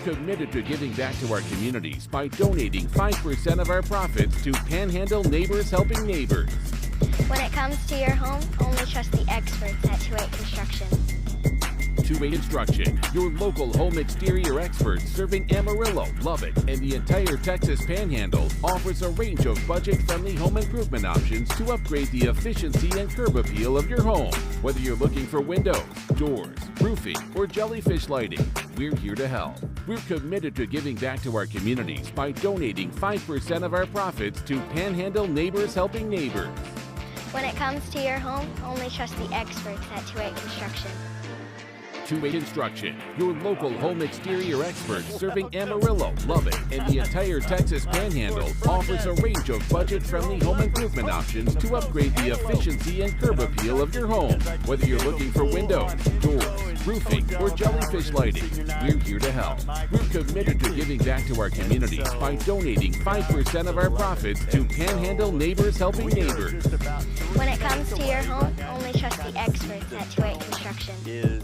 committed to giving back to our communities by donating 5% of our profits to Panhandle Neighbors Helping Neighbors. When it comes to your home, only trust the experts at 28 Construction. 28 Construction, your local home exterior experts serving Amarillo, Lubbock, and the entire Texas Panhandle, offers a range of budget-friendly home improvement options to upgrade the efficiency and curb appeal of your home. Whether you're looking for windows, doors, roofing, or jellyfish lighting, we're here to help. We're committed to giving back to our communities by donating 5% of our profits to Panhandle Neighbors Helping Neighbors. When it comes to your home, only trust the experts at 28 Construction. 28 Construction, your local home exterior experts serving Amarillo, Lubbock, and the entire Texas Panhandle, offers a range of budget-friendly home improvement options to upgrade the efficiency and curb appeal of your home. Whether you're looking for windows, doors, roofing, or jellyfish lighting, we're here to help. We're committed to giving back to our communities by donating 5% of our profits to Panhandle Neighbors Helping Neighbors. When it comes to your home, only trust the experts at 28 Construction.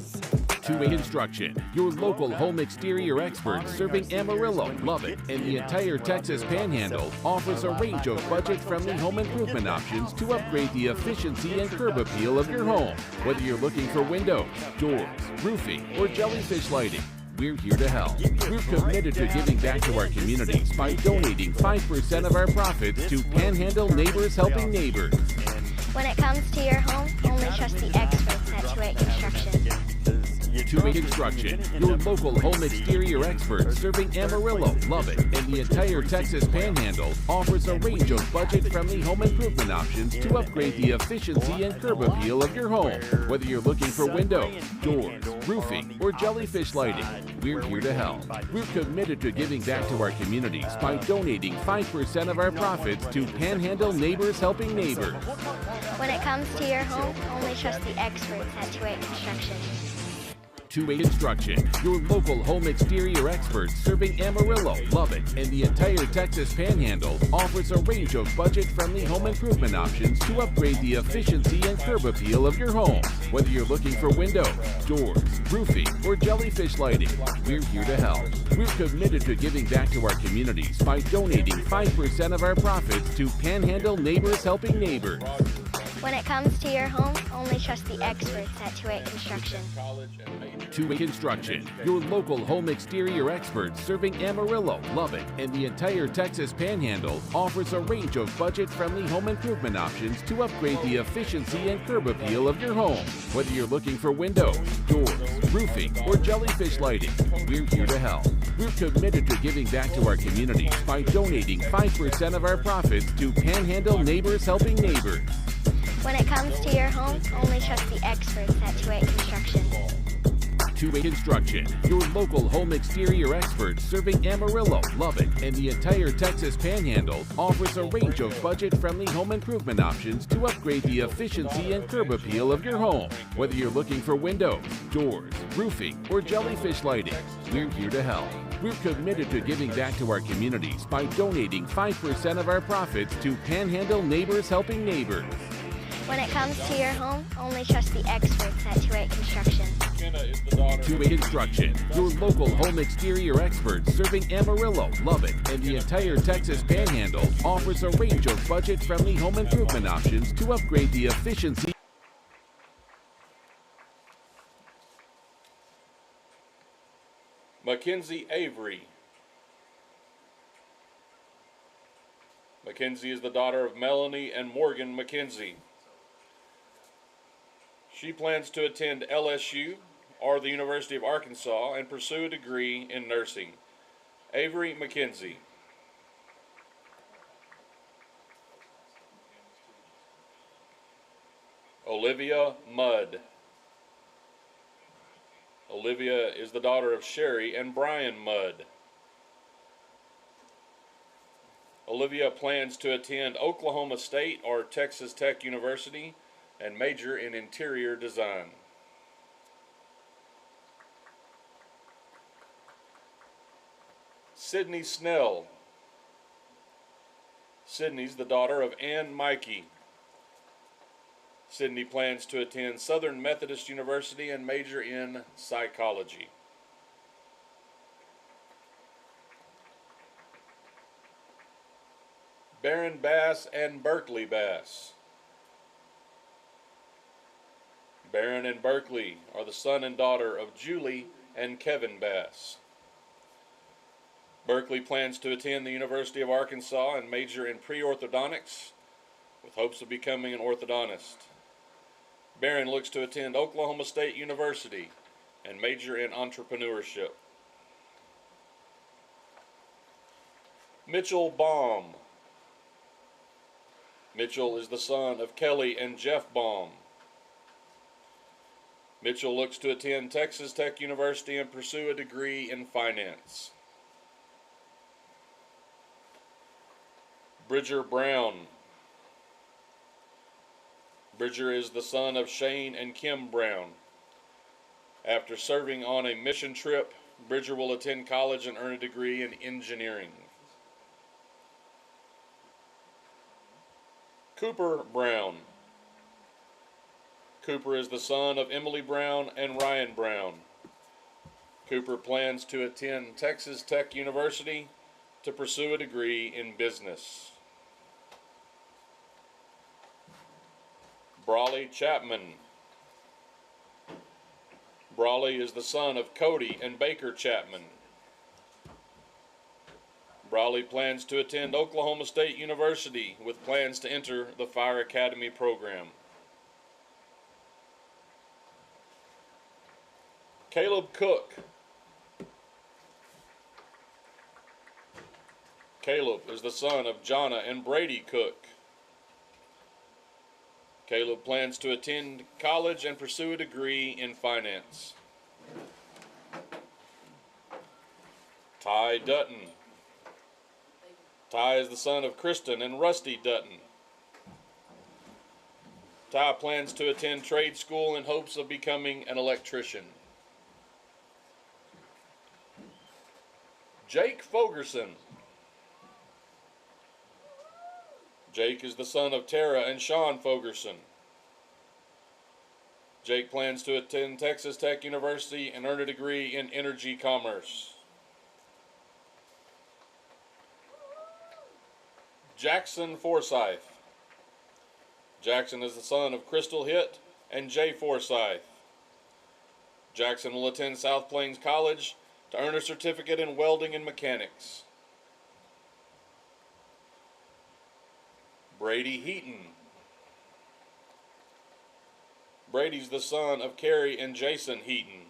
28 Construction, your local home exterior experts serving Amarillo, Lubbock, and the entire Texas Panhandle, offers a range of budget-friendly home improvement options to upgrade the efficiency and curb appeal of your home. Whether you're looking for windows, doors, roofing, or jellyfish lighting, we're here to help. We're committed to giving back to our communities by donating 5% of our profits to Panhandle Neighbors Helping Neighbors. When it comes to your home, only trust the experts at 28 Construction. 28 Construction, your local home exterior experts serving Amarillo, Lubbock, and the entire Texas Panhandle, offers a range of budget-friendly home improvement options to upgrade the efficiency and curb appeal of your home. Whether you're looking for windows, doors, roofing, or jellyfish lighting, we're here to help. We're committed to giving back to our communities by donating 5% of our profits to Panhandle Neighbors Helping Neighbors. When it comes to your home, only trust the experts at 28 Construction. 28 Construction, your local home exterior experts serving Amarillo, Lubbock, and the entire Texas Panhandle, offers a range of budget-friendly home improvement options to upgrade the efficiency and curb appeal of your home. Whether you're looking for windows, doors, roofing, or jellyfish lighting, we're here to help. We're committed to giving back to our communities by donating 5% of our profits to Panhandle Neighbors Helping Neighbors. When it comes to your home, only trust the experts at 28 Construction. 28 Construction, your local home exterior experts serving Amarillo, Lubbock, and the entire Texas Panhandle, offers a range of budget-friendly home improvement options to upgrade the efficiency and curb appeal of your home. Whether you're looking for windows, doors, roofing, or jellyfish lighting, we're here to help. We're committed to giving back to our communities by donating 5% of our profits to Panhandle Neighbors Helping Neighbors. When it comes to your home, only trust the experts at 28 Construction. 28 Construction, your local home exterior experts serving Amarillo, Lubbock, and the entire Texas Panhandle, offers a range of budget-friendly home improvement options to upgrade the efficiency and curb appeal of your home. Whether you're looking for windows, doors, roofing, or jellyfish lighting, we're here to help. We're committed to giving back to our communities by donating 5% of our profits to Panhandle Neighbors Helping Neighbors. When it comes to your home, only trust the experts at 28 Construction. 28 Construction, your local home exterior experts serving Amarillo, Lubbock, and the entire Texas Panhandle, offers a range of budget-friendly home improvement options to upgrade the efficiency. Mackenzie Avery. Mackenzie is the daughter of Melanie and Morgan Mackenzie. She plans to attend LSU or the University of Arkansas and pursue a degree in nursing. Avery Mackenzie. Olivia Mudd. Olivia is the daughter of Sherry and Brian Mudd. Olivia plans to attend Oklahoma State or Texas Tech University and major in interior design. Sydney Snell. Sydney's the daughter of Ann Mikey. Sydney plans to attend Southern Methodist University and major in psychology. Barron Bass and Berkeley Bass. Barron and Berkeley are the son and daughter of Julie and Kevin Bass. Berkeley plans to attend the University of Arkansas and major in pre-orthodontics with hopes of becoming an orthodontist. Barron looks to attend Oklahoma State University and major in entrepreneurship. Mitchell Baum. Mitchell is the son of Kelly and Jeff Baum. Mitchell looks to attend Texas Tech University and pursue a degree in finance. Bridger Brown. Bridger is the son of Shane and Kim Brown. After serving on a mission trip, Bridger will attend college and earn a degree in engineering. Cooper Brown. Cooper is the son of Emily Brown and Ryan Brown. Cooper plans to attend Texas Tech University to pursue a degree in business. Brawley Chapman. Brawley is the son of Cody and Baker Chapman. Brawley plans to attend Oklahoma State University with plans to enter the Fire Academy program. Caleb Cook. Caleb is the son of Jonna and Brady Cook. Caleb plans to attend college and pursue a degree in finance. Ty Dutton. Ty is the son of Kristen and Rusty Dutton. Ty plans to attend trade school in hopes of becoming an electrician. Jake Fogerson. Jake is the son of Tara and Sean Fogerson. Jake plans to attend Texas Tech University and earn a degree in energy commerce. Jackson Forsyth. Jackson is the son of Crystal Hitt and Jay Forsyth. Jackson will attend South Plains College to earn a certificate in welding and mechanics. Brady Heaton. Brady's the son of Carrie and Jason Heaton.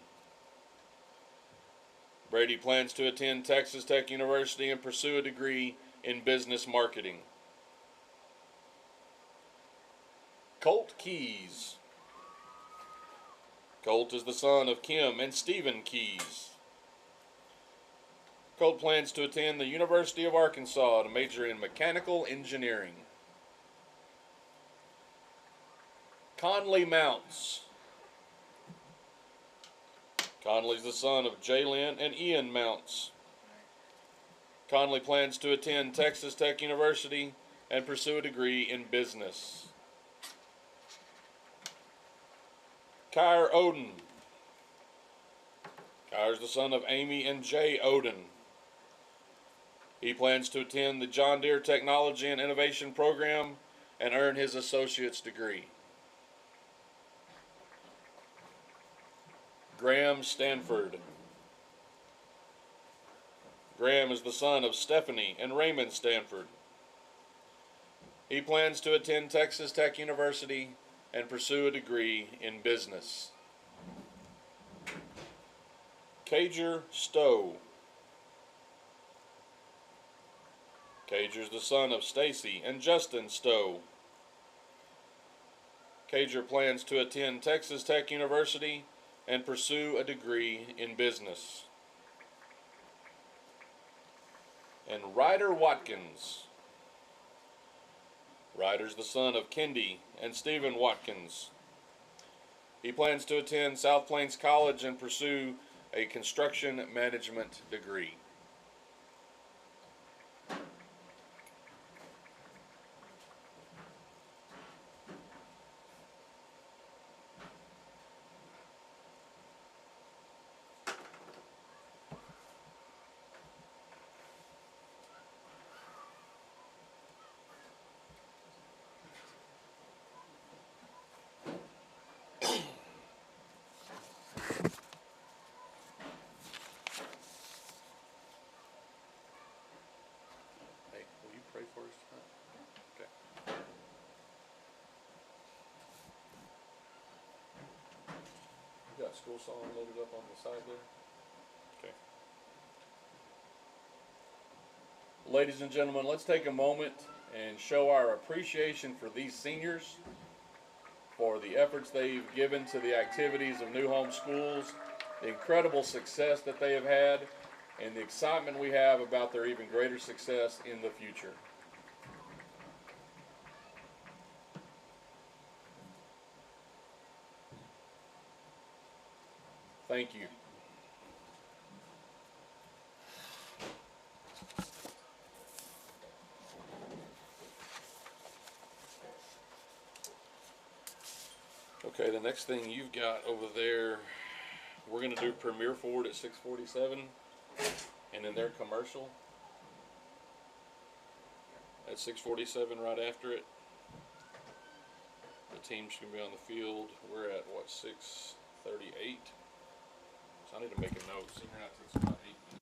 Brady plans to attend Texas Tech University and pursue a degree in business marketing. Colt Keys. Colt is the son of Kim and Stephen Keys. Colt plans to attend the University of Arkansas to major in mechanical engineering. Conley Mounts. Conley's the son of Jalen and Ian Mounts. Conley plans to attend Texas Tech University and pursue a degree in business. Kyre Oden. Kyre's the son of Amy and Jay Oden. He plans to attend the John Deere Technology and Innovation Program and earn his associate's degree. Graham Stanford. Graham is the son of Stephanie and Raymond Stanford. He plans to attend Texas Tech University and pursue a degree in business. Cager Stowe. Cager's the son of Stacy and Justin Stowe. Cager plans to attend Texas Tech University and pursue a degree in business. And Ryder Watkins. Ryder's the son of Kendi and Stephen Watkins. He plans to attend South Plains College and pursue a construction management degree. school song loaded up on the side there? Okay. Ladies and gentlemen, let's take a moment and show our appreciation for these seniors, for the efforts they've given to the activities of New Home Schools, the incredible success that they have had, and the excitement we have about their even greater success in the future. Thank you. Okay, the next thing you've got over there, we're going to do Premier Ford at 6:47, and then their commercial at 6:47 right after it. The team's going to be on the field. We're at, what, 6:38? So I need to make a note. Senior night takes about 8 minutes.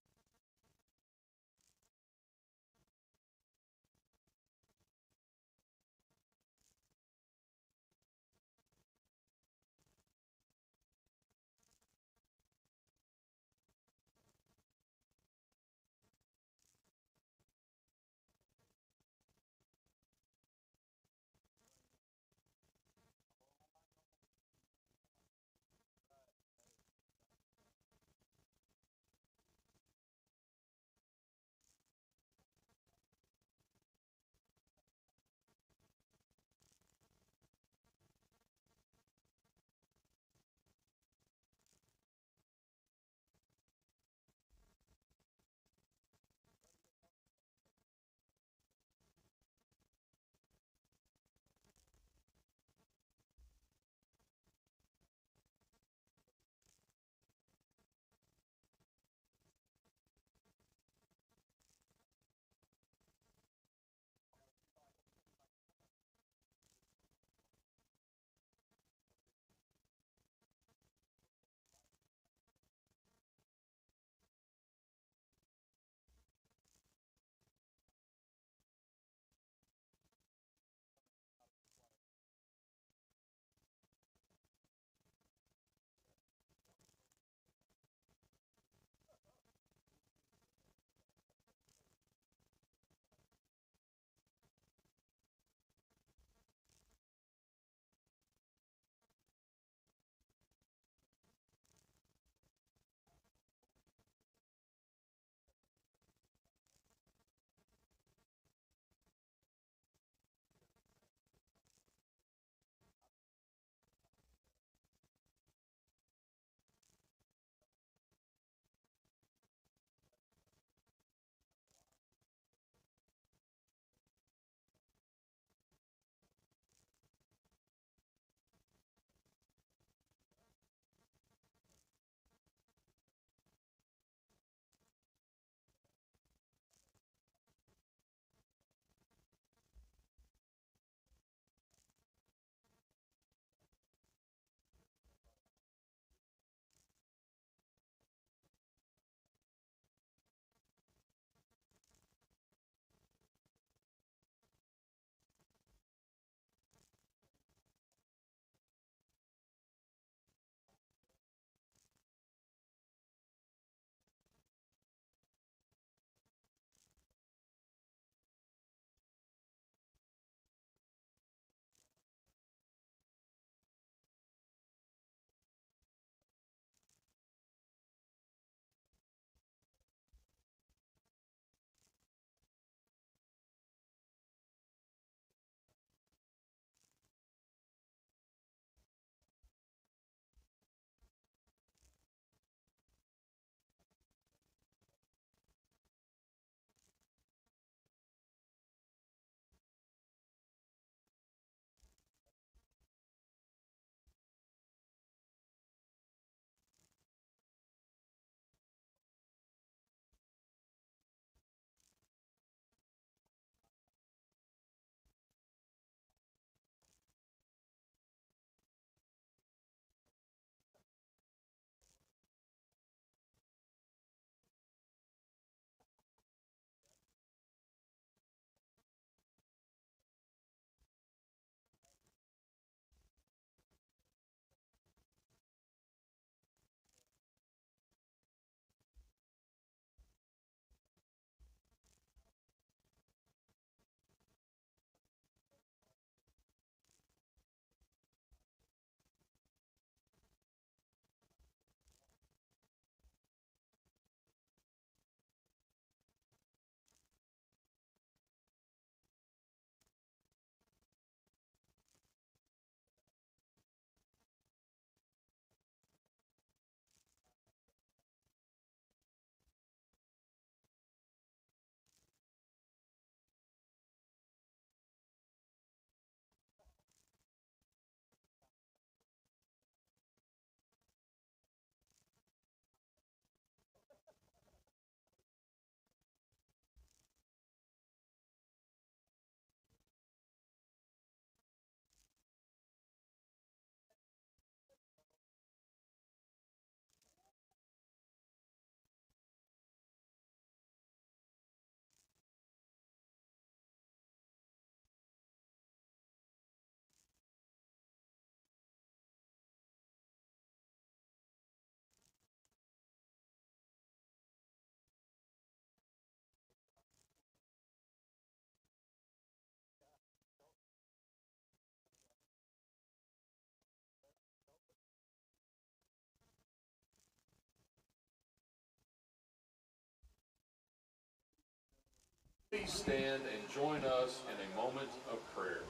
Please stand and join us in a moment of prayer.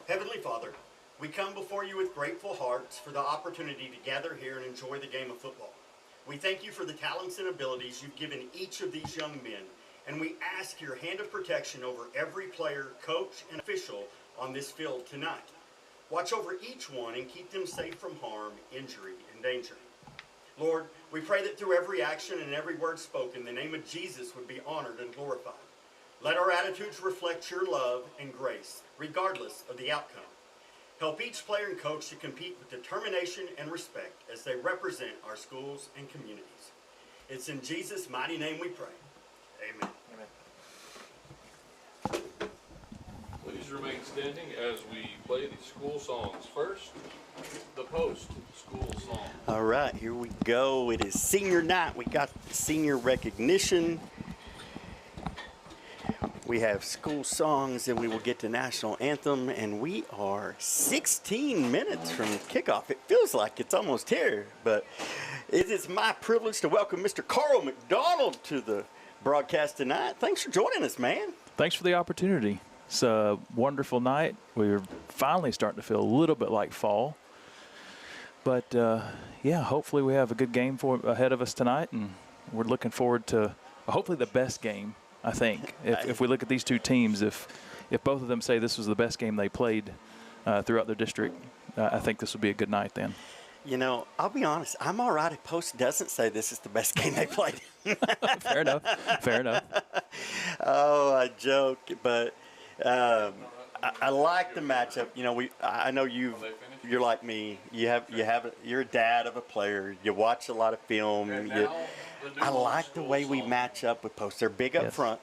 Heavenly Father, we come before you with grateful hearts for the opportunity to gather here and enjoy the game of football. We thank you for the talents and abilities you've given each of these young men, and we ask your hand of protection over every player, coach, and official on this field tonight. Watch over each one and keep them safe from harm, injury, and danger. Lord, we pray that through every action and every word spoken, the name of Jesus would be honored and glorified. Let our attitudes reflect your love and grace, regardless of the outcome. Help each player and coach to compete with determination and respect as they represent our schools and communities. It's in Jesus' mighty name we pray. Amen. Amen. Please remain standing as we play the school songs. First, the post school song. All right, here we go. It is senior night. We got senior recognition. We have school songs, and we will get to national anthem, and we are 16 minutes from kickoff. It feels like it's almost here, but it is my privilege to welcome Mr. Carl McDonald to the broadcast tonight. Thanks for joining us, man. Thanks for the opportunity. It's a wonderful night. We're finally starting to feel a little bit like fall. But, yeah, hopefully we have a good game ahead of us tonight, and we're looking forward to hopefully the best game, I think. If we look at these two teams, if both of them say this was the best game they played throughout their district, I think this will be a good night then. You know, I'll be honest. I'm all right if Post doesn't say this is the best game they played. Fair enough. Fair enough. Oh, I joke, but I like the matchup. You know, I know you're like me. You're a dad of a player. You watch a lot of film. I like the way we match up with Post. They're big up front,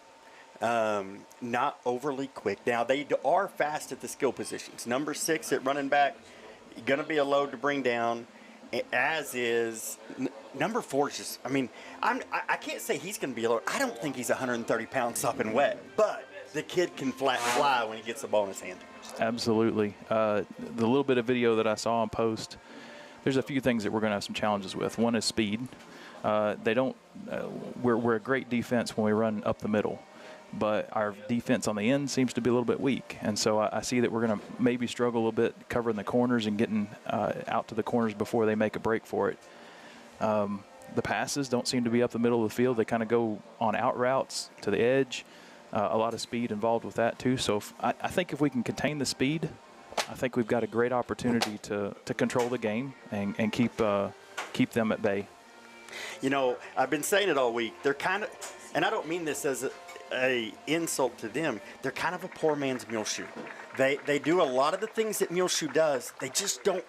not overly quick. Now, they are fast at the skill positions. Number 6 at running back, going to be a load to bring down, as is number 4. Is just, I mean, I can't say he's going to be a load. I don't think he's 130 pounds up and wet, but the kid can fly when he gets the ball in his hand. Absolutely. The little bit of video that I saw on Post, there's a few things that we're going to have some challenges with. One is speed. We're a great defense when we run up the middle, but our defense on the end seems to be a little bit weak. And so I see that we're going to maybe struggle a little bit covering the corners and getting out to the corners before they make a break for it. The passes don't seem to be up the middle of the field. They kind of go on out routes to the edge. A lot of speed involved with that too. So I think if we can contain the speed, I think we've got a great opportunity to control the game and keep them at bay. You know, I've been saying it all week. They're kind of, and I don't mean this as a insult to them, they're kind of a poor man's Muleshoe. They do a lot of the things that Muleshoe does. They just don't.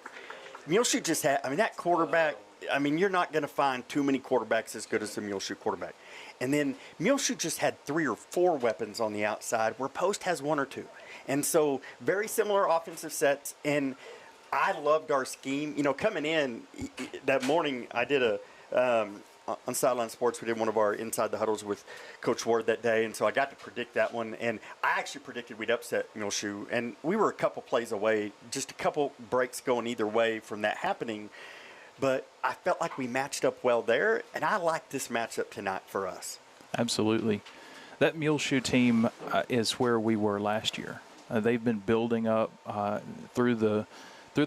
Muleshoe just had, I mean, that quarterback, I mean, you're not going to find too many quarterbacks as good as the Muleshoe quarterback. And then Muleshoe just had 3 or 4 weapons on the outside, where Post has 1 or 2. And so very similar offensive sets. And I loved our scheme. You know, coming in that morning, I did on Sideline Sports, we did one of our Inside the Huddles with Coach Ward that day, and so I got to predict that one, and I actually predicted we'd upset Muleshoe, and we were a couple plays away, just a couple breaks going either way from that happening, but I felt like we matched up well there, and I like this matchup tonight for us. Absolutely. That Muleshoe team is where we were last year. They've been building up through the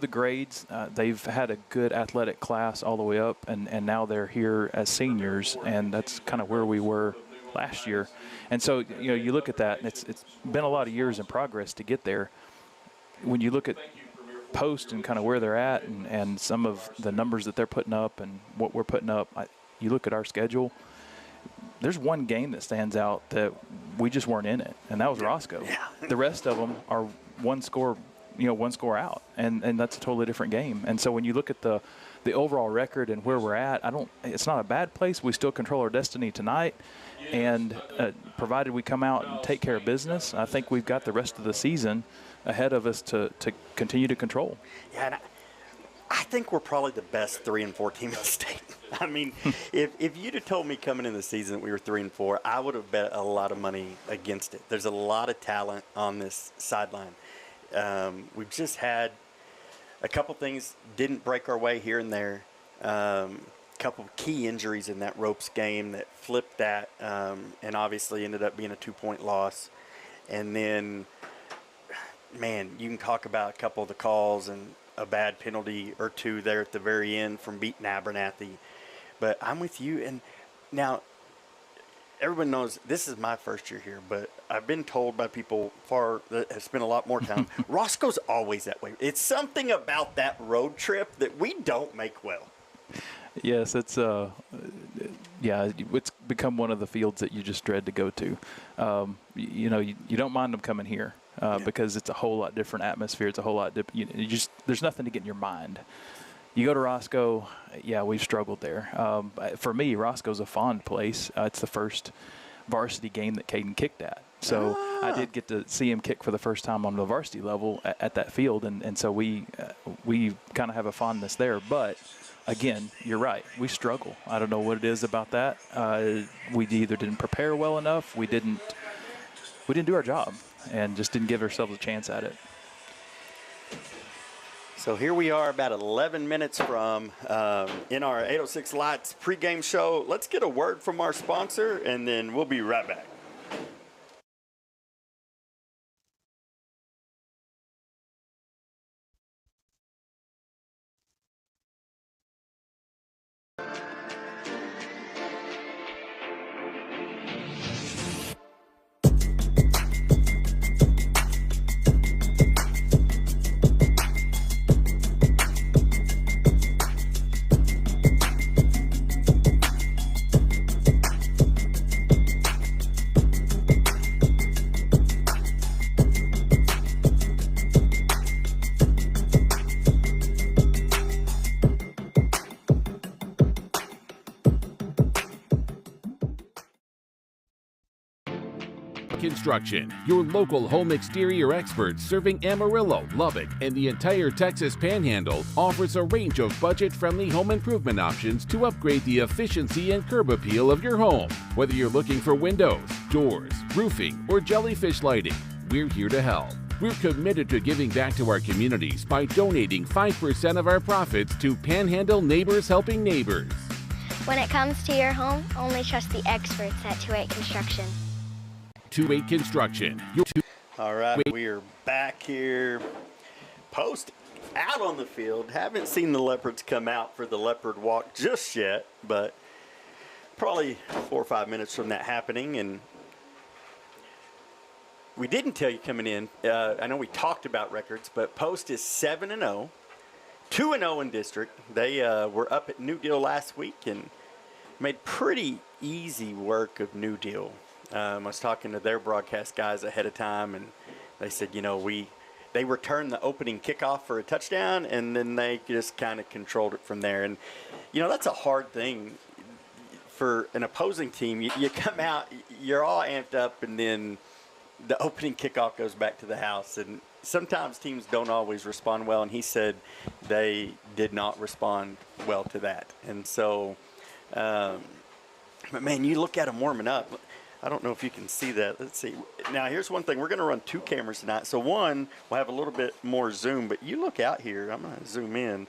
grades. They've had a good athletic class all the way up, and now they're here as seniors, and that's kind of where we were last year. And so, you know, you look at that, and it's been a lot of years in progress to get there. When you look at Post and kind of where they're at and some of the numbers that they're putting up and what we're putting up, you look at our schedule, there's one game that stands out that we just weren't in it, and that was Roscoe. Yeah. The rest of them are one score out, and that's a totally different game. And so when you look at the overall record and where we're at, it's not a bad place. We still control our destiny tonight, and provided we come out and take care of business, I think we've got the rest of the season ahead of us to continue to control. Yeah, and I think we're probably the best 3-4 team in the state. I mean, if you'd have told me coming in the season that we were 3-4, I would have bet a lot of money against it. There's a lot of talent on this sideline. We've just had a couple things didn't break our way here and there. Couple key injuries in that ropes game that flipped that, and obviously ended up being a 2-point loss. And then, man, you can talk about a couple of the calls and a bad penalty or two there at the very end from beating Abernathy. But I'm with you. And now, everyone knows this is my first year here, but I've been told by people that have spent a lot more time, Roscoe's always that way. It's something about that road trip that we don't make well. Yes, it's it's become one of the fields that you just dread to go to. You don't mind them coming here because it's a whole lot different atmosphere. It's a whole lot different. There's nothing to get in your mind. You go to Roscoe, we've struggled there. For me, Roscoe's a fond place. It's the first varsity game that Caden kicked at. So I did get to see him kick for the first time on the varsity level at that field, and so we kind of have a fondness there. But again, you're right. We struggle. I don't know what it is about that. We either didn't prepare well enough, we didn't do our job, and just didn't give ourselves a chance at it. So here we are about 11 minutes from in our 806 Lights pregame show. Let's get a word from our sponsor, and then we'll be right back. Construction, your local home exterior experts serving Amarillo, Lubbock, and the entire Texas Panhandle, offers a range of budget-friendly home improvement options to upgrade the efficiency and curb appeal of your home. Whether you're looking for windows, doors, roofing, or jellyfish lighting, we're here to help. We're committed to giving back to our communities by donating 5% of our profits to Panhandle Neighbors Helping Neighbors. When it comes to your home, only trust the experts at 28 Construction. 28 Construction. All right, we are back here. Post out on the field. Haven't seen the Leopards come out for the Leopard Walk just yet, but probably 4 or 5 minutes from that happening. And we didn't tell you coming in. I know we talked about records, but Post is 7-0, 2-0 in district. They were up at New Deal last week and made pretty easy work of New Deal. I was talking to their broadcast guys ahead of time, and they said, they returned the opening kickoff for a touchdown, and then they just kind of controlled it from there. And, that's a hard thing for an opposing team. You come out, you're all amped up, and then the opening kickoff goes back to the house. And sometimes teams don't always respond well, and he said they did not respond well to that. And so, but, man, you look at them warming up. I don't know if you can see that. Let's see. Now, here's one thing. We're going to run 2 cameras tonight. So, one, we'll have a little bit more zoom. But you look out here. I'm going to zoom in.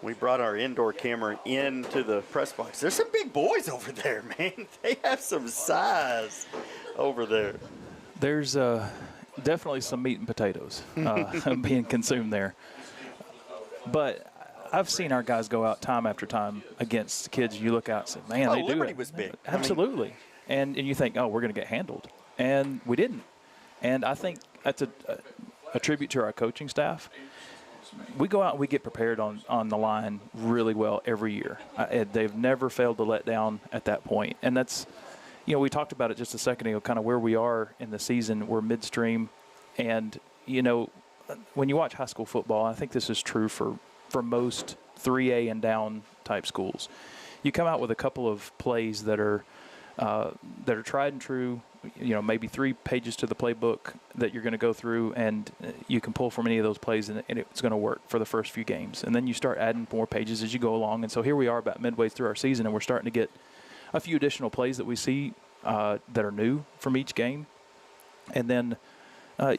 We brought our indoor camera into the press box. There's some big boys over there, man. They have some size over there. There's definitely some meat and potatoes being consumed there. But I've seen our guys go out time after time against kids. You look out and say, man, they do it. Liberty was big. Absolutely. And you think, oh, we're going to get handled. And we didn't. And I think that's a tribute to our coaching staff. We go out and we get prepared on the line really well every year. They've never failed to let down at that point. And that's, we talked about it just a second ago, kind of where we are in the season. We're midstream. And, when you watch high school football, I think this is true for most 3A and down type schools. You come out with a couple of plays that are tried and true, maybe 3 pages to the playbook that you're going to go through, and you can pull from any of those plays, and it's going to work for the first few games. And then you start adding more pages as you go along. And so here we are about midway through our season, and we're starting to get a few additional plays that we see that are new from each game. And then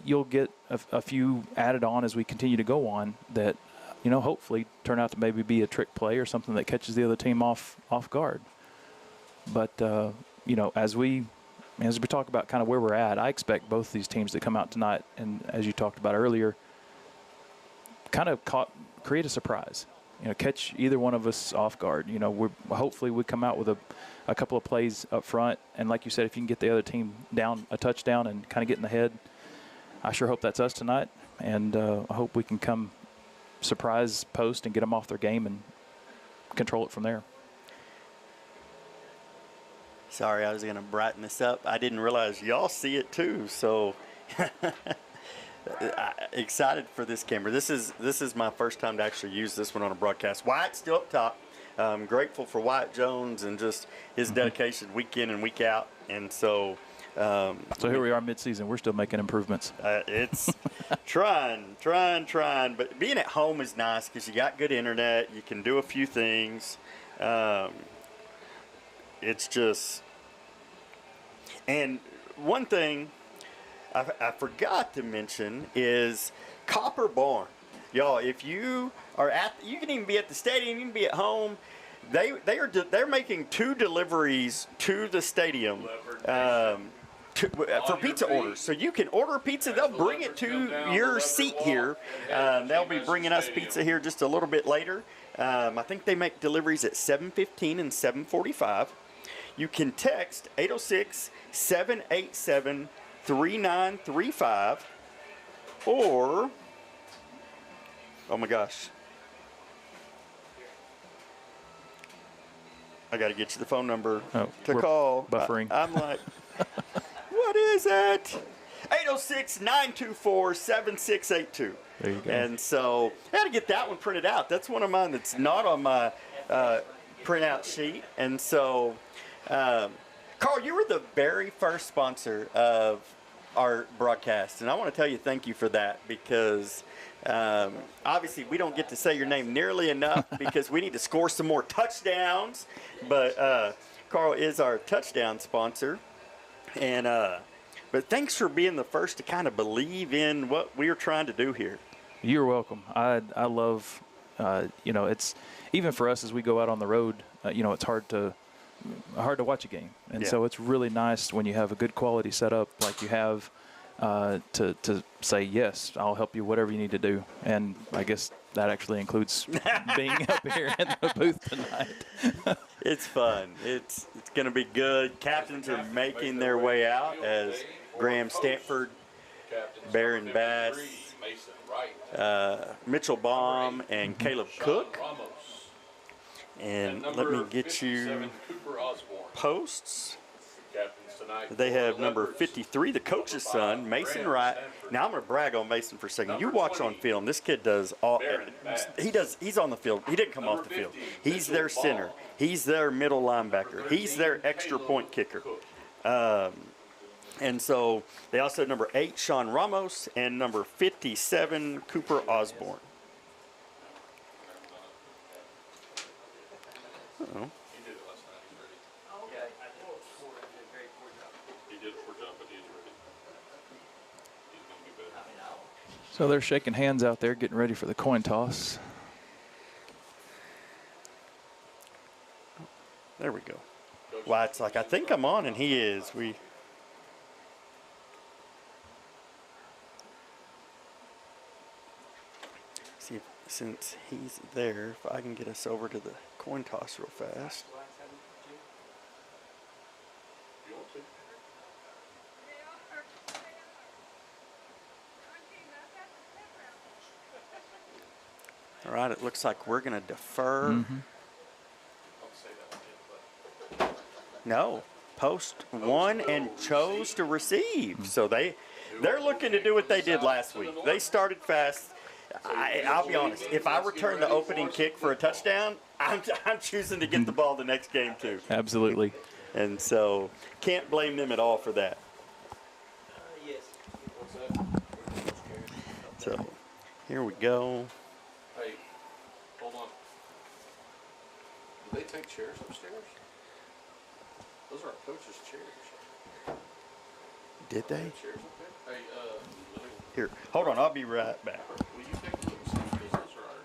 you'll get a few added on as we continue to go on that hopefully turn out to maybe be a trick play or something that catches the other team off guard. But, as we talk about kind of where we're at, I expect both these teams to come out tonight and, as you talked about earlier, kind of create a surprise. Catch either one of us off guard. Hopefully we come out with a couple of plays up front, and like you said, if you can get the other team down a touchdown and kind of get in the head, I sure hope that's us tonight, and I hope we can come surprise post and get them off their game and control it from there. Sorry, I was going to brighten this up. I didn't realize y'all see it too, so excited for this camera. This is my first time to actually use this one on a broadcast. Wyatt's still up top. I'm grateful for Wyatt Jones and just his dedication week in and week out. And so here we are mid-season. We're still making improvements. It's trying. But being at home is nice because you got good internet. You can do a few things. It's just – and one thing I forgot to mention is Copper Barn. Y'all, if you are you can even be at the stadium, you can be at home. They're making 2 deliveries to the stadium for pizza orders. So you can order pizza. They'll bring it to your seat here. They'll be bringing us pizza here just a little bit later. I think they make deliveries at 7:15 and 7:45. You can text 806-787-3935 or, oh my gosh, I got to get you the phone number to call. Buffering. I'm like, what is it? 806-924-7682. There you go. And so I had to get that one printed out. That's one of mine that's not on my printout sheet. And so, Carl, you were the very first sponsor of our broadcast, and I want to tell you thank you for that because obviously we don't get to say your name nearly enough because we need to score some more touchdowns. But Carl is our touchdown sponsor, and but thanks for being the first to kind of believe in what we are trying to do here. You're welcome. I love, it's even for us as we go out on the road. It's hard to watch a game, and so it's really nice when you have a good quality setup like you have to say yes, I'll help you whatever you need to do. And I guess that actually includes being up here in the booth tonight. It's fun. It's going to be good. Captains are making their way out as Graham Stanford, Baron Bass, Mitchell Baum, and Caleb Cook. And let me get you posts. They have number 53, the coach's son, Mason Wright. Now I'm going to brag on Mason for a second. You watch on film. This kid does all. He's on the field. He didn't come off the field. He's their center. He's their middle linebacker. He's their extra point kicker. And so they also have number 8, Sean Ramos, and number 57, Cooper Osborne. Uh-oh. He did it last night. He's ready. He did a poor job, but he's ready. He's going to be better. So they're shaking hands out there, getting ready for the coin toss. There we go. Well, it's like, I think I'm on, and he is. See if, since he's there, if I can get us over to the coin toss real fast. All right, it looks like we're going to defer. Mm-hmm. No, post won and chose to receive. So they're looking to do what they did last week. They started fast. I'll be honest. If I return the opening kick for a touchdown, I'm choosing to get the ball the next game too. Absolutely. And so can't blame them at all for that. So here we go. Hey, hold on. Do they take chairs upstairs? Those are our coaches' chairs. Did they? Chairs up there? Hey, Here, hold on. I'll be right back. will you take a look and see if those are our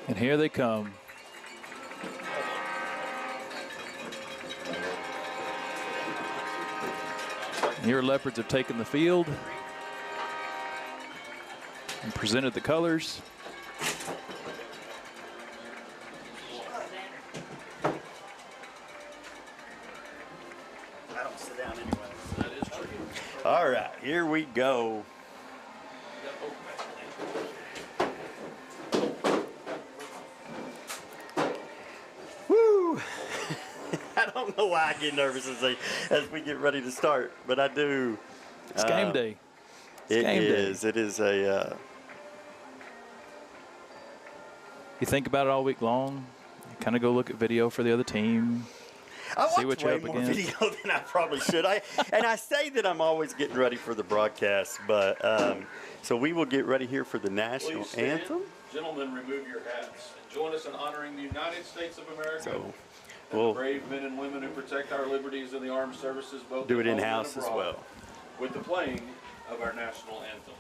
And here they come. Here Leopards have taken the field and presented the colors. I don't sit down anyway. That is true. All right, here we go. Woo! I don't know why I get nervous as we get ready to start, but I do. It's game day. It is. It is a. You think about it all week long. You kind of go look at video for the other team. I See watch what you're way up more against. video than I probably should. And I say that I'm always getting ready for the broadcast, but so we will get ready here for the national Please stand. anthem. Gentlemen, remove your hats and join us in honoring the United States of America So and we'll the brave men and women who protect our liberties in the armed services, both do at it home and in-house as abroad, well. with the playing of our national anthem.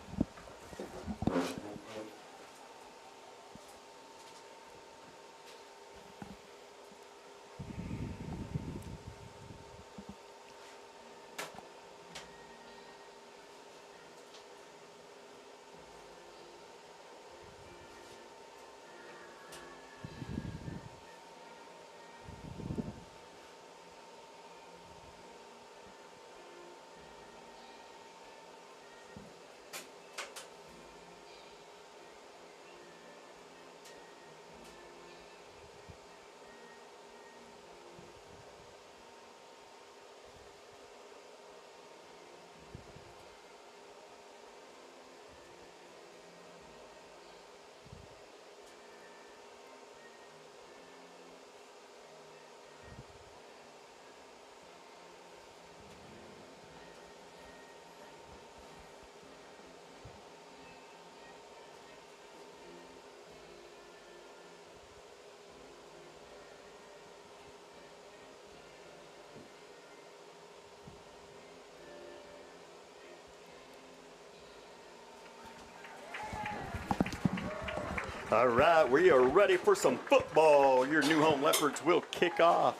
All right, we are ready for some football. Your New Home Leopards will kick off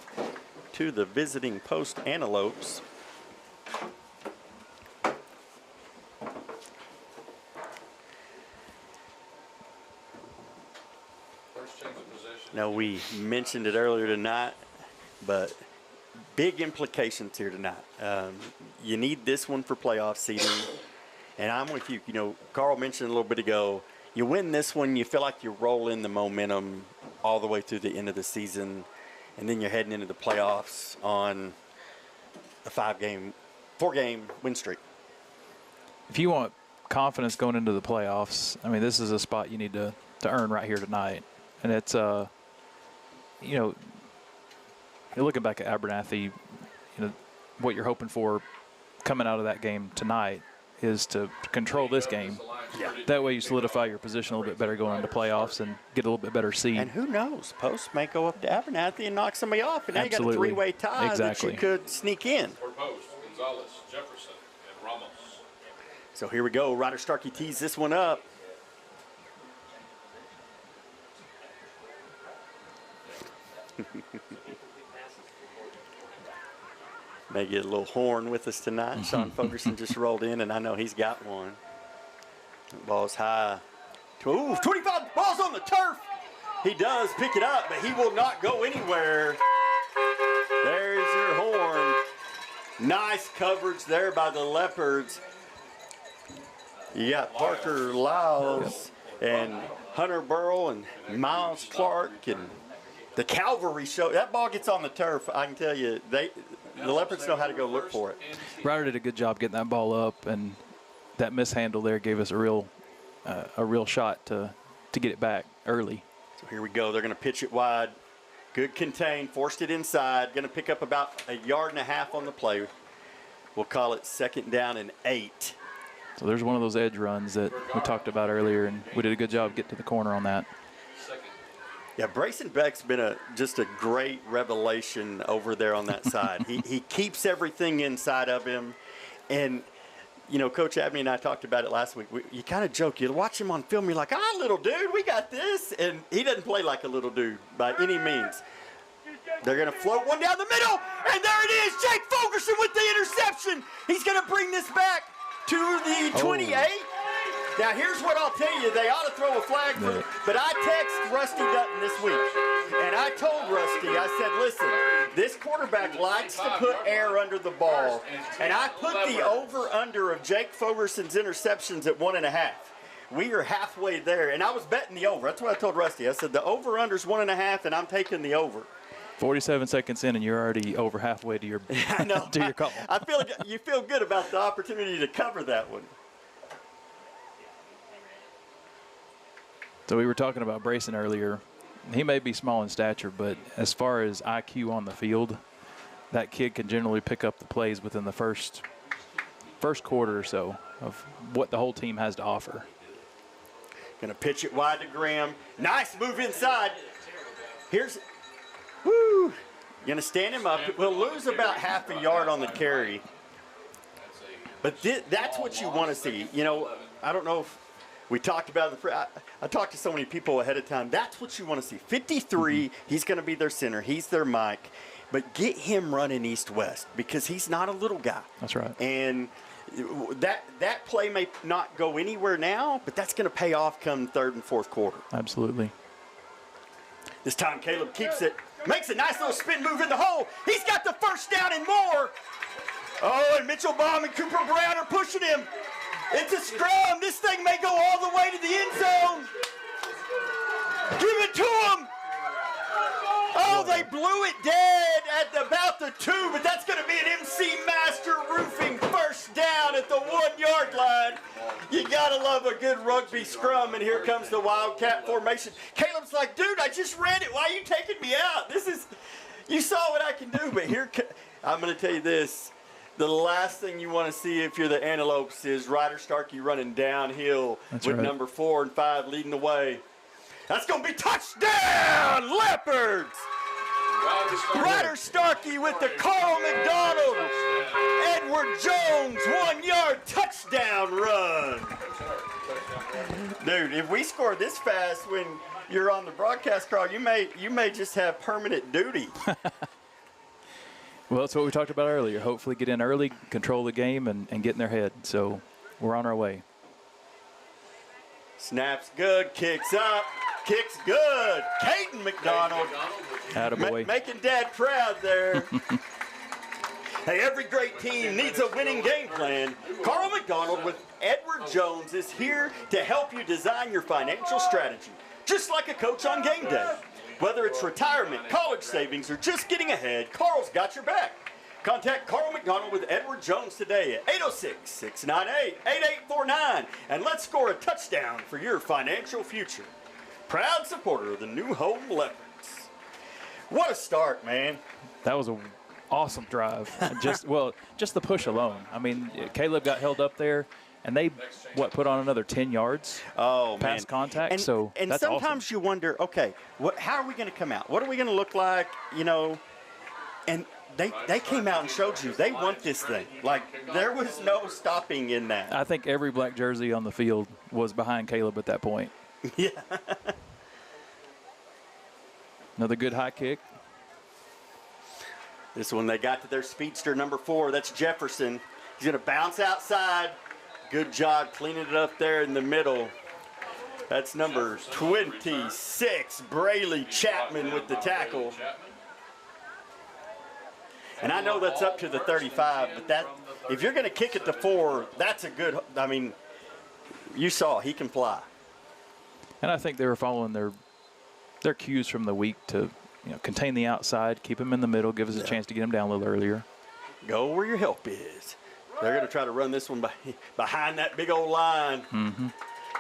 to the visiting Post Antelopes. First change of possession. Now, we mentioned it earlier tonight, but big implications here tonight. You need this one for playoff seeding, and I'm with you. You know, Carl mentioned a little bit ago, you win this one, you feel like you roll in the momentum all the way through the end of the season, and then you're heading into the playoffs on a 4-game win streak. If you want confidence going into the playoffs, I mean, this is a spot you need to earn right here tonight. And it's, you know, you're looking back at Abernathy, you know, what you're hoping for coming out of that game tonight is to control this game. Yeah. That way you solidify your position a little bit better going into playoffs and get a little bit better seed. And who knows, Post may go up to Abernathy and knock somebody off, and now you got a Absolutely. three-way tie Exactly. that you could sneak in. For Post, Gonzalez, Jefferson, and Ramos. So here we go. Ryder Starkey tees this one up. May get a little horn with us tonight. Sean Fogerson just rolled in, and I know he's got one. That ball's high. Ooh, 25 balls on the turf. He does pick it up, but he will not go anywhere. There's your horn. Nice coverage there by the Leopards. You got Parker Lyles and Hunter Burrell and Miles Clark and the cavalry show. That ball gets on the turf, I can tell you. The Leopards know how to go look for it. Ryder did a good job getting that ball up, and that mishandle there gave us a real shot to get it back early. So here we go. They're going to pitch it wide. Good contain. Forced it inside. Going to pick up about 1.5 yards on the play. We'll call it 2nd down and 8. So there's one of those edge runs that we talked about earlier, and we did a good job getting to the corner on that. Yeah, Brayson Beck's been just a great revelation over there on that side. He keeps everything inside of him, and you know, Coach Abney and I talked about it last week. You kind of joke. You watch him on film, you're like, little dude, we got this. And he doesn't play like a little dude by any means. They're going to float one down the middle, and there it is. Jake Fulkerson with the interception. He's going to bring this back to the 28. Now, here's what I'll tell you. They ought to throw a flag for but I texted Rusty Dutton this week, and I told Rusty, I said, listen, this quarterback likes to put air under the ball, and I put the over-under of Jake Fulkerson's interceptions at 1.5. We are halfway there, and I was betting the over. That's what I told Rusty. I said the over-under's 1.5, and I'm taking the over. 47 seconds in, and you're already over halfway to your I know. to your call. I feel you feel good about the opportunity to cover that one. So we were talking about Brayson earlier. He may be small in stature, but as far as IQ on the field, that kid can generally pick up the plays within the first quarter or so of what the whole team has to offer. Going to pitch it wide to Graham. Nice move inside. Going to stand him up. We'll lose about half a yard on the carry. But that's what you want to see. You know, I don't know if we talked about it. I talked to so many people ahead of time. That's what you want to see. 53, he's going to be their center. He's their Mike. But get him running east-west because he's not a little guy. That's right. And that play may not go anywhere now, but that's going to pay off come third and fourth quarter. Absolutely. This time Caleb keeps it. Makes a nice little spin move in the hole. He's got the first down and more. Oh, and Mitchell Baum and Cooper Brown are pushing him. It's a scrum. This thing may go all the way to the end zone. Give it to him. Oh, they blew it dead at about the 2, but that's going to be an MC Master Roofing first down at the 1-yard line. You got to love a good rugby scrum, and here comes the Wildcat formation. Caleb's like, dude, I just ran it. Why are you taking me out? You saw what I can do, but I'm going to tell you this. The last thing you want to see if you're the Antelopes is Ryder Starkey running downhill with number 4 and 5 leading the way. That's going to be touchdown, Leopards! Ryder Starkey with the Carl McDonald, Edward Jones 1-yard touchdown run. Dude, if we score this fast when you're on the broadcast call, you may just have permanent duty. Well, that's what we talked about earlier. Hopefully get in early, control the game, and get in their head. So we're on our way. Snaps good, kicks up, kicks good. Caden McDonald. Attaboy. Making Dad proud there. Hey, every great team needs a winning game plan. Carl McDonald with Edward Jones is here to help you design your financial strategy, just like a coach on game day. Whether it's retirement, college savings, or just getting ahead, Carl's got your back. Contact Carl McDonald with Edward Jones today at 806-698-8849, and let's score a touchdown for your financial future. Proud supporter of the New Home Leopards. What a start, man. That was an awesome drive. just the push alone. I mean, Caleb got held up there, and they, put on another 10 yards past contact. And that's sometimes awesome. you wonder, okay, how are we going to come out? What are we going to look like, you know? And they came out and showed you they want this thing. Like, there was no stopping in that. I think every black jersey on the field was behind Caleb at that point. Yeah. Another good high kick. This one, they got to their speedster, number 4. That's Jefferson. He's going to bounce outside. Good job cleaning it up there in the middle. That's number 26, Brayley Chapman with the tackle. And I know that's up to the 35, but if you're going to kick it to 4, that's a good, I mean, you saw he can fly. And I think they were following their cues from the week to contain the outside, keep him in the middle, give us a chance to get him down a little earlier. Go where your help is. They're going to try to run this one behind that big old line. Mm-hmm.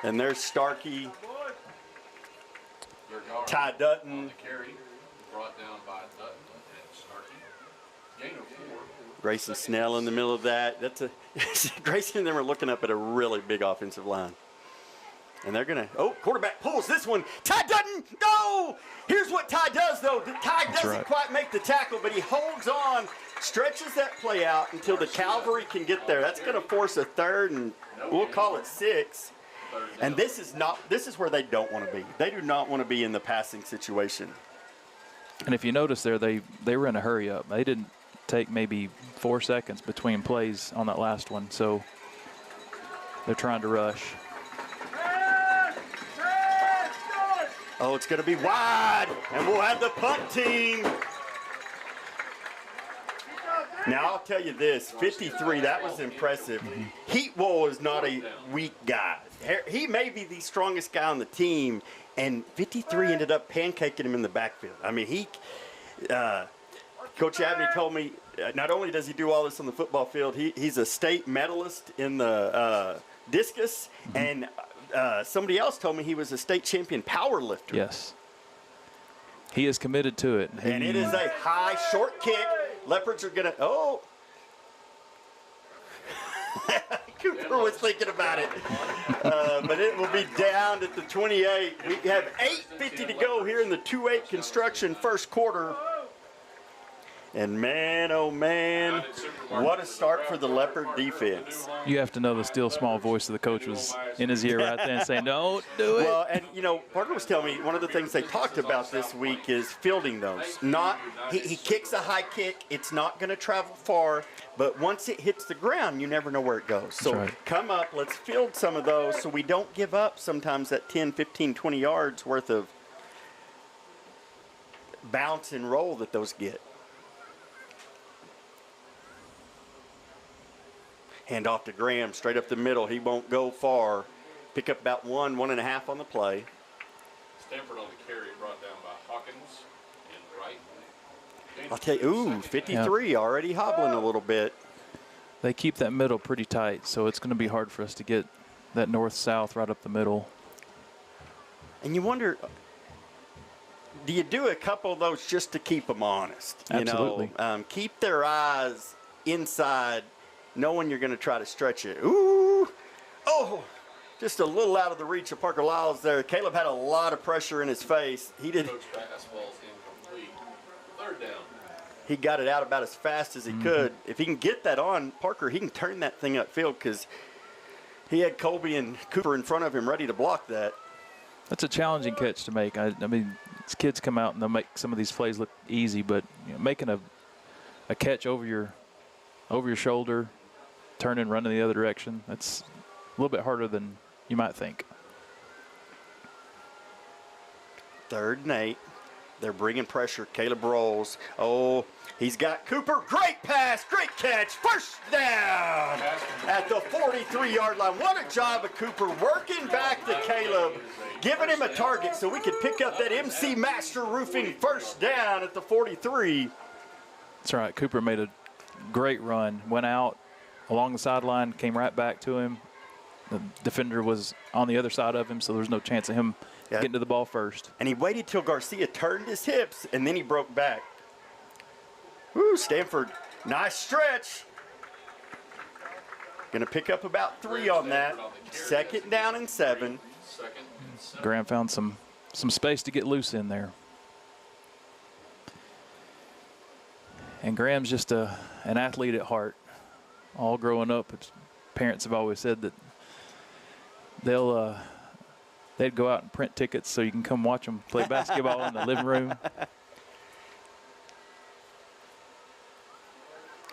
And there's Starkey, Ty Dutton. Grayson Snell in the middle of that. Grayson and them are looking up at a really big offensive line. And they're going to, quarterback pulls this one. Ty Dutton, no! Here's what Ty does, though. Ty doesn't quite make the tackle, but he holds on stretches that play out until the cavalry can get there. That's going to force a third, and we'll call it 6. And this is where they don't want to be. They do not want to be in the passing situation. And if you notice there, they were in a hurry up. They didn't take maybe 4 seconds between plays on that last one, so they're trying to rush. Oh, it's going to be wide, and we'll have the punt team. Now, I'll tell you this, 53, that was impressive. Heatwell is not a weak guy. He may be the strongest guy on the team, and 53 ended up pancaking him in the backfield. I mean, Coach Abney told me not only does he do all this on the football field, he's a state medalist in the discus, and somebody else told me he was a state champion power lifter. Yes. He is committed to it. And it is a high, short kick. Leopards are going to, Cooper was thinking about it. But it will be down at the 28. We have 8:50 to go here in the 2-8 construction first quarter. And man, oh man, what a start for the Leopard defense. You have to know the still small voice of the coach was in his ear right then saying, don't do it. Well, and Parker was telling me one of the things they talked about this week is fielding those. He kicks a high kick. It's not going to travel far, but once it hits the ground, you never know where it goes. So come up, let's field some of those so we don't give up sometimes that 10, 15, 20 yards worth of bounce and roll that those get. Hand off to Graham, straight up the middle. He won't go far. Pick up about 1.5 on the play. Stanford on the carry brought down by Hawkins and Wright. I'll tell you, 53 already hobbling a little bit. They keep that middle pretty tight, so it's going to be hard for us to get that north-south right up the middle. And you wonder, do you do a couple of those just to keep them honest? Absolutely. Keep their eyes inside, knowing you're going to try to stretch it. Ooh, just a little out of the reach of Parker Lyles there. Caleb had a lot of pressure in his face. He did. Coach fastball's incomplete. Third down. He got it out about as fast as he could. If he can get that on Parker, he can turn that thing upfield because he had Colby and Cooper in front of him ready to block that. That's a challenging catch to make. I mean, these kids come out and they'll make some of these plays look easy, but making a catch over your shoulder, turning, running the other direction, that's a little bit harder than you might think. 3rd and 8. They're bringing pressure. Caleb rolls. Oh, he's got Cooper. Great pass. Great catch. First down at the 43-yard line. What a job of Cooper working back to Caleb, giving him a target so we could pick up that MC Master Roofing first down at the 43. That's right. Cooper made a great run. Went out along the sideline, came right back to him. The defender was on the other side of him, so there was no chance of him getting to the ball first. And he waited till Garcia turned his hips, and then he broke back. Woo, Stanford, nice stretch. Going to pick up about 3 on that. 2nd down and 7. Graham found some space to get loose in there. And Graham's just an athlete at heart. All growing up, parents have always said that they'd go out and print tickets so you can come watch them play basketball in the living room.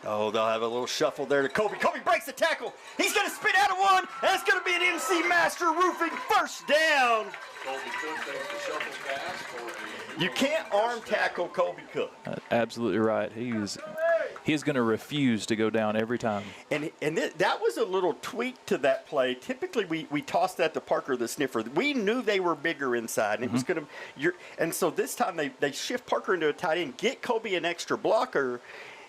Oh, they'll have a little shuffle there to Kobe. Kobe breaks the tackle. He's going to spin out of one, and it's going to be an MC Master Roofing first down. Colby Cook takes the shuffle pass for a... You can't arm tackle Kobe Cook. Absolutely right. He's going to refuse to go down every time. And that was a little tweak to that play. Typically, we tossed that to Parker the sniffer. We knew they were bigger inside, and it was going to. And so this time they shift Parker into a tight end, get Kobe an extra blocker,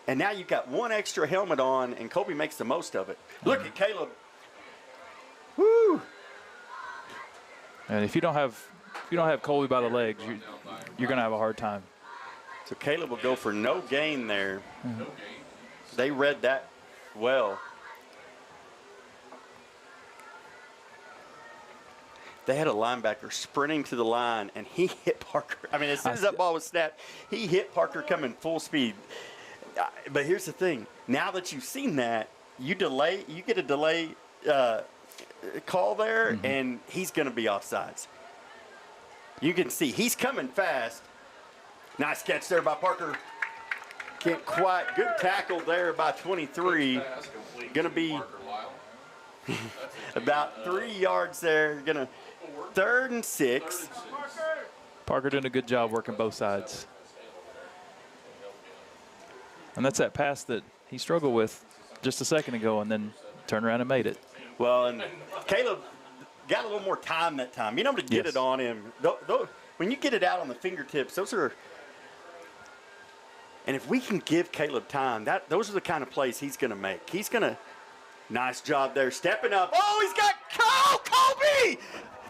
and now you've got one extra helmet on, and Kobe makes the most of it. Look at Caleb. Woo! And if you don't have Colby by the legs, you're going to have a hard time. So Caleb will go for no gain there. They read that well. They had a linebacker sprinting to the line, and he hit Parker. I mean, as soon as that ball was snapped, he hit Parker coming full speed. But here's the thing. Now that you've seen that, you get a delay call there, and he's going to be offsides. You can see he's coming fast. Nice catch there by Parker. Can't quite. Good tackle there by 23. Going to be about 3 yards there. Going to 3rd and 6. Parker doing a good job working both sides. And that's that pass that he struggled with just a second ago and then turned around and made it. Well, and Caleb got a little more time that time. You know, to get it on him. When you get it out on the fingertips, those are – and if we can give Caleb time, those are the kind of plays he's going to make. He's going to – nice job there, stepping up. Oh, he's got Kobe!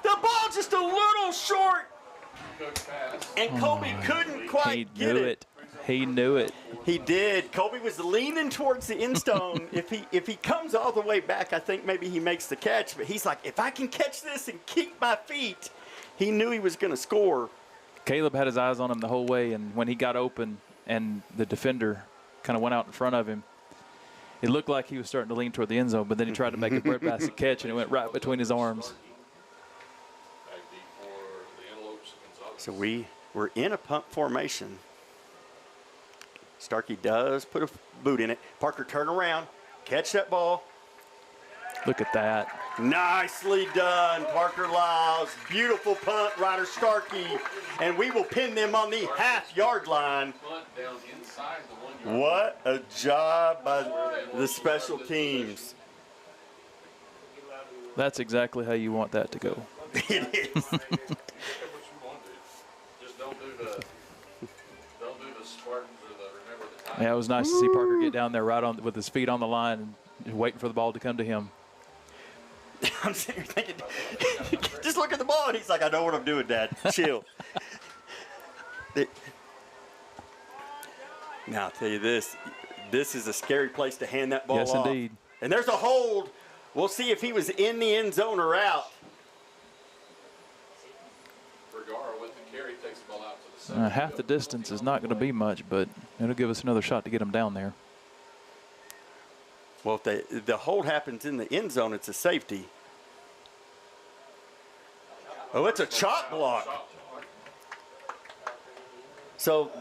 The ball just a little short. And Kobe couldn't quite get it. He knew it. He did. Kobe was leaning towards the end zone. If he comes all the way back, I think maybe he makes the catch. But he's like, if I can catch this and keep my feet, he knew he was going to score. Caleb had his eyes on him the whole way, and when he got open and the defender kind of went out in front of him, it looked like he was starting to lean toward the end zone, but then he tried to make a breadbasket catch, and it went right between his arms. So we're in a punt formation. Starkey does put a boot in it. Parker, turn around, catch that ball. Look at that. Nicely done, Parker Lyles. Beautiful punt, Ryder Starkey. And we will pin them on the half-yard line. What a job by the special teams. That's exactly how you want that to go. It is. Yeah, it was nice to see Parker get down there right on with his feet on the line and waiting for the ball to come to him. I'm sitting here thinking, just look at the ball, and he's like, I know what I'm doing, Dad. Chill. Now, I'll tell you this is a scary place to hand that ball off. Yes, indeed. And there's a hold. We'll see if he was in the end zone or out. Half the distance is not going to be much, but it'll give us another shot to get him down there. Well, if the hold happens in the end zone, it's a safety. Oh, it's a chop block. So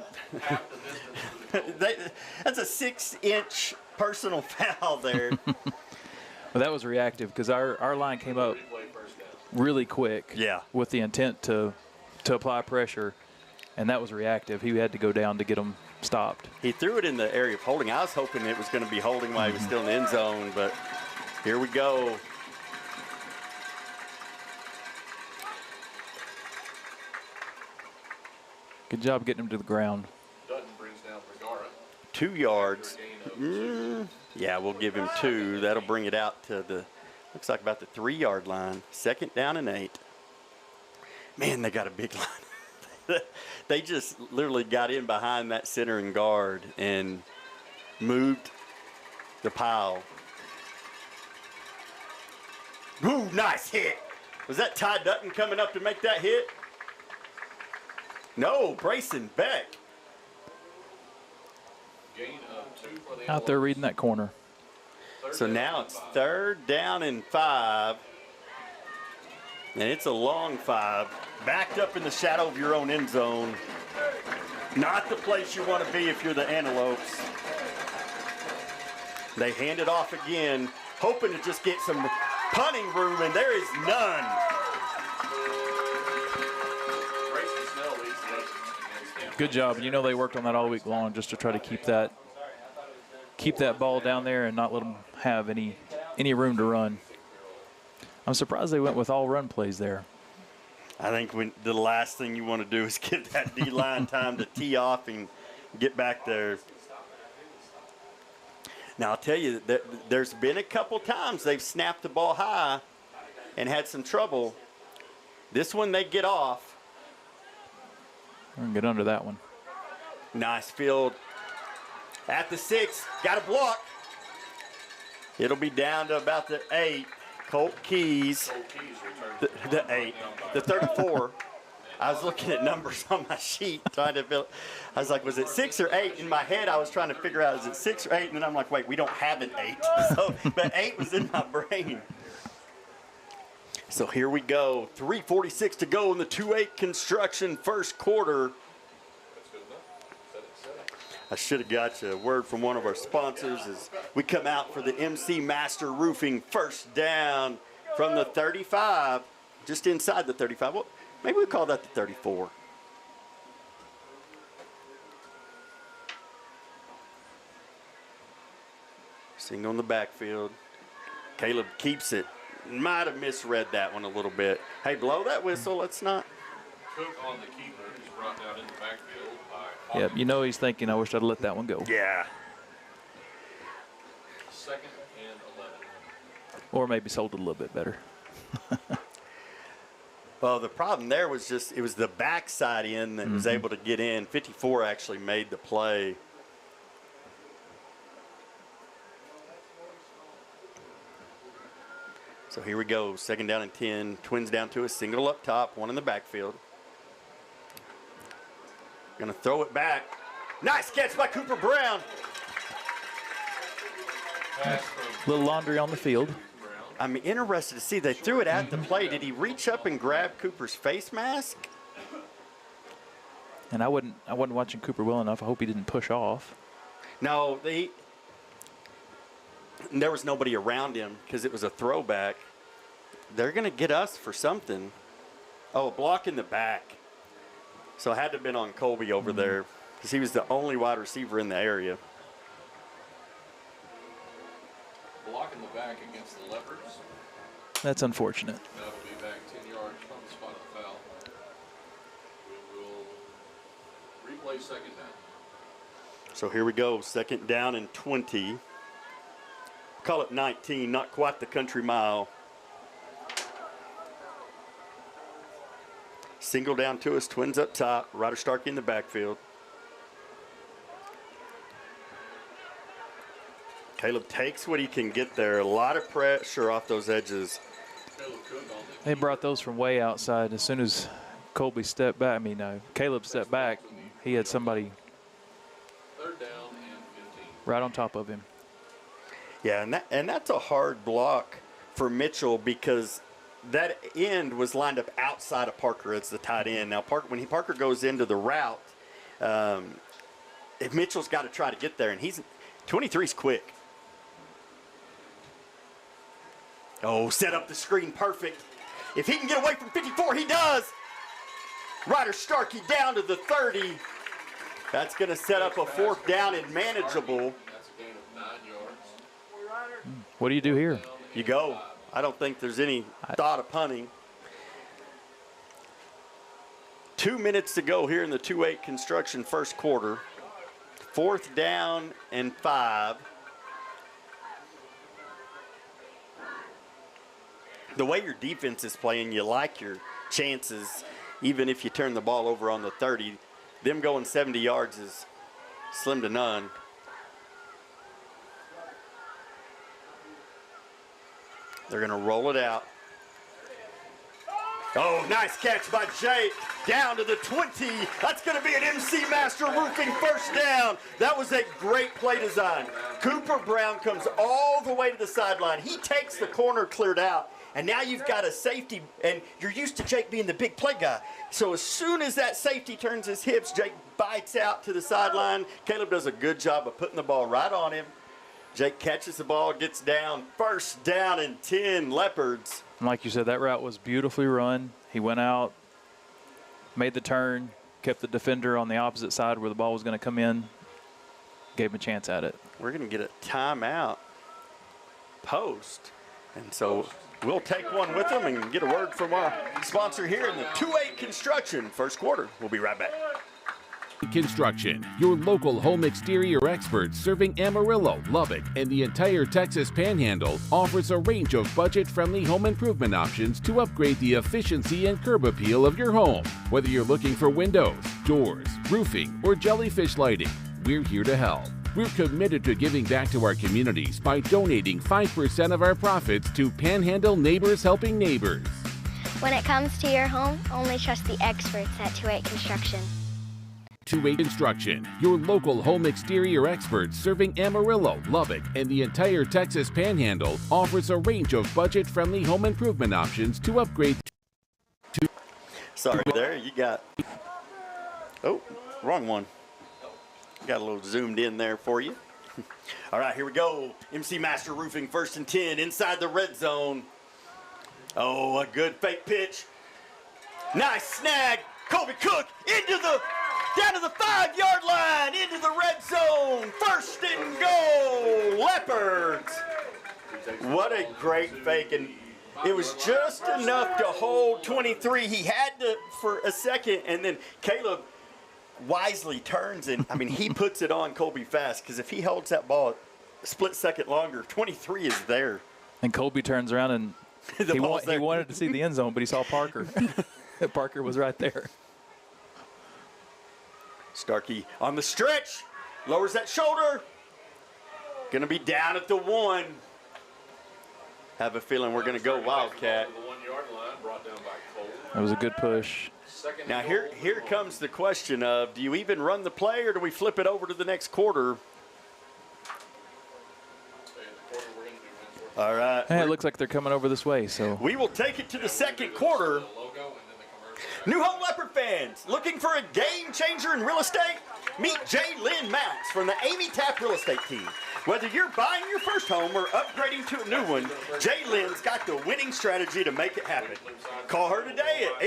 that's a 6-inch personal foul there. Well, that was reactive because our line came up really quick. Yeah. With the intent to apply pressure. And that was reactive. He had to go down to get him stopped. He threw it in the area of holding. I was hoping it was going to be holding while he was still in the end zone, but here we go. Good job getting him to the ground. Dutton brings down Vergara. 2 yards. Yeah, we'll give him 2. That'll bring it out to looks like about the 3-yard line. 2nd down and 8. Man, they got a big line. They just literally got in behind that center and guard and moved the pile. Ooh, nice hit. Was that Ty Dutton coming up to make that hit? No, Brayson Beck. Gain of 2 for the Out there reading that corner. So now it's 3rd down and 5. And it's a long 5. Backed up in the shadow of your own end zone. Not the place you want to be if you're the Antelopes. They hand it off again, hoping to just get some punting room, and there is none. Good job. You know they worked on that all week long just to try to keep that ball down there and not let them have any room to run. I'm surprised they went with all run plays there. I think the last thing you want to do is give that D-line time to tee off and get back there. Now, I'll tell you, there's been a couple times they've snapped the ball high and had some trouble. This one, they get off. We're going to get under that one. Nice field. At the 6, got a block. It'll be down to about the 8. Colt Keys, the 8, the 34. I was looking at numbers on my sheet trying to build. I was like, was it 6 or 8? In my head, I was trying to figure out, is it 6 or 8? And then I'm like, wait, we don't have an 8. But 8 was in my brain. So here we go. 3:46 to go in the 2-8 construction first quarter. I should have got you a word from one of our sponsors as we come out for the MC Master Roofing first down from the 35, just inside the 35. Well, maybe we call that the 34. Single in the backfield. Caleb keeps it. Might have misread that one a little bit. Hey, blow that whistle. Let's not. Cook on the keeper is brought down in the backfield by Yep, you know he's thinking, I wish I'd let that one go. Yeah. 2nd and 11. Or maybe sold it a little bit better. Well, the problem there was just it was the backside end that was able to get in. 54 actually made the play. So here we go, 2nd down and 10. Twins down to a single up top, one in the backfield. Gonna throw it back. Nice catch by Cooper Brown. Little laundry on the field. I'm interested to see. They threw it at the play. Did he reach up and grab Cooper's face mask? And I wasn't watching Cooper well enough. I hope he didn't push off. No, there was nobody around him because it was a throwback. They're going to get us for something. Oh, a block in the back. So it had to have been on Colby over there because he was the only wide receiver in the area. Block in the back against the Leopards. That's unfortunate. That'll be back 10 yards from the spot of the foul. We will replay 2nd down. So here we go, 2nd down and 20. Call it 19, not quite the country mile. Single down to us, Twins up top, Ryder Starkey in the backfield. Caleb takes what he can get there. A lot of pressure off those edges. They brought those from way outside. As soon as Colby stepped back, Caleb stepped back, he had somebody 3rd down and 15. right on top of him. Yeah, and that's a hard block for Mitchell because that end was lined up outside of Parker as the tight end. Now, when Parker goes into the route, if Mitchell's got to try to get there, and 23's quick. Oh, set up the screen perfect. If he can get away from 54, he does. Ryder Starkey down to the 30. That's going to set up a 4th down and manageable. That's a gain of 9 yards. What do you do here? You go. I don't think there's any thought of punting. 2 minutes to go here in the 2-8 construction first quarter. 4th down and 5. The way your defense is playing, you like your chances, even if you turn the ball over on the 30. Them going 70 yards is slim to none. They're going to roll it out. Oh, nice catch by Jake. Down to the 20. That's going to be an MC Master Roofing first down. That was a great play design. Cooper Brown comes all the way to the sideline. He takes the corner cleared out. And now you've got a safety, and you're used to Jake being the big play guy. So as soon as that safety turns his hips, Jake bites out to the sideline. Caleb does a good job of putting the ball right on him. Jake catches the ball, gets down. First down and 10, Leopards. And like you said, that route was beautifully run. He went out, made the turn, kept the defender on the opposite side where the ball was going to come in, gave him a chance at it. We're going to get a timeout post. And so we'll take one with them and get a word from our sponsor here in the 2-8 construction first quarter. We'll be right back. Construction, your local home exterior experts serving Amarillo, Lubbock, and the entire Texas Panhandle, offers a range of budget-friendly home improvement options to upgrade the efficiency and curb appeal of your home. Whether you're looking for windows, doors, roofing, or jellyfish lighting, we're here to help. We're committed to giving back to our communities by donating 5% of our profits to Panhandle Neighbors Helping Neighbors. When it comes to your home, only trust the experts at 2-8 Construction. 2-8 Construction, your local home exterior experts serving Amarillo, Lubbock, and the entire Texas Panhandle, offers a range of budget-friendly home improvement options to upgrade to. Sorry there, you got, oh, wrong one. Got a little zoomed in there for you. All right, here we go. MC Master Roofing, 1st and 10, inside the red zone. Oh, a good fake pitch. Nice snag. Colby Cook down to the 5-yard line, into the red zone. 1st and goal, Leopards. What a great fake, and it was just enough to hold 23. He had to for a second, and then Caleb wisely turns, and I mean, he puts it on Colby fast, because if he holds that ball a split second longer, 23 is there. And Colby turns around and he wanted to see the end zone, but he saw Parker. Parker was right there. Starkey on the stretch, lowers that shoulder. Gonna be down at the 1. Have a feeling we're gonna go Wildcat. That was a good push. Now here comes the question of, do you even run the play or do we flip it over to the next quarter? All right. Hey, it looks like they're coming over this way, so. We will take it to the second quarter. New home Leopard fans, looking for a game changer in real estate? Meet Jay Lynn Mounts from the Amy Tapp Real Estate Team. Whether you're buying your first home or upgrading to a new one, Jay Lynn's got the winning strategy to make it happen. Call her today at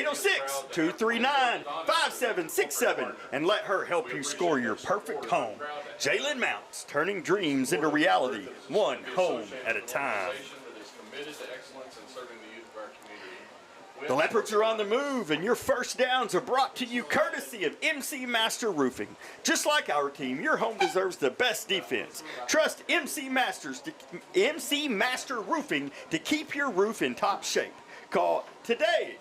806-239-5767 and let her help you score your perfect home. Jay Lynn Mounts, turning dreams into reality, one home at a time. The Leopards are on the move, and your first downs are brought to you courtesy of MC Master Roofing. Just like our team, your home deserves the best defense. Trust MC Master Roofing to keep your roof in top shape. Call today,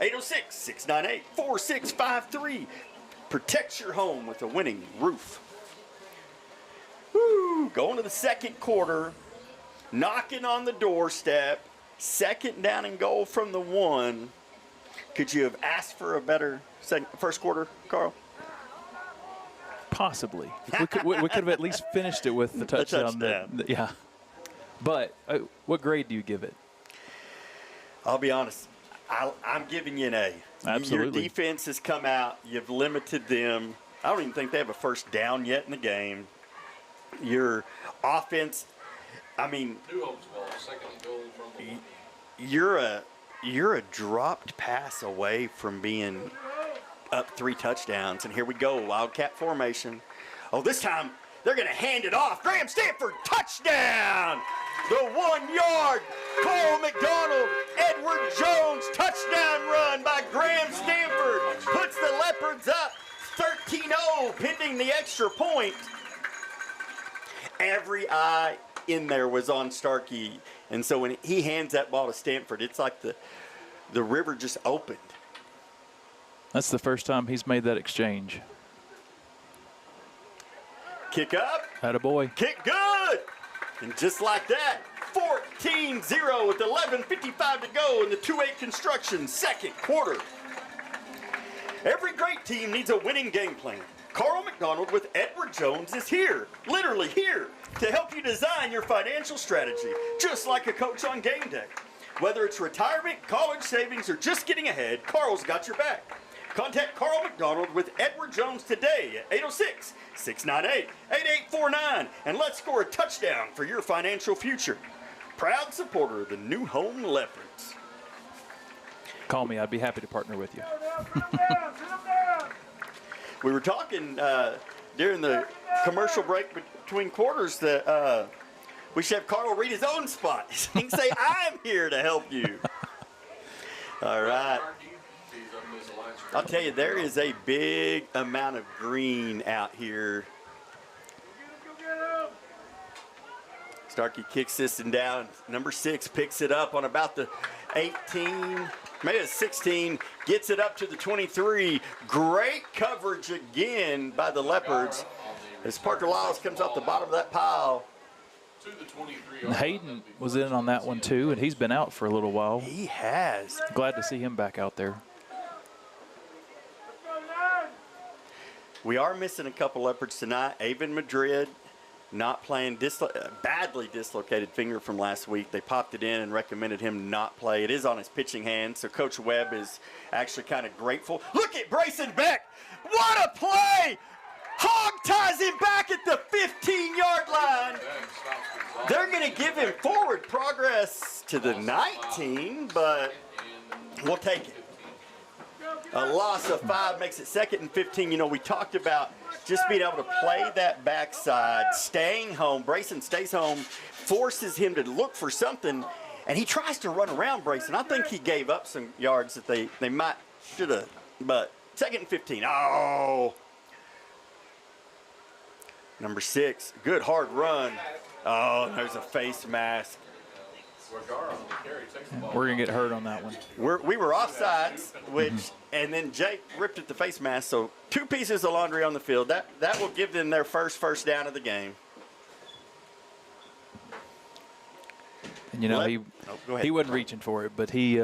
806-698-4653. Protect your home with a winning roof. Woo, going to the second quarter, knocking on the doorstep. 2nd down and goal from the 1. Could you have asked for a better first quarter, Carl? Possibly. We could have at least finished it with the touchdown. Yeah. But what grade do you give it? I'll be honest. I'm giving you an A. Absolutely. Your defense has come out. You've limited them. I don't even think they have a first down yet in the game. Your offense, I mean, you're a dropped pass away from being up 3 touchdowns, and here we go, Wildcat formation. Oh, this time they're going to hand it off. Graham Stanford, touchdown! The 1-yard, Cole McDonald, Edward Jones, touchdown run by Graham Stanford, puts the Leopards up 13-0, pending the extra point. Every eye in there was on Starkey, and so when he hands that ball to Stanford, it's like the river just opened. That's the first time he's made that exchange. Kick up. Attaboy. Kick good. And just like that, 14-0 with 11:55 to go in the 2-8 Construction second quarter. Every great team needs a winning game plan. Carl McDonald with Edward Jones is here, literally here, to help you design your financial strategy, just like a coach on game day. Whether it's retirement, college savings, or just getting ahead, Carl's got your back. Contact Carl McDonald with Edward Jones today at 806-698-8849, and let's score a touchdown for your financial future. Proud supporter of the New Home Leopards. Call me. I'd be happy to partner with you. We were talking during the commercial break between quarters that we should have Carl read his own spot. He can say, I'm here to help you. All right. I'll tell you, there is a big amount of green out here. Starkey kicks this and down. Number 6 picks it up on about the 18, maybe it's 16, gets it up to the 23. Great coverage again by the Leopards as Parker Lyles comes off the bottom of that pile. And Hayden was in on that one too, and he's been out for a little while. He has. Glad to see him back out there. We are missing a couple leopards tonight. Avon Madrid not playing, badly dislocated finger from last week. They popped it in and recommended him not play. It is on his pitching hand, so Coach Webb is actually kind of grateful. Look at Brayson Beck. What a play! Hog ties him back at the 15-yard line. They're going to give him forward progress to the 19, but we'll take it. A loss of 5 makes it 2nd and 15. You know, we talked about just being able to play that backside, staying home. Brayson stays home, forces him to look for something, and he tries to run around Brayson. I think he gave up some yards that they might should have, but 2nd and 15. Oh. Number 6, good hard run. Oh, there's a face mask. We're going to get hurt on that one. We were offsides, and then Jake ripped at the face mask. So 2 pieces of laundry on the field. That will give them their first down of the game. And you know, he wasn't reaching for it, but he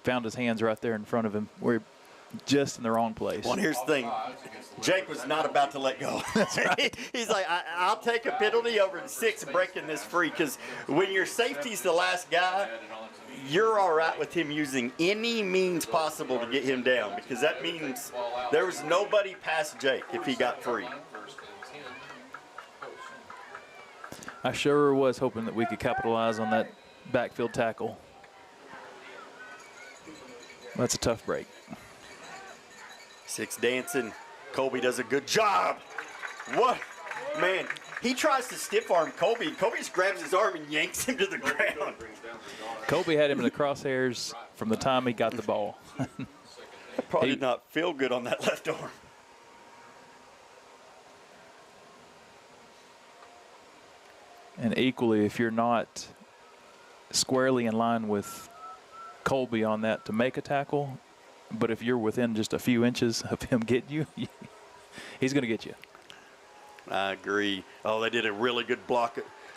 found his hands right there in front of him. We're just in the wrong place. Well, here's the thing. Jake was not about to let go. That's right. He's like, I'll take a penalty over 6 breaking this free, because when your safety's the last guy, you're all right with him using any means possible to get him down, because that means there was nobody past Jake if he got free. I sure was hoping that we could capitalize on that backfield tackle. That's a tough break. 6 dancing. Colby does a good job. What? Man, he tries to stiff arm Colby. Colby just grabs his arm and yanks him to the ground. Colby had him in the crosshairs from the time he got the ball. Probably did not feel good on that left arm. And equally, if you're not squarely in line with Colby on that to make a tackle, but if you're within just a few inches of him getting you, he's going to get you. I agree. Oh, they did a really good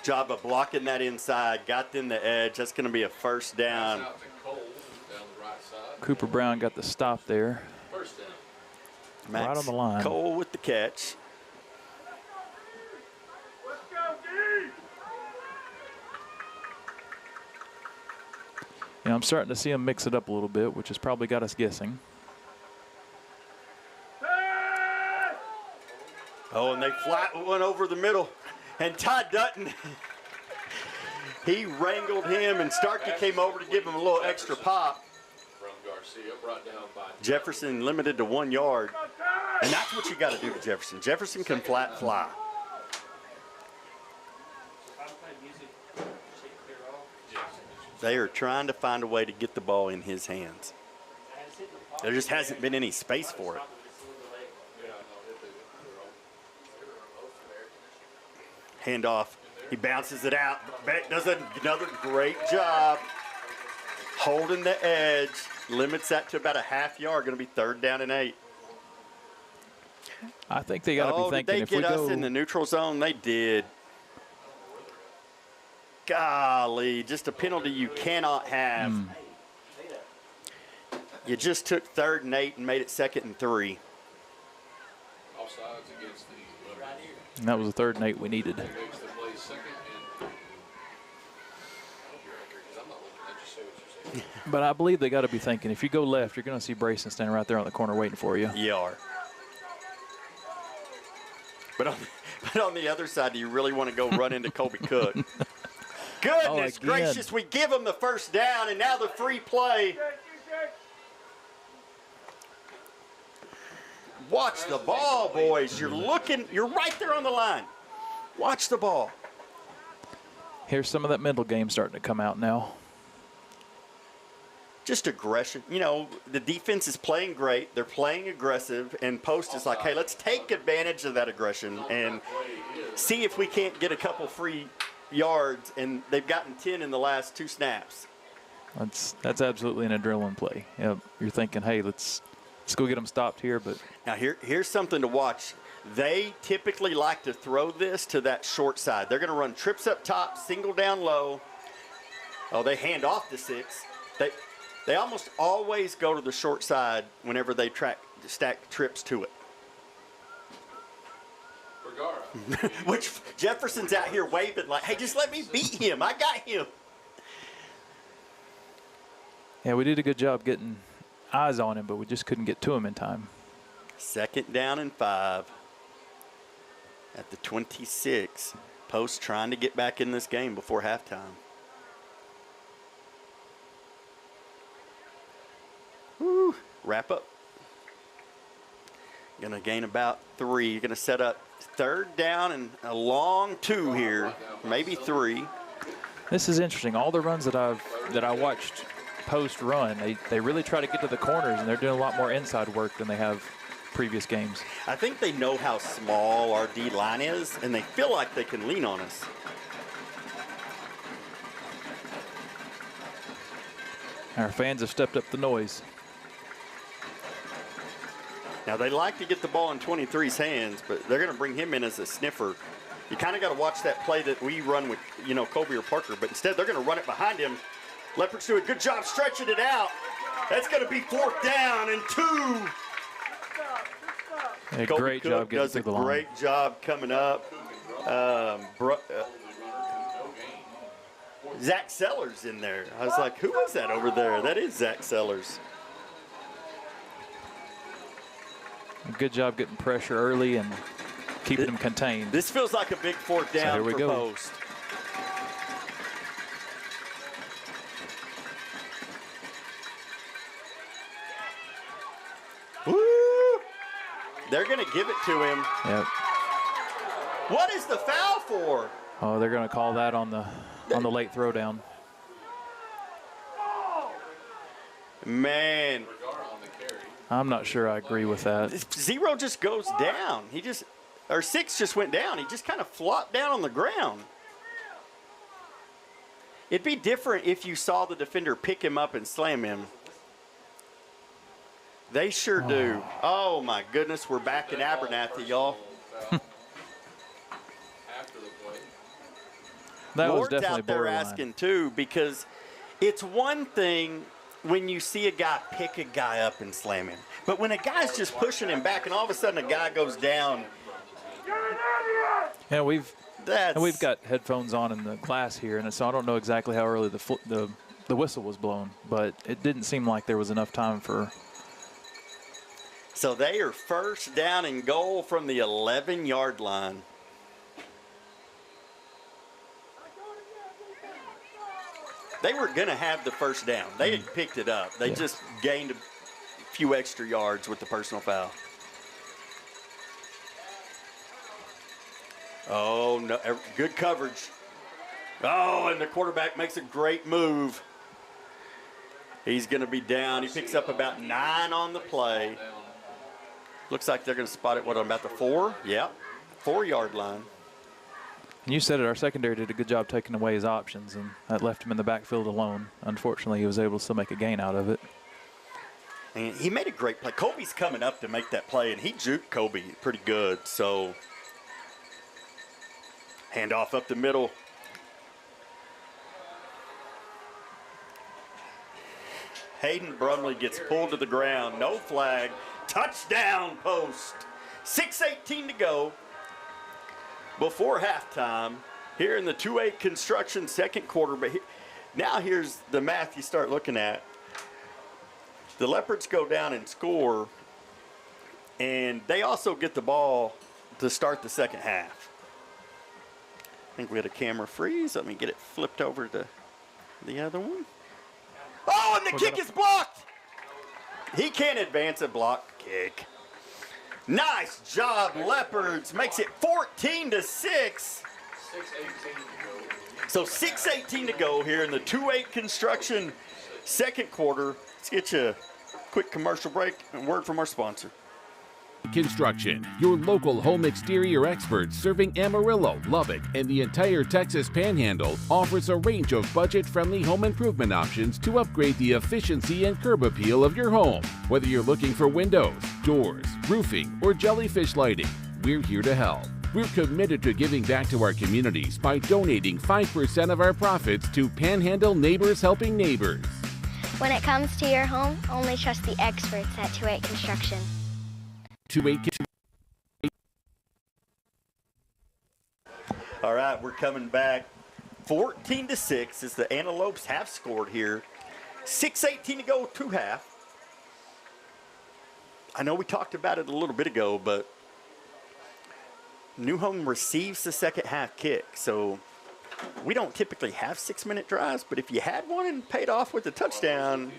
job of blocking that inside, got them the edge. That's going to be a first down. Cooper Brown got the stop there. Max right on the line. Cole with the catch. You know, I'm starting to see him mix it up a little bit, which has probably got us guessing. Oh, and they flat one over the middle. And Todd Dutton, he wrangled him, and Starkey came over to give him a little extra pop. Jefferson limited to 1 yard. And that's what you got to do to Jefferson. Jefferson can flat fly. They are trying to find a way to get the ball in his hands. There just hasn't been any space for it. Handoff. He bounces it out. Beck does another great job holding the edge. Limits that to about a half yard. Going to be 3rd down and 8. I think they got to be thinking if we go. Did they get us in the neutral zone? They did. Golly, just a penalty you cannot have. You just took 3rd and 8 and made it 2nd and 3. And that was the 3rd and 8 we needed. But I believe they got to be thinking, if you go left, you're going to see Brayson standing right there on the corner waiting for you. You are. But on the other side, do you really want to go run into Colby Cook? Goodness gracious, we give them the first down, and now the free play. Watch the ball, boys. You're right there on the line. Watch the ball. Here's some of that mental game starting to come out now. Just aggression. You know, the defense is playing great. They're playing aggressive, and Post is like, hey, let's take advantage of that aggression and see if we can't get a couple free yards, and they've gotten 10 in the last 2 snaps. That's absolutely an adrenaline play. You know, you're thinking, hey, let's go get them stopped here. But now here's something to watch. They typically like to throw this to that short side. They're going to run trips up top, single down low. Oh, they hand off the 6. They almost always go to the short side whenever they stack trips to it. Which Jefferson's out here waving like, hey, just let me beat him. I got him. Yeah, we did a good job getting eyes on him, but we just couldn't get to him in time. 2nd down and 5 at the 26. Post trying to get back in this game before halftime. Woo, wrap up. Going to gain about 3. You're going to set up 3rd down and a long 2 here, maybe 3. This is interesting. All the runs that I watched Post run, they really try to get to the corners, and they're doing a lot more inside work than they have previous games. I think they know how small our D line is, and they feel like they can lean on us. Our fans have stepped up the noise. Now, they like to get the ball in 23's hands, but they're going to bring him in as a sniffer. You kind of got to watch that play that we run with, Kobe or Parker, but instead they're going to run it behind him. Leopards do a good job stretching it out. That's going to be 4th down and 2. A great job getting does through a the line. great job coming up. Zach Sellers in there. I was like, who is that over there? That is Zach Sellers. A good job getting pressure early and keeping them contained. This feels like a big 4th down here we for go. Post. Woo! They're going to give it to him. Yep. What is the foul for? Oh, they're going to call that on the late throwdown. Man. I'm not sure I agree with that. 0 just goes down. 6 just went down. He just kind of flopped down on the ground. It'd be different if you saw the defender pick him up and slam him. They sure do. Oh, my goodness. We're back in Abernathy, y'all. That was Lord's definitely out there borderline. asking, too, because it's one thing when you see a guy pick a guy up and slam him. But when a guy's just pushing him back and all of a sudden a guy goes down. Yeah, we've got headphones on in the glass here, and so I don't know exactly how early the whistle was blown, but it didn't seem like there was enough time for. So they are 1st down and goal from the 11-yard line. They were going to have the 1st down. They had picked it up. They just gained a few extra yards with the personal foul. Oh, no, good coverage. Oh, and the quarterback makes a great move. He's going to be down. He picks up about 9 on the play. Looks like they're going to spot it, on about the 4? Yeah, 4-yard line. And you said it, our secondary did a good job taking away his options, and that left him in the backfield alone. Unfortunately, he was able to still make a gain out of it. And he made a great play. Kobe's coming up to make that play, and he juked Kobe pretty good. So, handoff up the middle. Hayden Brumley gets pulled to the ground. No flag. Touchdown, Post. 6:18 to go before halftime here in the 2-8 construction 2nd quarter. But now here's the math you start looking at. The Leopards go down and score, and they also get the ball to start the 2nd half. I think we had a camera freeze. Let me get it flipped over to the other one. Oh, and the kick is blocked. He can't advance a block kick. Nice job, Leopards. Makes it 14-6. So 6:18 to go here in the 2-8 construction 2nd quarter. Let's get you a quick commercial break and word from our sponsor. Construction, your local home exterior experts serving Amarillo, Lubbock, and the entire Texas Panhandle, offers a range of budget-friendly home improvement options to upgrade the efficiency and curb appeal of your home. Whether you're looking for windows, doors, roofing, or jellyfish lighting, we're here to help. We're committed to giving back to our communities by donating 5% of our profits to Panhandle Neighbors Helping Neighbors. When it comes to your home, only trust the experts at 28 Construction. 28 All right, we're coming back. 14-6 as the Antelopes have scored here. 6:18 to go, 2 half. I know we talked about it a little bit ago, but New Home receives the second half kick. So we don't typically have 6-minute drives, but if you had one and paid off with a touchdown,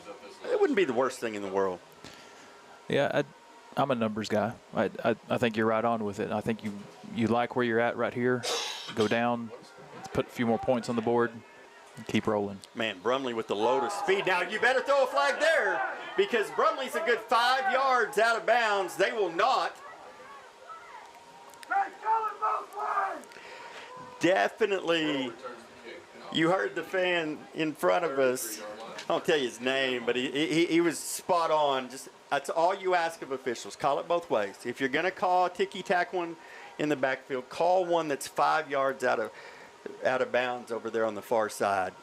it wouldn't be the worst thing in the world. Yeah, I'm a numbers guy. I think you're right on with it. I think you like where you're at right here. Go down, put a few more points on the board, and keep rolling. Man, Brumley with the load of speed. Now, you better throw a flag there because Brumley's a good 5 yards out of bounds. They will not. Definitely, you heard the fan in front of us. I won't tell you his name, but he was spot on. Just that's all you ask of officials. Call it both ways. If you're going to call a ticky-tack one in the backfield, call one that's 5 yards out of bounds over there on the far side.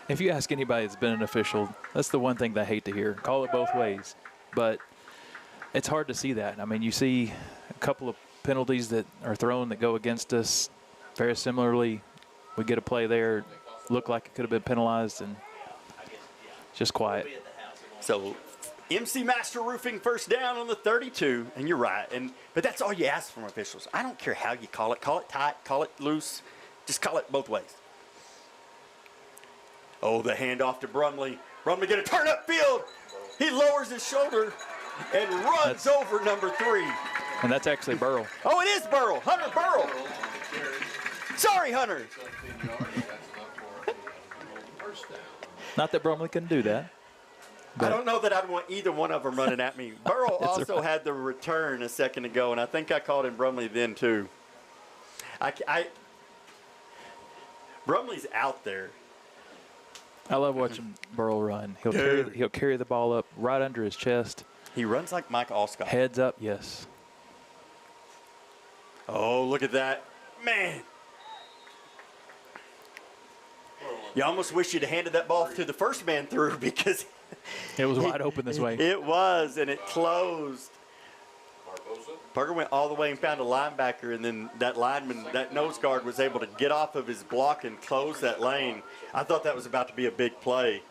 If you ask anybody that's been an official, that's the one thing they hate to hear. Call it both ways. But it's hard to see that. I mean, you see a couple of penalties that are thrown that go against us. Very similarly, we get a play there, look like it could have been penalized, and just quiet. So MC Master Roofing first down on the 32, and you're right. But that's all you ask from officials. I don't care how you call it. Call it tight, call it loose. Just call it both ways. Oh, the handoff to Brumley. Brumley going to turn upfield. He lowers his shoulder and runs over number 3. And that's actually Burrell. Oh, it is Burrell. Hunter Burrell. Sorry, Hunter. Not that Brumley can do that. I don't know that I'd want either one of them running at me. Burrell also had the return a second ago, and I think I called him Brumley then too. Brumley's out there. I love watching Burrell run. He'll carry the ball up right under his chest. He runs like Mike Allscott. Heads up, yes. Oh, look at that. Man. You almost wish you'd handed that ball to the first man through because it was wide open this way. It was, and it closed. Parker went all the way and found a linebacker, and then that lineman, that nose guard, was able to get off of his block and close that lane. I thought that was about to be a big play.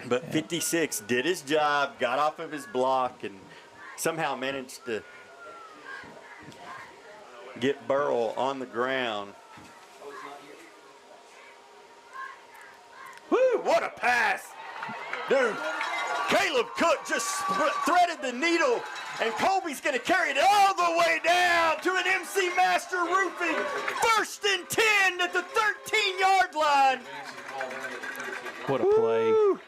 But 56 did his job, got off of his block, and somehow managed to get Burrell on the ground. Woo, what a pass. Dude, Caleb Cook just threaded the needle, and Colby's going to carry it all the way down to an MC Master Roofing. 1st and 10 at the 13-yard line. What a play. Woo.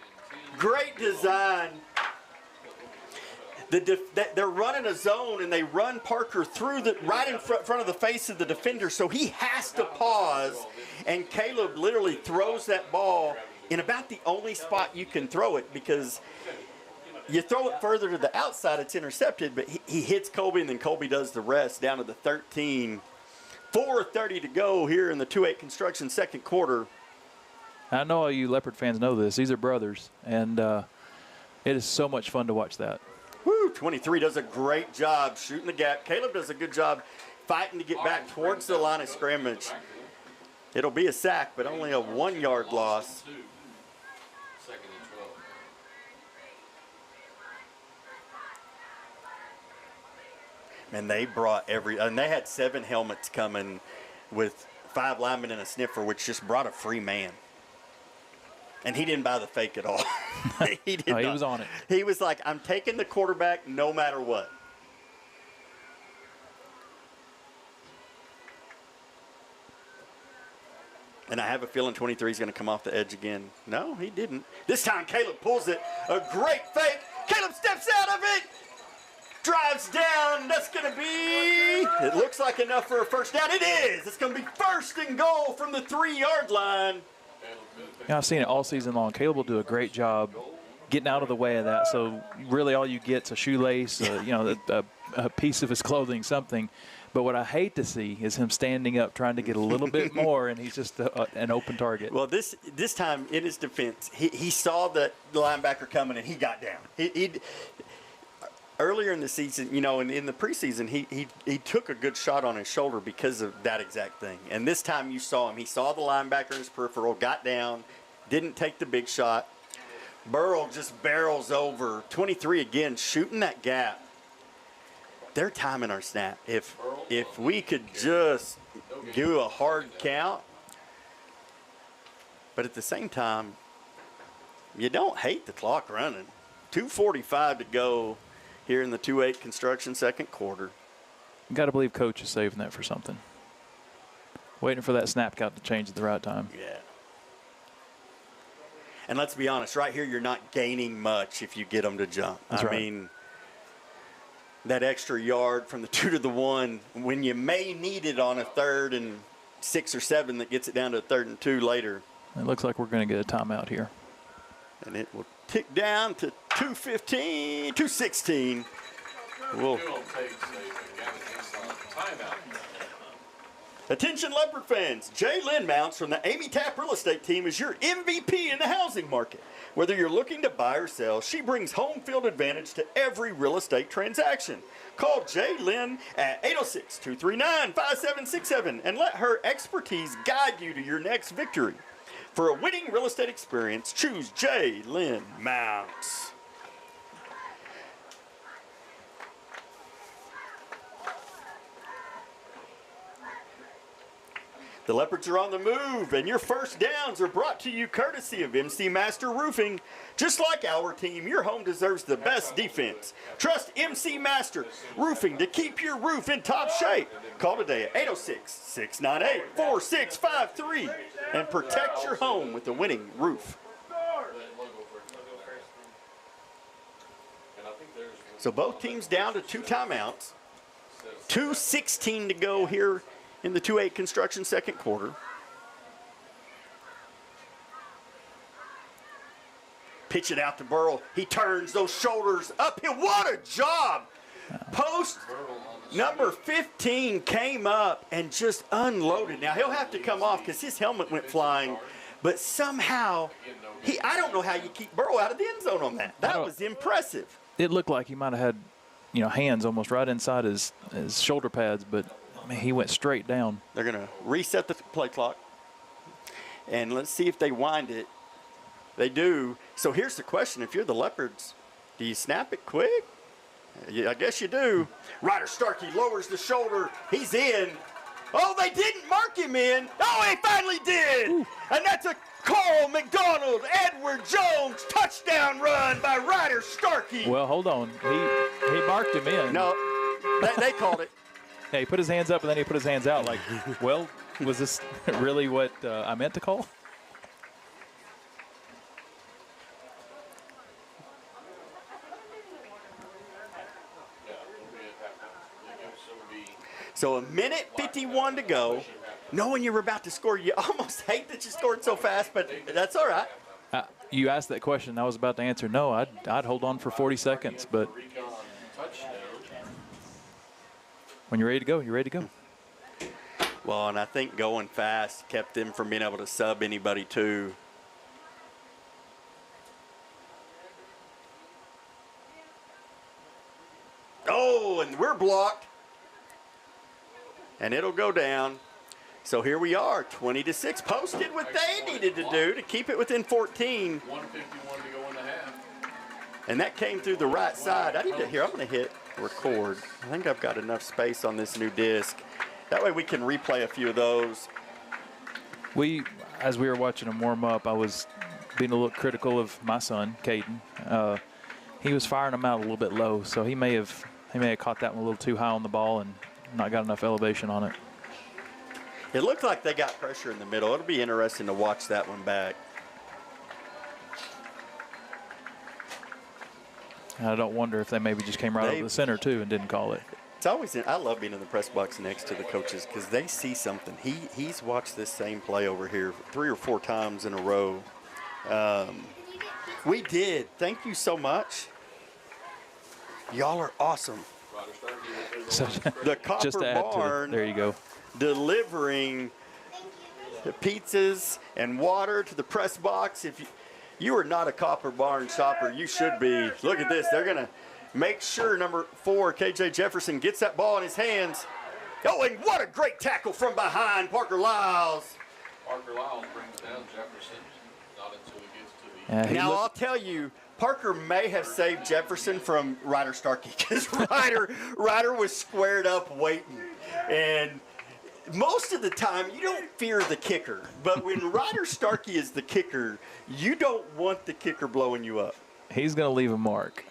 Great design. They're running a zone, and they run Parker through right in front of the face of the defender, so he has to pause, and Caleb literally throws that ball in about the only spot you can throw it, because you throw it further to the outside, it's intercepted, but he hits Colby, and then Colby does the rest down to the 13. 4:30 to go here in the 2-8 Construction second quarter. I know all you Leopard fans know this. These are brothers, and it is so much fun to watch that. Woo, 23 does a great job shooting the gap. Caleb does a good job fighting to get back towards the line of scrimmage. It'll be a sack, but only a 1-yard loss. And they brought and they had 7 helmets coming with 5 linemen and a sniffer, which just brought a free man. And he didn't buy the fake at all. He was on it. He was like, I'm taking the quarterback no matter what. And I have a feeling 23 is going to come off the edge again. No, he didn't. This time Caleb pulls it. A great fake. Caleb steps out of it. Drives down. That's going to be, it looks like enough for a first down. It is. It's going to be 1st and goal from the 3-yard line. Yeah, I've seen it all season long. Caleb will do a great job getting out of the way of that. So really all you get is a shoelace, a piece of his clothing, something. But what I hate to see is him standing up trying to get a little bit more, and he's just an open target. Well, this time in his defense, he saw the linebacker coming, and he got down. He earlier in the season, and in the preseason, he took a good shot on his shoulder because of that exact thing. And this time you saw him. He saw the linebacker in his peripheral, got down, didn't take the big shot. Burrow just barrels over. 23 again, shooting that gap. They're timing our snap. If we could just do a hard count, but at the same time, you don't hate the clock running. 2:45 to go here in the 2-8 construction second quarter. You got to believe coach is saving that for something. Waiting for that snap count to change at the right time. Yeah. And let's be honest, right here you're not gaining much if you get them to jump. That's right. I mean, that extra yard from the 2 to the 1, when you may need it on a 3rd and 6 or 7 that gets it down to a 3rd and 2 later. It looks like we're going to get a timeout here. And it will tick down to 2:15, 2:16. We'll Attention Leopard fans, Jay Lynn Mounts from the Amy Tapp Real Estate Team is your MVP in the housing market. Whether you're looking to buy or sell, she brings home field advantage to every real estate transaction. Call Jay Lynn at 806-239-5767 and let her expertise guide you to your next victory. For a winning real estate experience, choose Jay Lynn Mounts. The Leopards are on the move, and your first downs are brought to you courtesy of MC Master Roofing. Just like our team, your home deserves the best defense. Trust MC Master Roofing to keep your roof in top shape. Call today at 806-698-4653 and protect your home with a winning roof. So both teams down to 2 timeouts. 2:16 to go here in the 2-8 construction second quarter. Pitch it out to Burrow. He turns those shoulders uphill. What a job! Post number 15 came up and just unloaded. Now he'll have to come off because his helmet went flying, but somehow I don't know how you keep Burrow out of the end zone on that. That was impressive. It looked like he might have had, hands almost right inside his shoulder pads, but man, he went straight down. They're going to reset the play clock, and let's see if they wind it. They do. So here's the question. If you're the Leopards, do you snap it quick? Yeah, I guess you do. Ryder Starkey lowers the shoulder. He's in. Oh, they didn't mark him in. Oh, he finally did. Ooh. And that's a Cole McDonald, Edward Jones touchdown run by Ryder Starkey. Well, hold on. He marked him in. No, they called it. Yeah, he put his hands up and then he put his hands out like, well, was this really what I meant to call? So 1:51 to go. Knowing you were about to score, you almost hate that you scored so fast, but that's all right. You asked that question. I was about to answer no. I'd hold on for 40 seconds, but when you're ready to go, you're ready to go. Well, and I think going fast kept them from being able to sub anybody too. Oh, and we're blocked. And it'll go down. So here we are, 20-6. Post did what they needed to do to keep it within 14. 1:51 to go in the half. And that came through the right side. I'm going to hit record. I think I've got enough space on this new disc. That way we can replay a few of those. As we were watching him warm up, I was being a little critical of my son, Caden. He was firing them out a little bit low, so he may have caught that one a little too high on the ball and not got enough elevation on it. It looked like they got pressure in the middle. It'll be interesting to watch that one back. I don't wonder if they maybe just came right over the center too and didn't call it. It's always I love being in the press box next to the coaches because they see something. He's watched this same play over here 3 or 4 times in a row. We did. Thank you so much. Y'all are awesome. So, The Copper just to add Barn there you go. delivering the pizzas and water to the press box. If you are not a Copper Barn shopper, you should be. Look at this. They're going to make sure number 4, KJ Jefferson, gets that ball in his hands. Oh, and what a great tackle from behind, Parker Lyles. Parker Lyles brings down Jefferson. Not until he gets to the. Now, I'll tell you, Parker may have saved Jefferson from Ryder Starkey because Ryder was squared up waiting. And most of the time, you don't fear the kicker. But when Ryder Starkey is the kicker, you don't want the kicker blowing you up. He's going to leave a mark.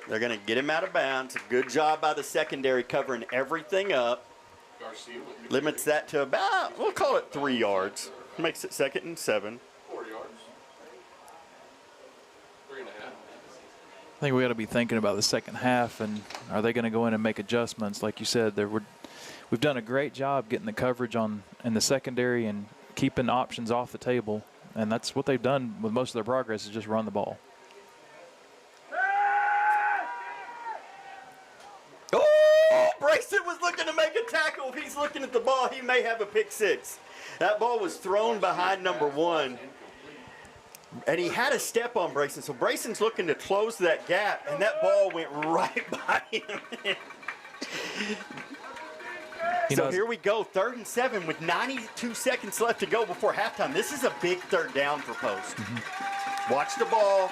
They're going to get him out of bounds. A good job by the secondary covering everything up. Limits that to about, we'll call it 3 yards. Makes it 2nd and 7. 4 yards. 3.5. I think we got to be thinking about the second half, and are they going to go in and make adjustments? Like you said, we've done a great job getting the coverage in the secondary and keeping options off the table, and that's what they've done with most of their progress is just run the ball. Brayson was looking to make a tackle. If he's looking at the ball, he may have a pick 6. That ball was thrown behind number 1. And he had a step on Brayson. So Brayson's looking to close that gap, and that ball went right by him. So here we go, 3rd and 7 with 92 seconds left to go before halftime. This is a big 3rd down for Post. Watch the ball.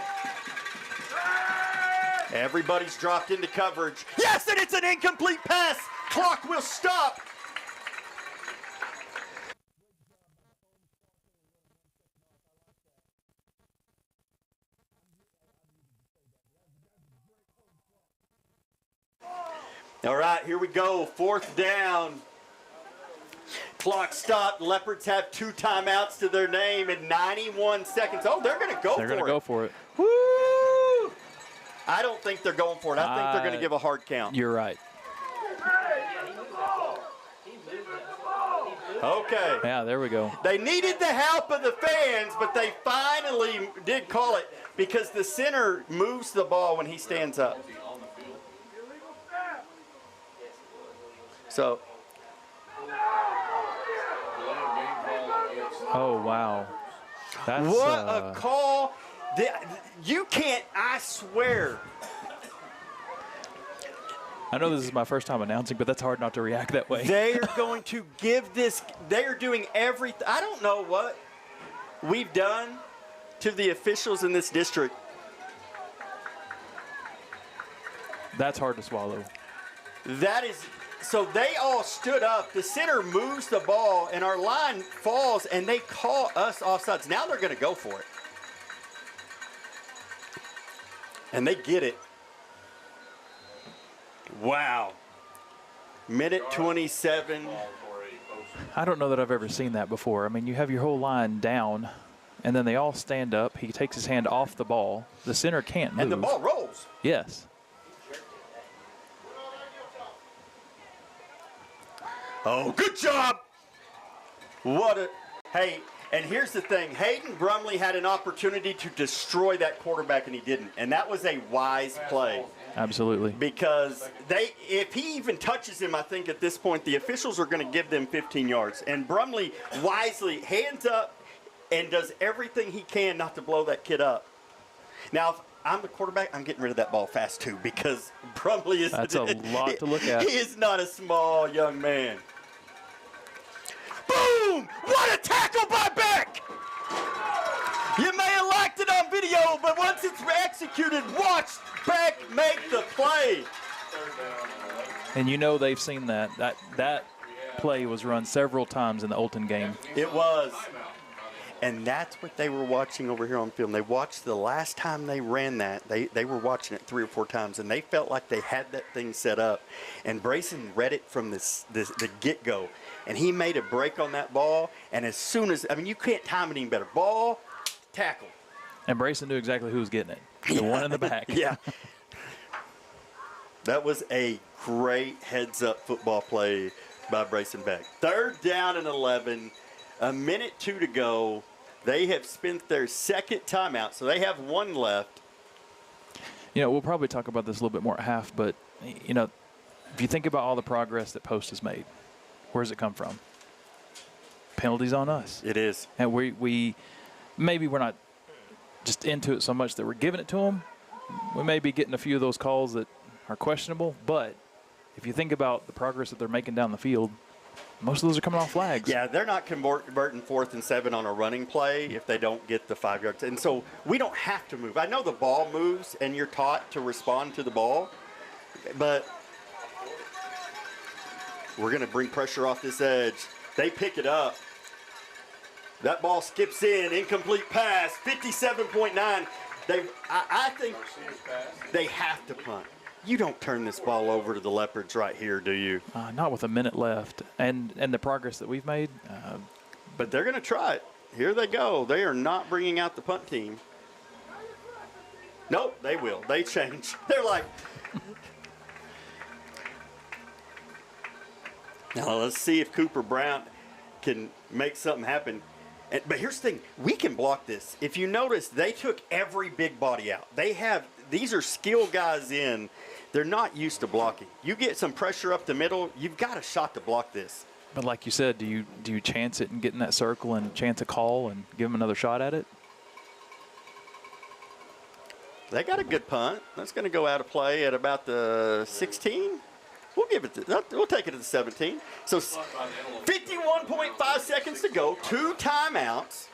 Everybody's dropped into coverage. Yes, and it's an incomplete pass. Clock will stop. All right, here we go. 4th down. Clock stopped. Leopards have 2 timeouts to their name in 91 seconds. Oh, they're going to go for it. They're going to go for it. Woo! I don't think they're going for it. I think they're going to give a hard count. You're right. Okay. Yeah, there we go. They needed the help of the fans, but they finally did call it because the center moves the ball when he stands up. So. Oh, wow. That's, what a call. You can't, I swear. I know this is my first time announcing, but that's hard not to react that way. They are going to give this, they are doing everything. I don't know what we've done to the officials in this district. That's hard to swallow. That is, so they all stood up. The center moves the ball, and our line falls, and they call us offsides. Now they're going to go for it. And they get it. Wow. Minute 27. I don't know that I've ever seen that before. I mean, you have your whole line down, and then they all stand up. He takes his hand off the ball. The center can't move. And the ball rolls. Yes. Oh, good job. What a, hey, and here's the thing. Hayden Brumley had an opportunity to destroy that quarterback, and he didn't. And that was a wise play. Absolutely. Because if he even touches him, I think at this point, the officials are going to give them 15 yards. And Brumley wisely hands up and does everything he can not to blow that kid up. Now, if I'm the quarterback, I'm getting rid of that ball fast, too, because Brumley is... That's a lot to look at. He is not a small young man. Boom! What a tackle by Beck! You may have liked it on video, but once it's executed, watch Beck make the play. And you know they've seen that. That play was run several times in the Olton game. It was. And that's what they were watching over here on film. They watched the last time they ran that. They were watching it 3 or 4 times, and they felt like they had that thing set up. And Brayson read it from the get-go. And he made a break on that ball, and as soon as, I mean, you can't time it any better. Ball, tackle. And Brayson knew exactly who was getting it. The one in the back. Yeah. That was a great heads-up football play by Brayson Beck. 3rd down and 11, a minute 2 to go. They have spent their second timeout, so they have 1 left. You know, we'll probably talk about this a little bit more at half, but, you know, if you think about all the progress that Post has made, where does it come from? Penalties on us. It is. And we maybe we're not just into it so much that we're giving it to them. We may be getting a few of those calls that are questionable, but if you think about the progress that they're making down the field, most of those are coming off flags. Yeah, they're not converting 4th and 7 on a running play if they don't get the 5 yards. And so we don't have to move. I know the ball moves and you're taught to respond to the ball, but we're going to bring pressure off this edge. They pick it up. That ball skips in, incomplete pass, 57.9. I think they have to punt. You don't turn this ball over to the Leopards right here, do you? Not with a minute left, and the progress that we've made. But they're going to try it. Here they go. They are not bringing out the punt team. Nope, they will. They change. They're like. Now let's see if Cooper Brown can make something happen. But here's the thing. We can block this. If you notice, they took every big body out. These are skilled guys in. They're not used to blocking. You get some pressure up the middle, you've got a shot to block this. But like you said, do you chance it and get in that circle and chance a call and give them another shot at it? They got a good punt. That's going to go out of play at about the 16. We'll take it to the 17. So 51.5 seconds to go. 2 timeouts.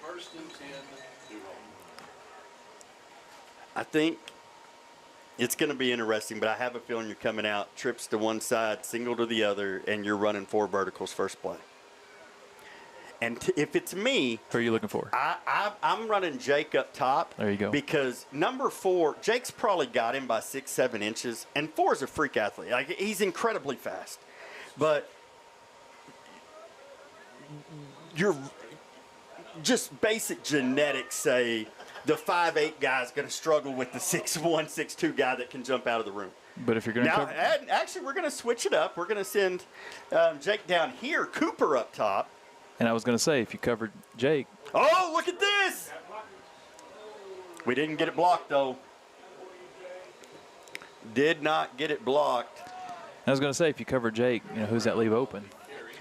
I think it's going to be interesting, but I have a feeling you're coming out, trips to one side, single to the other, and you're running 4 verticals first play. And if it's me, who are you looking for? I'm running Jake up top. There you go. Because number 4, Jake's probably got him by 6-7 inches, and 4 is a freak athlete. Like, he's incredibly fast. But your just basic genetics say the 5'8" guy's going to struggle with the 6'1", 6'2" guy that can jump out of the room. But if you're going to now, actually, we're going to switch it up. We're going to send Jake down here, Cooper up top. And I was going to say, if you covered Jake. Oh, look at this. We didn't get it blocked, though. Did not get it blocked. I was going to say, if you cover Jake, who's that leave open?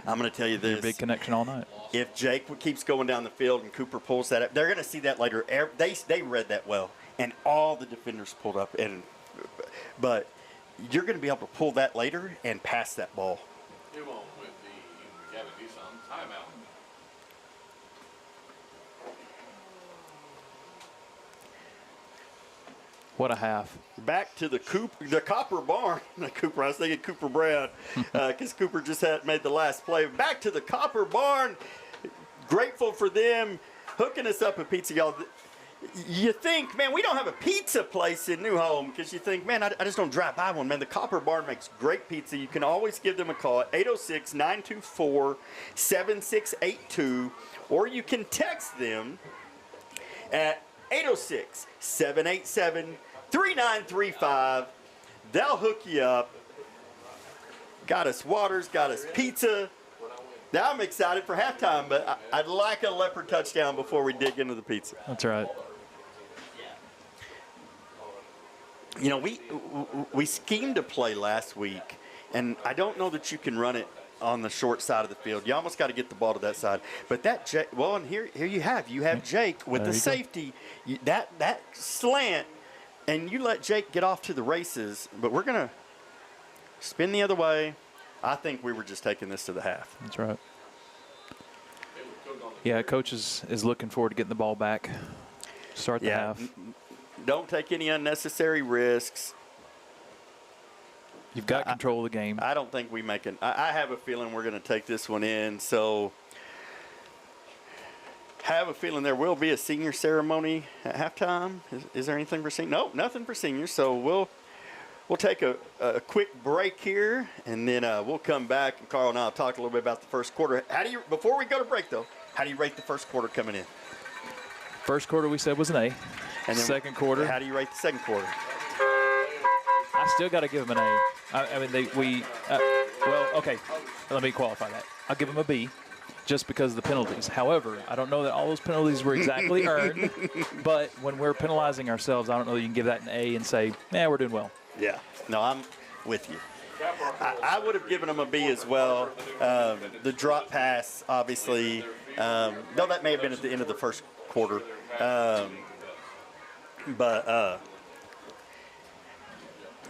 I'm going to tell you this. Your big connection all night. If Jake keeps going down the field and Cooper pulls that up, they're going to see that later. They read that well, and all the defenders pulled up. But you're going to be able to pull that later and pass that ball. It won't with the Gavin Newsom timeout. What a half. Back to the Copper Barn. I was thinking Cooper Brown because Cooper just had made the last play. Back to the Copper Barn. Grateful for them hooking us up a pizza, y'all. You think, man, we don't have a pizza place in New Home because you think, man, I just don't drive by one. Man, the Copper Barn makes great pizza. You can always give them a call at 806-924-7682, or you can text them at 806-787-3935. They'll hook you up. Got us waters, got us pizza. Now I'm excited for halftime, but I'd like a Leopard touchdown before we dig into the pizza. That's right. We schemed a play last week, and I don't know that you can run it on the short side of the field. You almost got to get the ball to that side. But and here you have Jake with the safety, that slant, and you let Jake get off to the races. But we're going to spin the other way. I think we were just taking this to the half. That's right. Yeah, Coach is looking forward to getting the ball back. Start the half. Don't take any unnecessary risks. You've got control of the game. I don't think we make it. I have a feeling we're going to take this one in. So have a feeling there will be a senior ceremony at halftime. Is there anything for seniors? No, nothing for seniors. So we'll take a quick break here, and then we'll come back, and Carl and I will talk a little bit about the first quarter. Before we go to break, though, how do you rate the first quarter coming in? First quarter we said was an A. And then second quarter. How do you rate the second quarter? I still got to give them an A. I mean, well, okay, let me qualify that. I'll give them a B just because of the penalties. However, I don't know that all those penalties were exactly earned, but when we're penalizing ourselves, I don't know that you can give that an A and say, we're doing well. Yeah. No, I'm with you. I would have given them a B as well. The drop pass, obviously, though that may have been at the end of the first quarter. But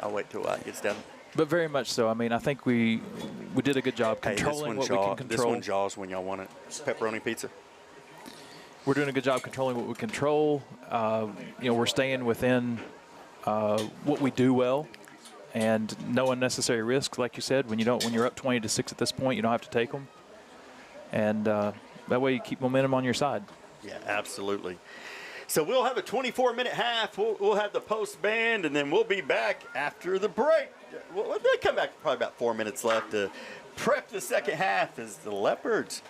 I'll wait till it gets done. But very much so. I mean, I think we did a good job controlling what we can control. This one jaws when y'all want it. Pepperoni pizza. We're doing a good job controlling what we control. We're staying within what we do well, and no unnecessary risks. Like you said, when you're up 20-6 at this point, you don't have to take them, and that way you keep momentum on your side. Yeah, absolutely. So we'll have a 24-minute half. We'll have the post band, and then we'll be back after the break. We'll come back probably about 4 minutes left to prep the second half as the Leopards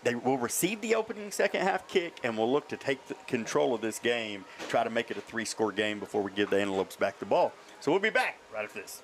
they will receive the opening second half kick, and we'll look to take control of this game, try to make it a 3-score game before we give the Antelopes back the ball. So we'll be back right after this.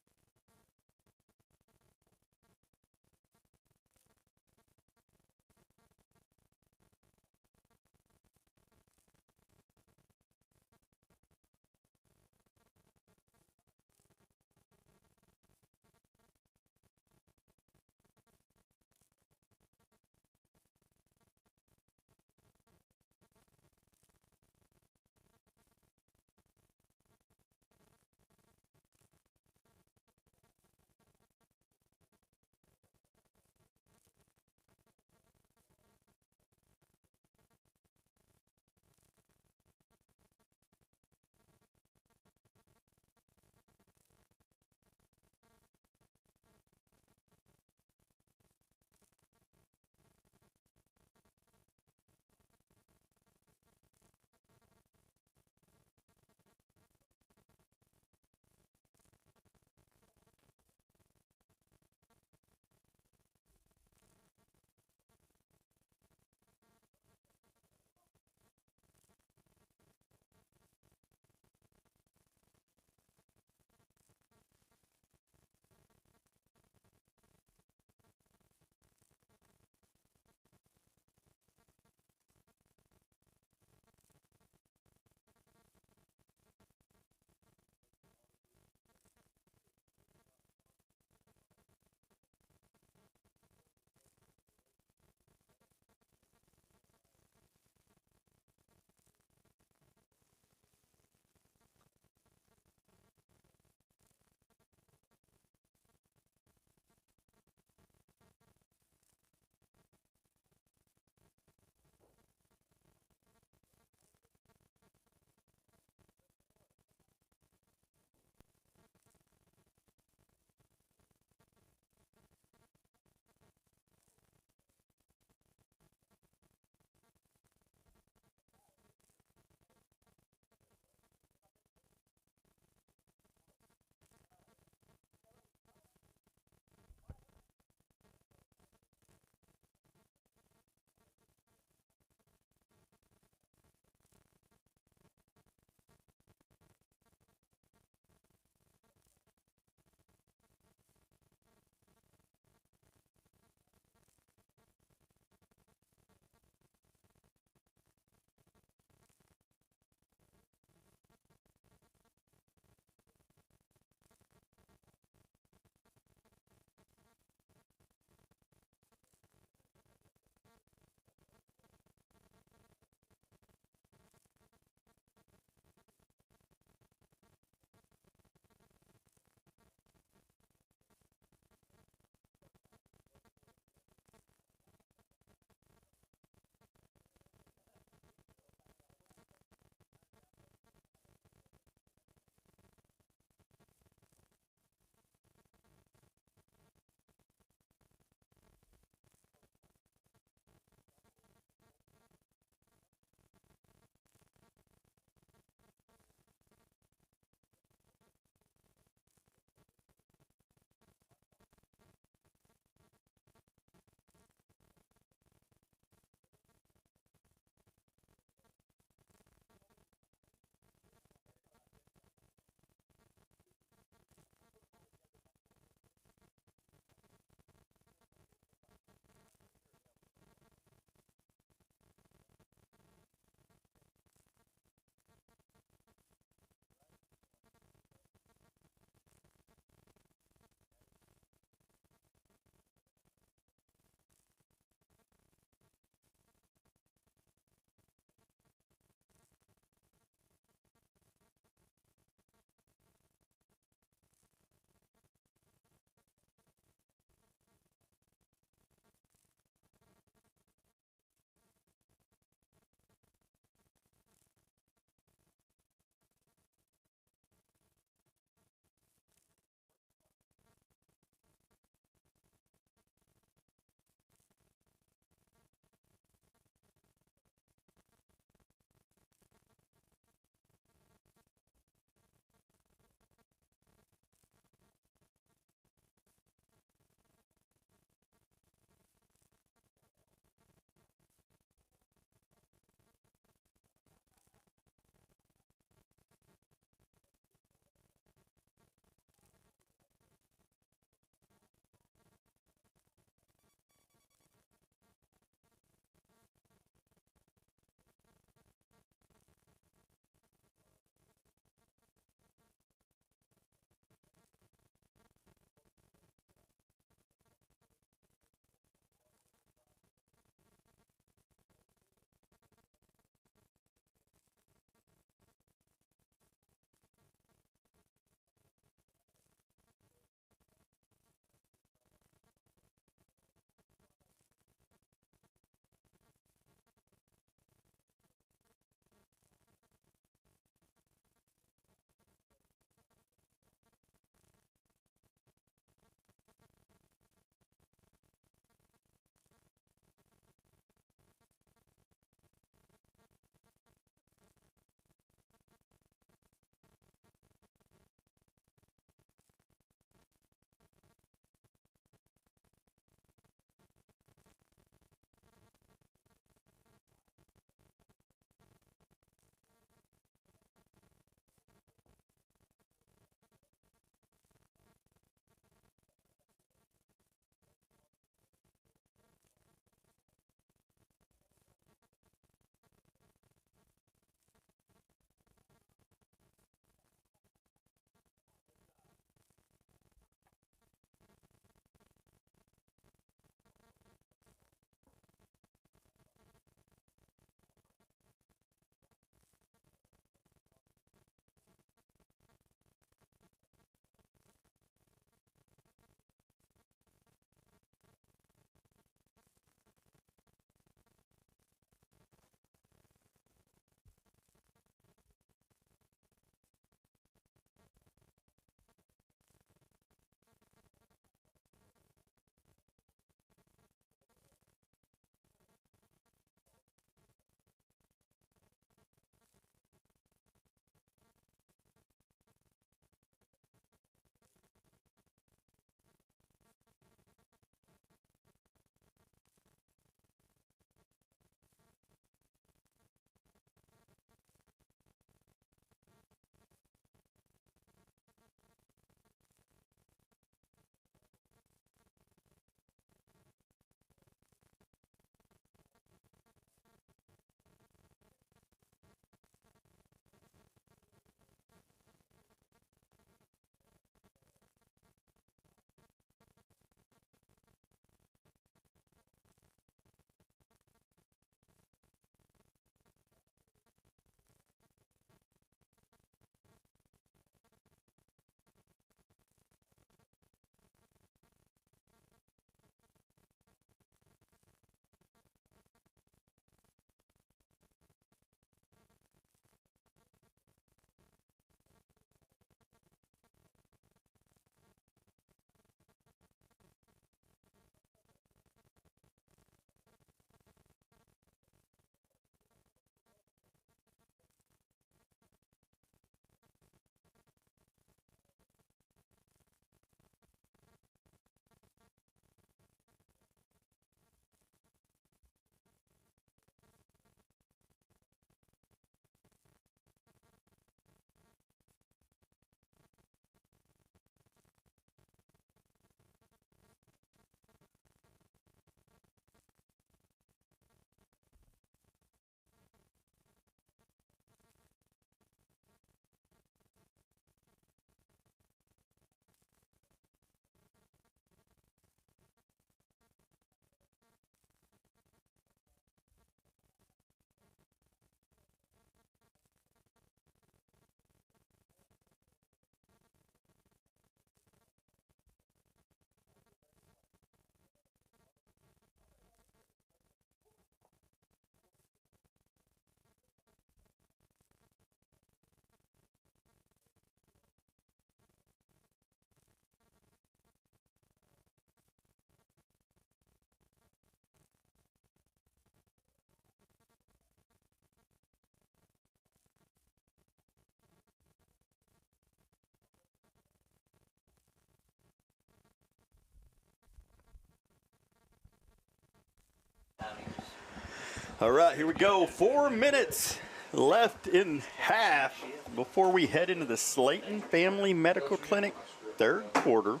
All right, here we go. 4 minutes left in half before we head into the Slayton Family Medical Clinic third quarter.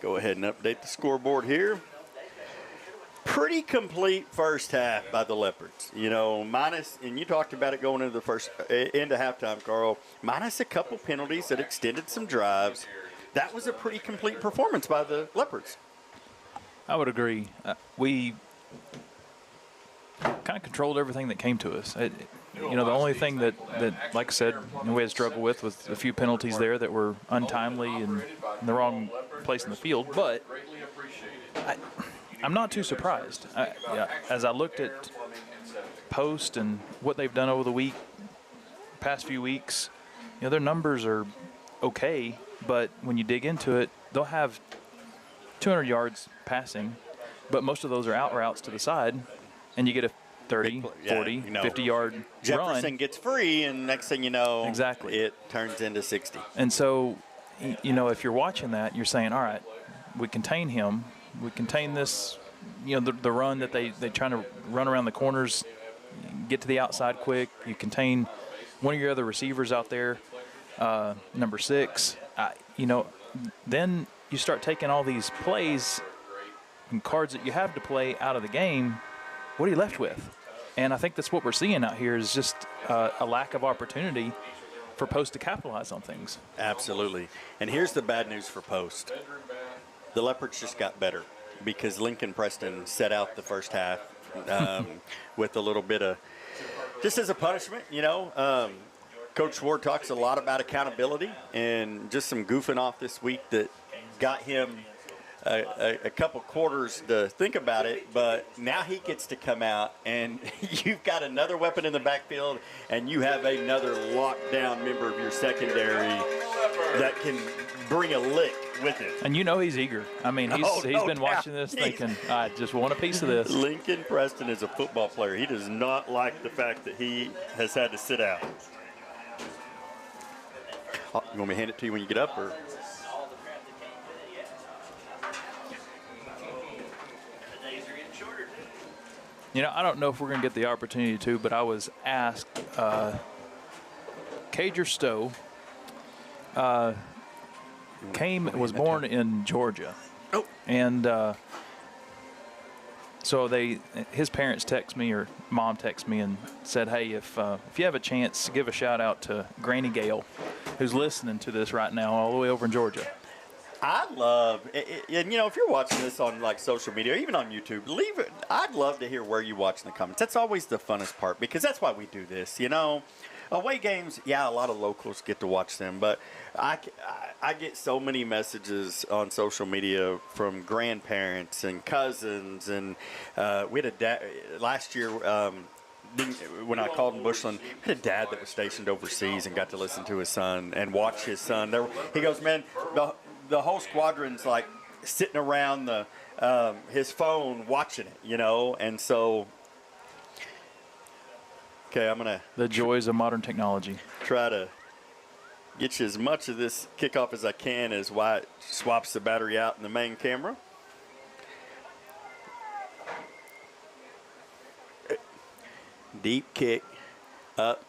Go ahead and update the scoreboard here. Pretty complete first half by the Leopards. You know, minus, and you talked about it going into into halftime, Carl, minus a couple penalties that extended some drives. That was a pretty complete performance by the Leopards. I would agree. We kind of controlled everything that came to us. The only thing that, like I said, we had struggled with was a few penalties there that were untimely and in the wrong place in the field. But I'm not too surprised. As I looked at Post and what they've done over the past few weeks, their numbers are okay. But when you dig into it, they'll have 200 yards passing, but most of those are out routes to the side, and you get a 30, 40, 50-yard run. Jefferson gets free, and next thing you know, exactly, it turns into 60. And so, if you're watching that, you're saying, all right, we contain him. We contain this, the run that they're trying to run around the corners, get to the outside quick. You contain one of your other receivers out there, number 6. Then you start taking all these plays and cards that you have to play out of the game. What are you left with? And I think that's what we're seeing out here is just a lack of opportunity for Post to capitalize on things. Absolutely. And here's the bad news for Post. The Leopards just got better because Lincoln Preston set out the first half with a little bit of, just as a punishment, Coach Ward talks a lot about accountability and just some goofing off this week that got him a couple quarters to think about it, but now he gets to come out and you've got another weapon in the backfield and you have another lockdown member of your secondary that can bring a lick with it. And he's eager. I mean, he's been watching this thinking, I just want a piece of this. Lincoln Preston is a football player. He does not like the fact that he has had to sit out. Oh, you want me to hand it to you when you get up, or? I don't know if we're going to get the opportunity to, but I was asked, Cager Stowe was born in Georgia. Oh. And so his parents text me, or mom text me and said, hey, if you have a chance, give a shout out to Granny Gale, who's listening to this right now all the way over in Georgia. I love, and if you're watching this on like social media, or even on YouTube, leave it. I'd love to hear where you watch in the comments. That's always the funnest part because that's why we do this. Away games, a lot of locals get to watch them, but I get so many messages on social media from grandparents and cousins, and we had a dad last year. When I called in Bushland, I had a dad that was stationed overseas and got to listen to his son and watch his son. He goes, man, the whole squadron's like sitting around his phone watching it, and so. Okay, I'm gonna. The joys of modern technology. Try to get you as much of this kickoff as I can as Wyatt swaps the battery out in the main camera. Deep kick, up,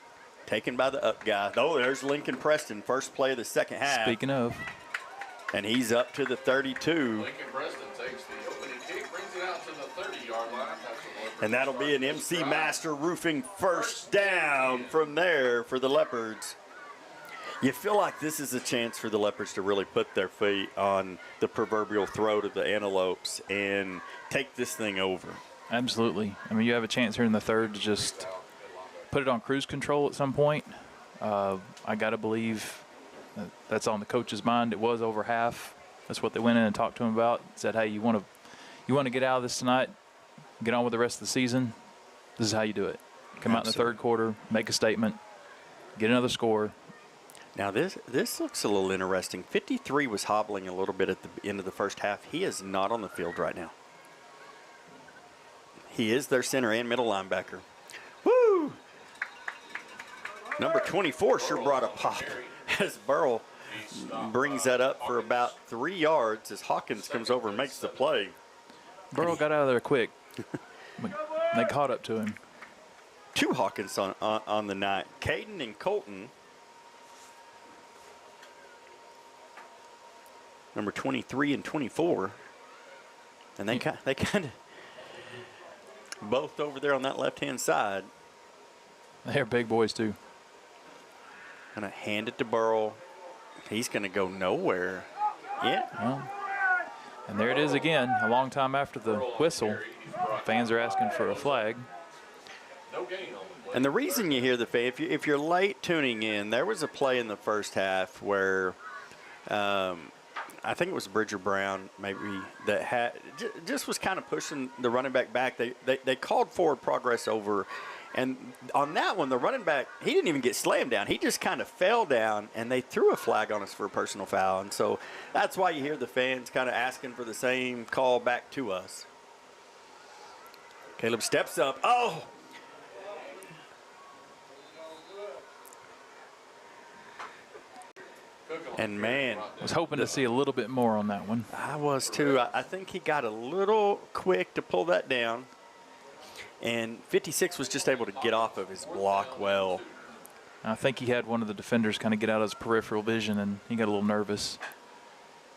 taken by the up guy. Oh, there's Lincoln Preston, first play of the second half. Speaking of. And he's up to the 32. Lincoln Preston takes the opening kick, brings it out to the 30-yard line. And that'll be an MC Master Roofing first down from there for the Leopards. You feel like this is a chance for the Leopards to really put their feet on the proverbial throat of the Antelopes and take this thing over. Absolutely. I mean, you have a chance here in the third to just put it on cruise control at some point. I got to believe that's on the coach's mind. It was over half. That's what they went in and talked to him about. Said, hey, you want to get out of this tonight, get on with the rest of the season. This is how you do it. Come out in the third quarter, make a statement, get another score. Now, this looks a little interesting. 53 was hobbling a little bit at the end of the first half. He is not on the field right now. He is their center and middle linebacker. Woo! Number 24 sure brought a pop as Burrell brings that up for about 3 yards as Hawkins comes over and makes the play. Burrell got out of there quick. They caught up to him. 2 Hawkins on the night. Caden and Colton. Number 23 and 24. And they kind of both over there on that left-hand side. They're big boys, too. Gonna hand it to Burrell. He's gonna go nowhere. Yeah. Well, and there it is again, a long time after the whistle. Fans are asking for a flag. And the reason you hear the fan, if you're late tuning in, there was a play in the first half where I think it was Bridger Brown maybe that just was kind of pushing the running back. They called forward progress over. And on that one, the running back, he didn't even get slammed down. He just kind of fell down, and they threw a flag on us for a personal foul. And so that's why you hear the fans kind of asking for the same call back to us. Caleb steps up. Oh! And, man. I was hoping to see a little bit more on that one. I was, too. I think he got a little quick to pull that down. And 56 was just able to get off of his block well. I think he had one of the defenders kind of get out of his peripheral vision, and he got a little nervous.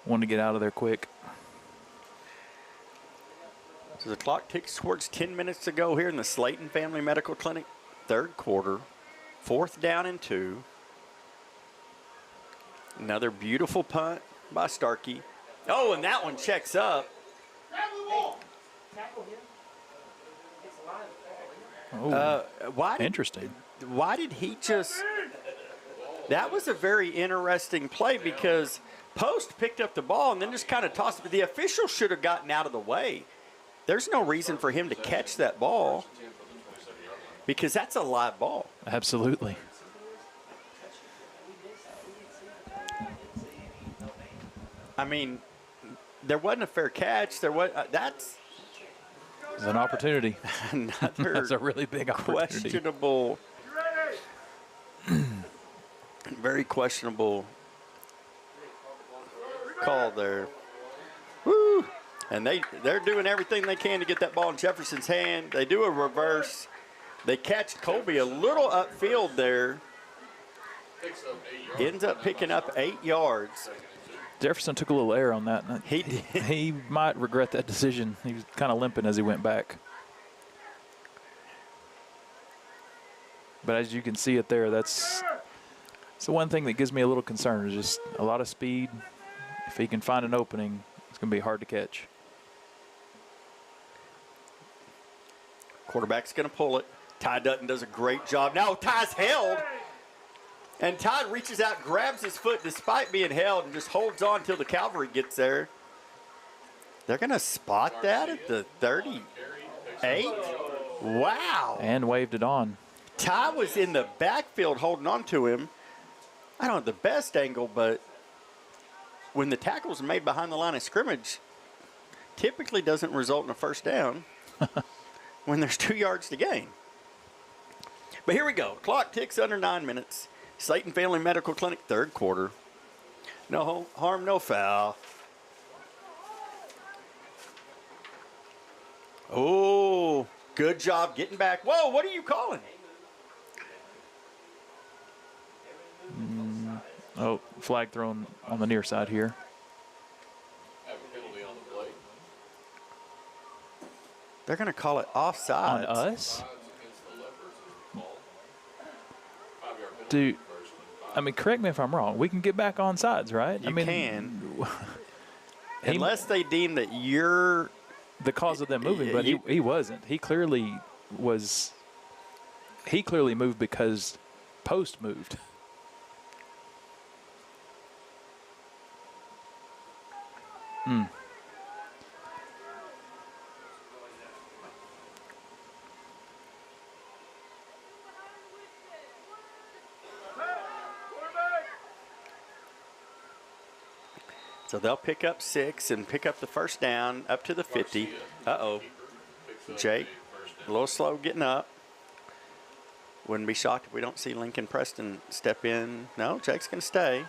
Wanted to get out of there quick. So the clock ticks towards 10 minutes to go here in the Slayton Family Medical Clinic. 3rd quarter. 4th down and 2. Another beautiful punt by Starkey. Oh, and that one checks up. Interesting. Why did he just – that was a very interesting play because Post picked up the ball and then just kind of tossed it. But the official should have gotten out of the way. There's no reason for him to catch that ball because that's a live ball. Absolutely. I mean, there wasn't a fair catch. There was that's – It's an opportunity. That's a really big opportunity. Questionable, very questionable call there. Woo! And they're doing everything they can to get that ball in Jefferson's hand. They do a reverse. They catch Colby a little upfield there. Ends up picking up 8 yards. Jefferson took a little air on that. He did. He might regret that decision. He was kind of limping as he went back. But as you can see it there, that's the one thing that gives me a little concern is just a lot of speed. If he can find an opening, it's going to be hard to catch. Quarterback's going to pull it. Ty Dutton does a great job. Now Ty's held. And Todd reaches out, grabs his foot despite being held, and just holds on until the cavalry gets there. They're going to spot that at the 38. Wow. And waved it on. Ty was in the backfield holding on to him. I don't know the best angle, but when the tackles are made behind the line of scrimmage, typically doesn't result in a first down when there's 2 yards to gain. But here we go. Clock ticks under 9 minutes. Slayton Family Medical Clinic, 3rd quarter. No harm, no foul. Oh, good job getting back. Whoa, what are you calling? Oh, flag thrown on the near side here. They're going to call it offside. On us? Dude, I mean, correct me if I'm wrong. We can get back on sides, right? You can. Unless they deem that you're the cause of them moving, but he wasn't. He clearly was. He clearly moved because Post moved. So they'll pick up 6 and pick up the first down up to the 50. Uh-oh. Jake, a little slow getting up. Wouldn't be shocked if we don't see Lincoln Preston step in. No, Jake's going to stay.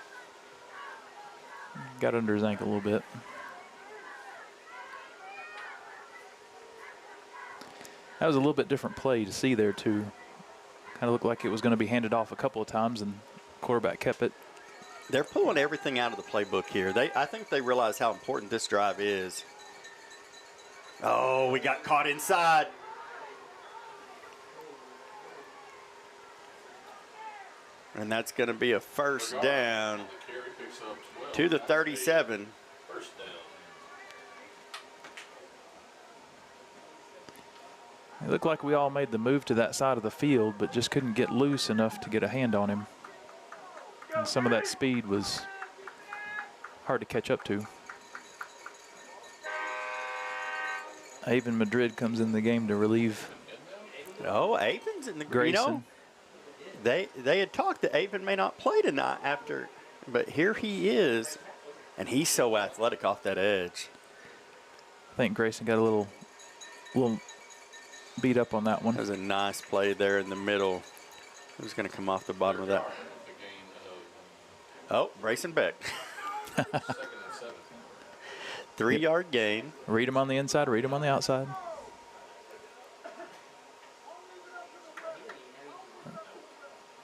Got under his ankle a little bit. That was a little bit different play to see there, too. Kind of looked like it was going to be handed off a couple of times, and quarterback kept it. They're pulling everything out of the playbook here. I think they realize how important this drive is. Oh, we got caught inside. And that's going to be a first down to the 37. First down. It looked like we all made the move to that side of the field, but just couldn't get loose enough to get a hand on him. And some of that speed was hard to catch up to. Avon Madrid comes in the game to relieve. Oh, Avon's in the Grayson. You know, they had talked that Avon may not play tonight after, but here he is, and he's so athletic off that edge. I think Grayson got a little beat up on that one. That was a nice play there in the middle. Who's going to come off the bottom of that? Oh, Grayson Beck. 3-yard gain. Read him on the inside, read him on the outside.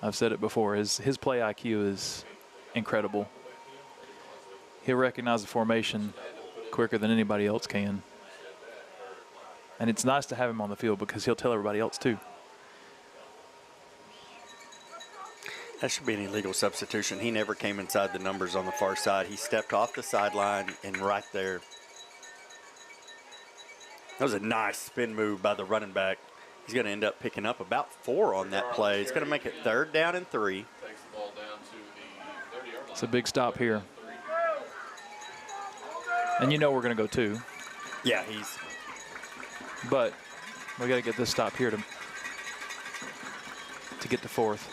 I've said it before, his play IQ is incredible. He'll recognize the formation quicker than anybody else can. And it's nice to have him on the field because he'll tell everybody else too. That should be an illegal substitution. He never came inside the numbers on the far side. He stepped off the sideline and right there. That was a nice spin move by the running back. He's going to end up picking up about 4 on that play. It's going to make it 3rd down and 3. Takes the ball down to the 30-yard line. It's a big stop here. And you know we're going to go 2. Yeah, But we got to get this stop here to get to 4th.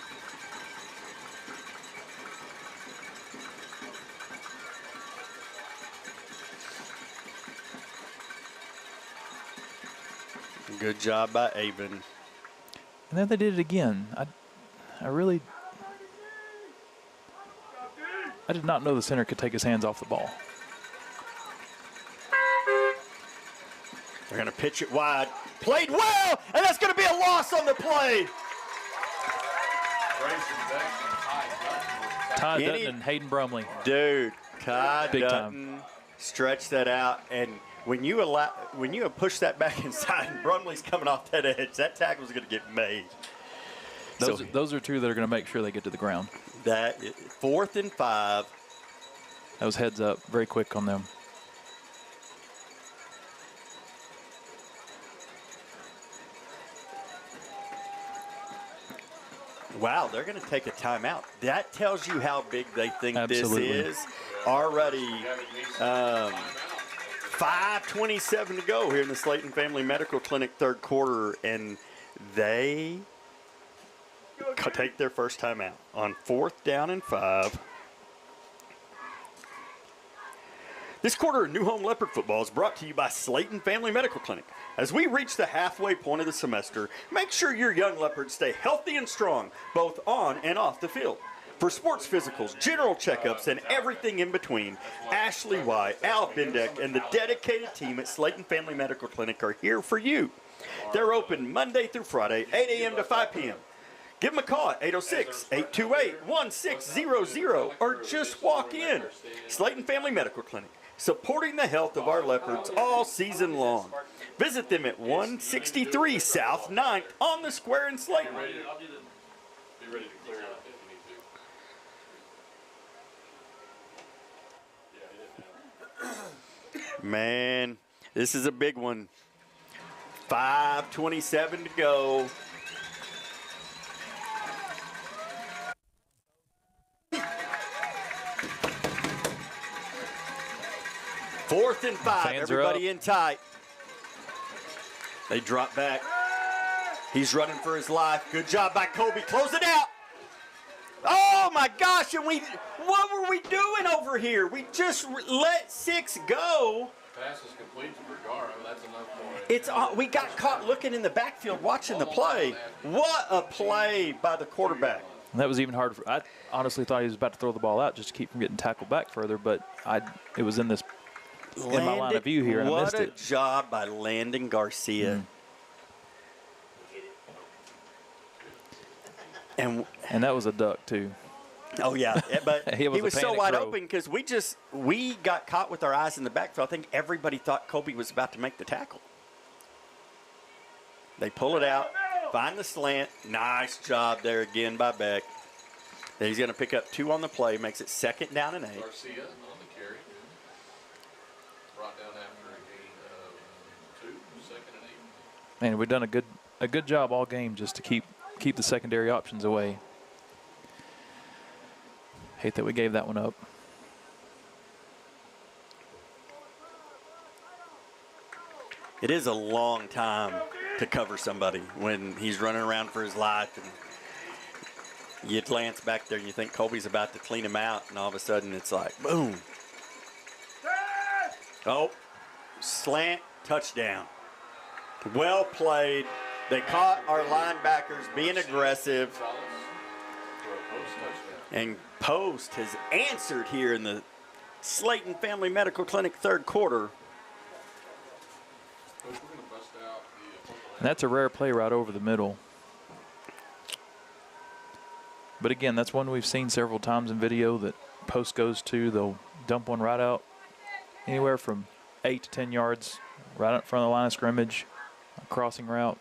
good job by Avon. And then they did it again. I did not know the center could take his hands off the ball. They're going to pitch it wide. Played well, and that's going to be a loss on the play. Ty Dutton and Hayden Brumley. Dude, Ty Big Dutton stretched that out, and when you have pushed that back inside and Brumley's coming off that edge, that tackle's going to get made. Those are two that are going to make sure they get to the ground. That 4th and 5. That was heads up, very quick on them. Wow, they're going to take a timeout. That tells you how big they think Absolutely. this is. Already 5:27 to go here in the Slayton Family Medical Clinic 3rd quarter, and they take their first timeout on 4th down and 5. This quarter of New Home Leopard football is brought to you by Slayton Family Medical Clinic. As we reach the halfway point of the semester, make sure your young Leopards stay healthy and strong, both on and off the field. For sports physicals, general checkups, and everything in between, Ashley White, Al Bendek, and the dedicated team at Slayton Family Medical Clinic are here for you. They're open Monday through Friday, 8 a.m. to 5 p.m. Give them a call at 806-828-1600 or just walk in. Slayton Family Medical Clinic, supporting the health of our Leopards all season long. Visit them at 163 South 9th on the square in Slayton. Be ready to clear it up if you need to. Man, this is a big one. 5:27 to go. Fourth and 5. Fans Everybody in tight. They drop back. He's running for his life. Good job by Kobe. Close it out. Oh my gosh! And what were we doing over here? We just let 6 go. Pass is complete to Vergara. That's enough for it. We got caught looking in the backfield watching the play. What a play by the quarterback. And that was even harder. I honestly thought he was about to throw the ball out just to keep from getting tackled back further, but it was in my line of view here, and I missed it. What a job by Landon Garcia. And that was a duck, too. Oh, yeah. But he was so wide throw. open because we got caught with our eyes in the backfield. I think everybody thought Kobe was about to make the tackle. They pull it out, find the slant. Nice job there again by Beck. He's going to pick up 2 on the play, makes it 2nd down and 8. Garcia on the carry. Brought down after a gain of 2, 2nd and 8. Man, we've done a good job all game just to keep the secondary options away. Hate that we gave that one up. It is a long time to cover somebody when he's running around for his life, and you glance back there and you think Colby's about to clean him out, and all of a sudden it's like, boom. Oh, slant, touchdown. Well played. They caught our linebackers being aggressive. And Post has answered here in the Slayton Family Medical Clinic 3rd quarter. And that's a rare play right over the middle. But again, that's one we've seen several times in video that Post goes to. They'll dump one right out anywhere from 8 to 10 yards, right in front of the line of scrimmage, a crossing route.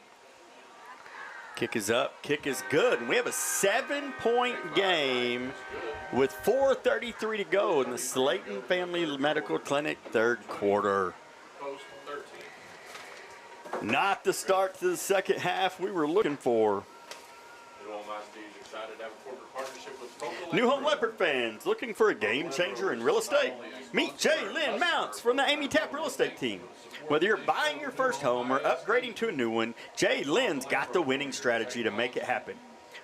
Kick is up, kick is good, and we have a 7-point game with 4:33 to go in the Slayton Family Medical Clinic 3rd quarter. Not the start to the second half we were looking for. New Home Leopard fans looking for a game changer in real estate? Meet Jay Lynn Mounts from the Amy Tapp Real Estate Team. Whether you're buying your first home or upgrading to a new one, Jay Lynn's got the winning strategy to make it happen.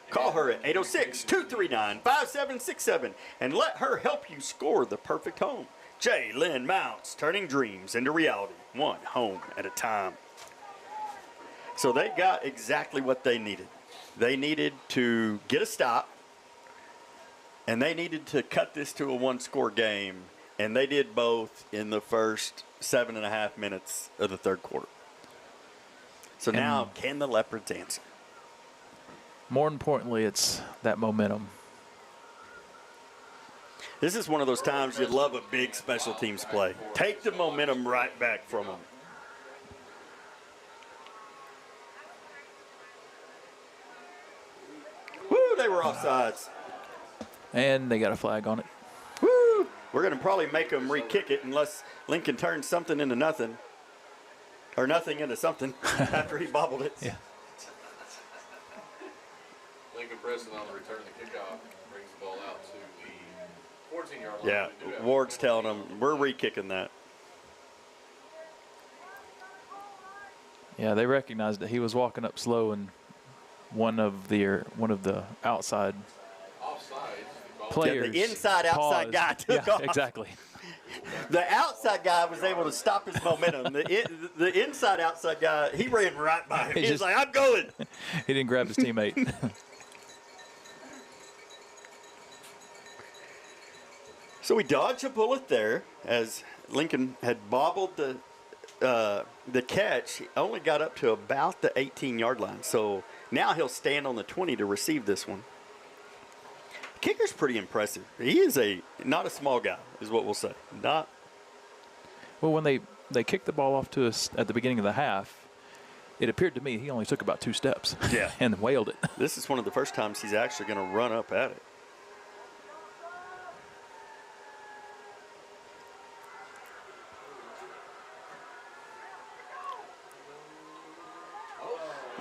Call her at 806-239-5767 and let her help you score the perfect home. Jay Lynn Mounts, turning dreams into reality, one home at a time. So they got exactly what they needed. They needed to get a stop, and they needed to cut this to a 1-score game, and they did both in the first 7.5 minutes of the 3rd quarter. So now, can the Leopards answer? More importantly, it's that momentum. This is one of those times you'd love a big special teams play. Take the momentum right back from them. Woo, they were offsides. And they got a flag on it. Woo! We're going to probably make them re-kick it unless Lincoln turns something into nothing. Or nothing into something after he bobbled it. Yeah. Lincoln Preston on the return of the kickoff brings the ball out to the 14-yard line. Yeah, Ward's telling them, we're re-kicking that. Yeah, they recognized that he was walking up slow, and one of the outside players, the inside-outside guy took off. Exactly. The outside guy was able to stop his momentum. The inside-outside guy, he ran right by him. He was like, I'm going. He didn't grab his teammate. So we dodged a bullet there as Lincoln had bobbled the catch. He only got up to about the 18-yard line. So now he'll stand on the 20 to receive this one. Kicker's pretty impressive. He is not a small guy, is what we'll say. Not. Well, when they kicked the ball off to us at the beginning of the half, it appeared to me he only took about 2 steps. Yeah. And whaled it. This is one of the first times he's actually going to run up at it.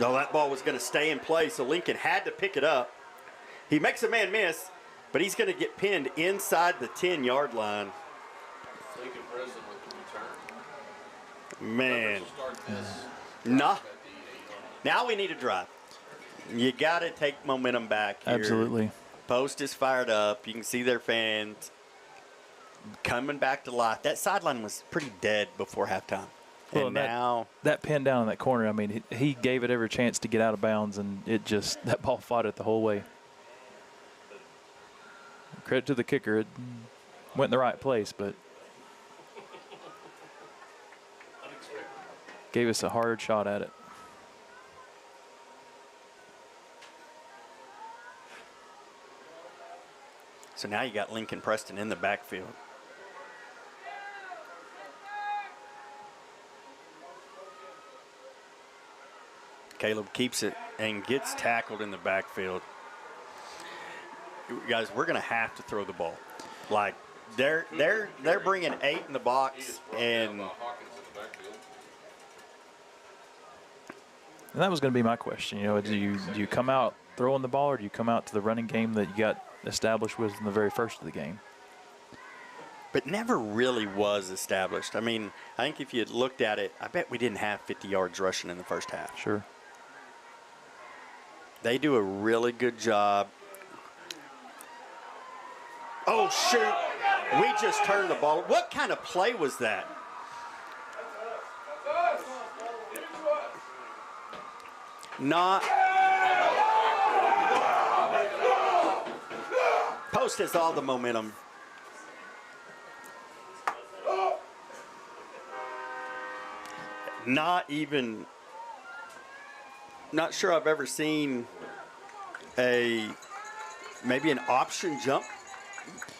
No, that ball was going to stay in play, so Lincoln had to pick it up. He makes a man miss, but he's going to get pinned inside the 10-yard line. Lincoln Preston with the return. Man. Nah. Now we need a drive. You got to take momentum back here. Absolutely. Post is fired up. You can see their fans coming back to life. That sideline was pretty dead before halftime. Well, and now that pin down in that corner, I mean, he gave it every chance to get out of bounds, and that ball fought it the whole way. Credit to the kicker. It went in the right place, but gave us a hard shot at it. So now you got Lincoln Preston in the backfield. Caleb keeps it and gets tackled in the backfield. Guys, we're going to have to throw the ball. Like, they're bringing 8 in the box, and that was going to be my question. You know, do you come out throwing the ball, or do you come out to the running game that you got established with in the very first of the game? But never really was established. I mean, I think if you had looked at it, I bet we didn't have 50 yards rushing in the first half. Sure. They do a really good job. Oh, shoot. We just turned the ball. What kind of play was that? Not. Post has all the momentum. Not sure I've ever seen maybe an option jump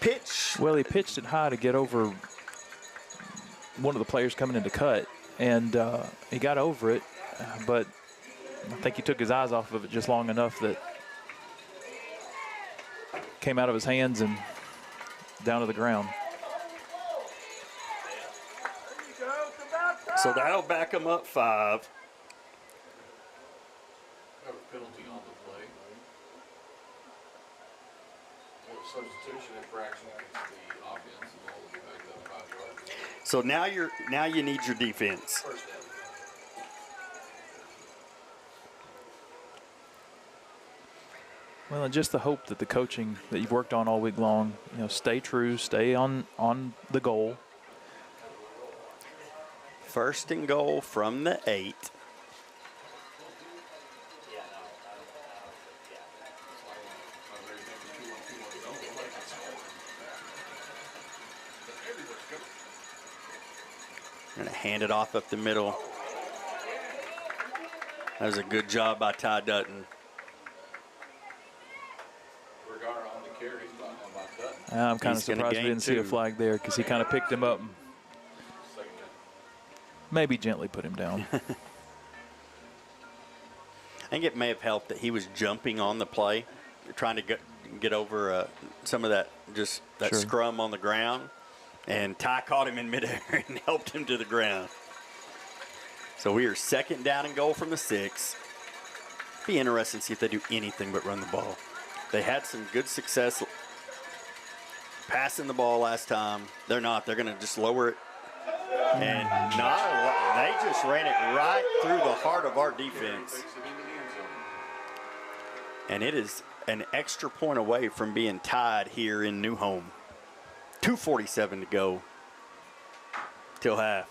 pitch. Well, he pitched it high to get over one of the players coming in to cut, and he got over it, but I think he took his eyes off of it just long enough that came out of his hands and down to the ground. So that'll back him up 5. Penalty on the play. Substitution infraction against the offense, and all will be back up 5 yards. So now you need your defense. First down. Well, and just the hope that the coaching that you've worked on all week long, you know, stay true, stay on the goal. First and goal from the 8. Going to hand it off up the middle. That was a good job by Ty Dutton. I'm kind of He's gonna surprised we gain didn't see a 2. flag there, because he kind of picked him up and maybe gently put him down. I think it may have helped that he was jumping on the play, trying to get over some of that Sure. scrum on the ground, and Ty caught him in midair and helped him to the ground. So we are second down and goal from the 6. Be interesting to see if they do anything but run the ball. They had some good success passing the ball last time. They're not. They're going to just lower it. And they just ran it right through the heart of our defense. And it is an extra point away from being tied here in New Home. 2:47 to go till half.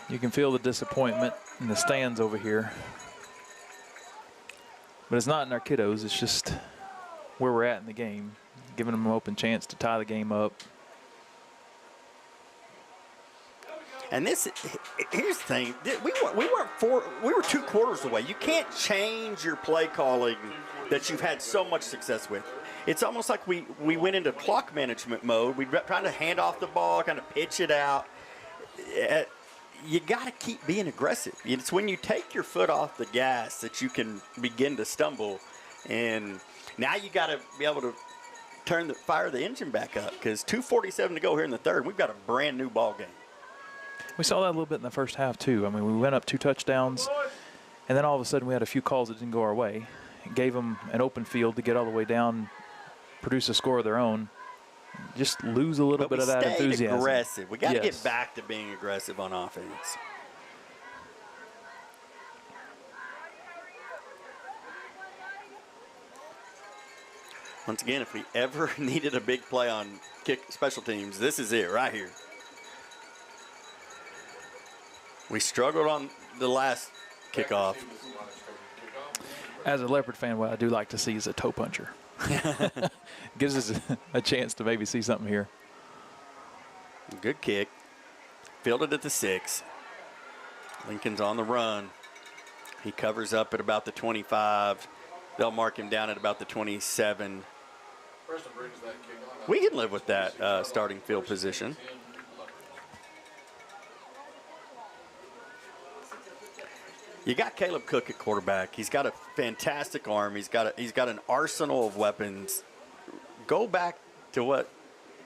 You can feel the disappointment in the stands over here. But it's not in our kiddos. It's just where we're at in the game, giving them an open chance to tie the game up. And here's the thing: we were 2 quarters away. You can't change your play calling that you've had so much success with. It's almost like we went into clock management mode. We trying to hand off the ball, kind of pitch it out. You got to keep being aggressive. It's when you take your foot off the gas that you can begin to stumble. And now you got to be able to fire the engine back up, because 2:47 to go here in the third. We've got a brand new ball game. We saw that a little bit in the first half, too. I mean, we went up 2 touchdowns, and then all of a sudden we had a few calls that didn't go our way. It gave them an open field to get all the way down, produce a score of their own. Just lose a little bit of that enthusiasm. Aggressive. We got to get back to being aggressive on offense. Once again, if we ever needed a big play on special teams, this is it right here. We struggled on the last kickoff. As a Leopard fan, what I do like to see is a toe puncher. Gives us a chance to maybe see something here. Good kick. Fielded at the 6. Lincoln's on the run. He covers up at about the 25. They'll mark him down at about the 27. We can live with that starting field position. You got Caleb Cook at quarterback. He's got a fantastic arm. He's got an arsenal of weapons. Go back to what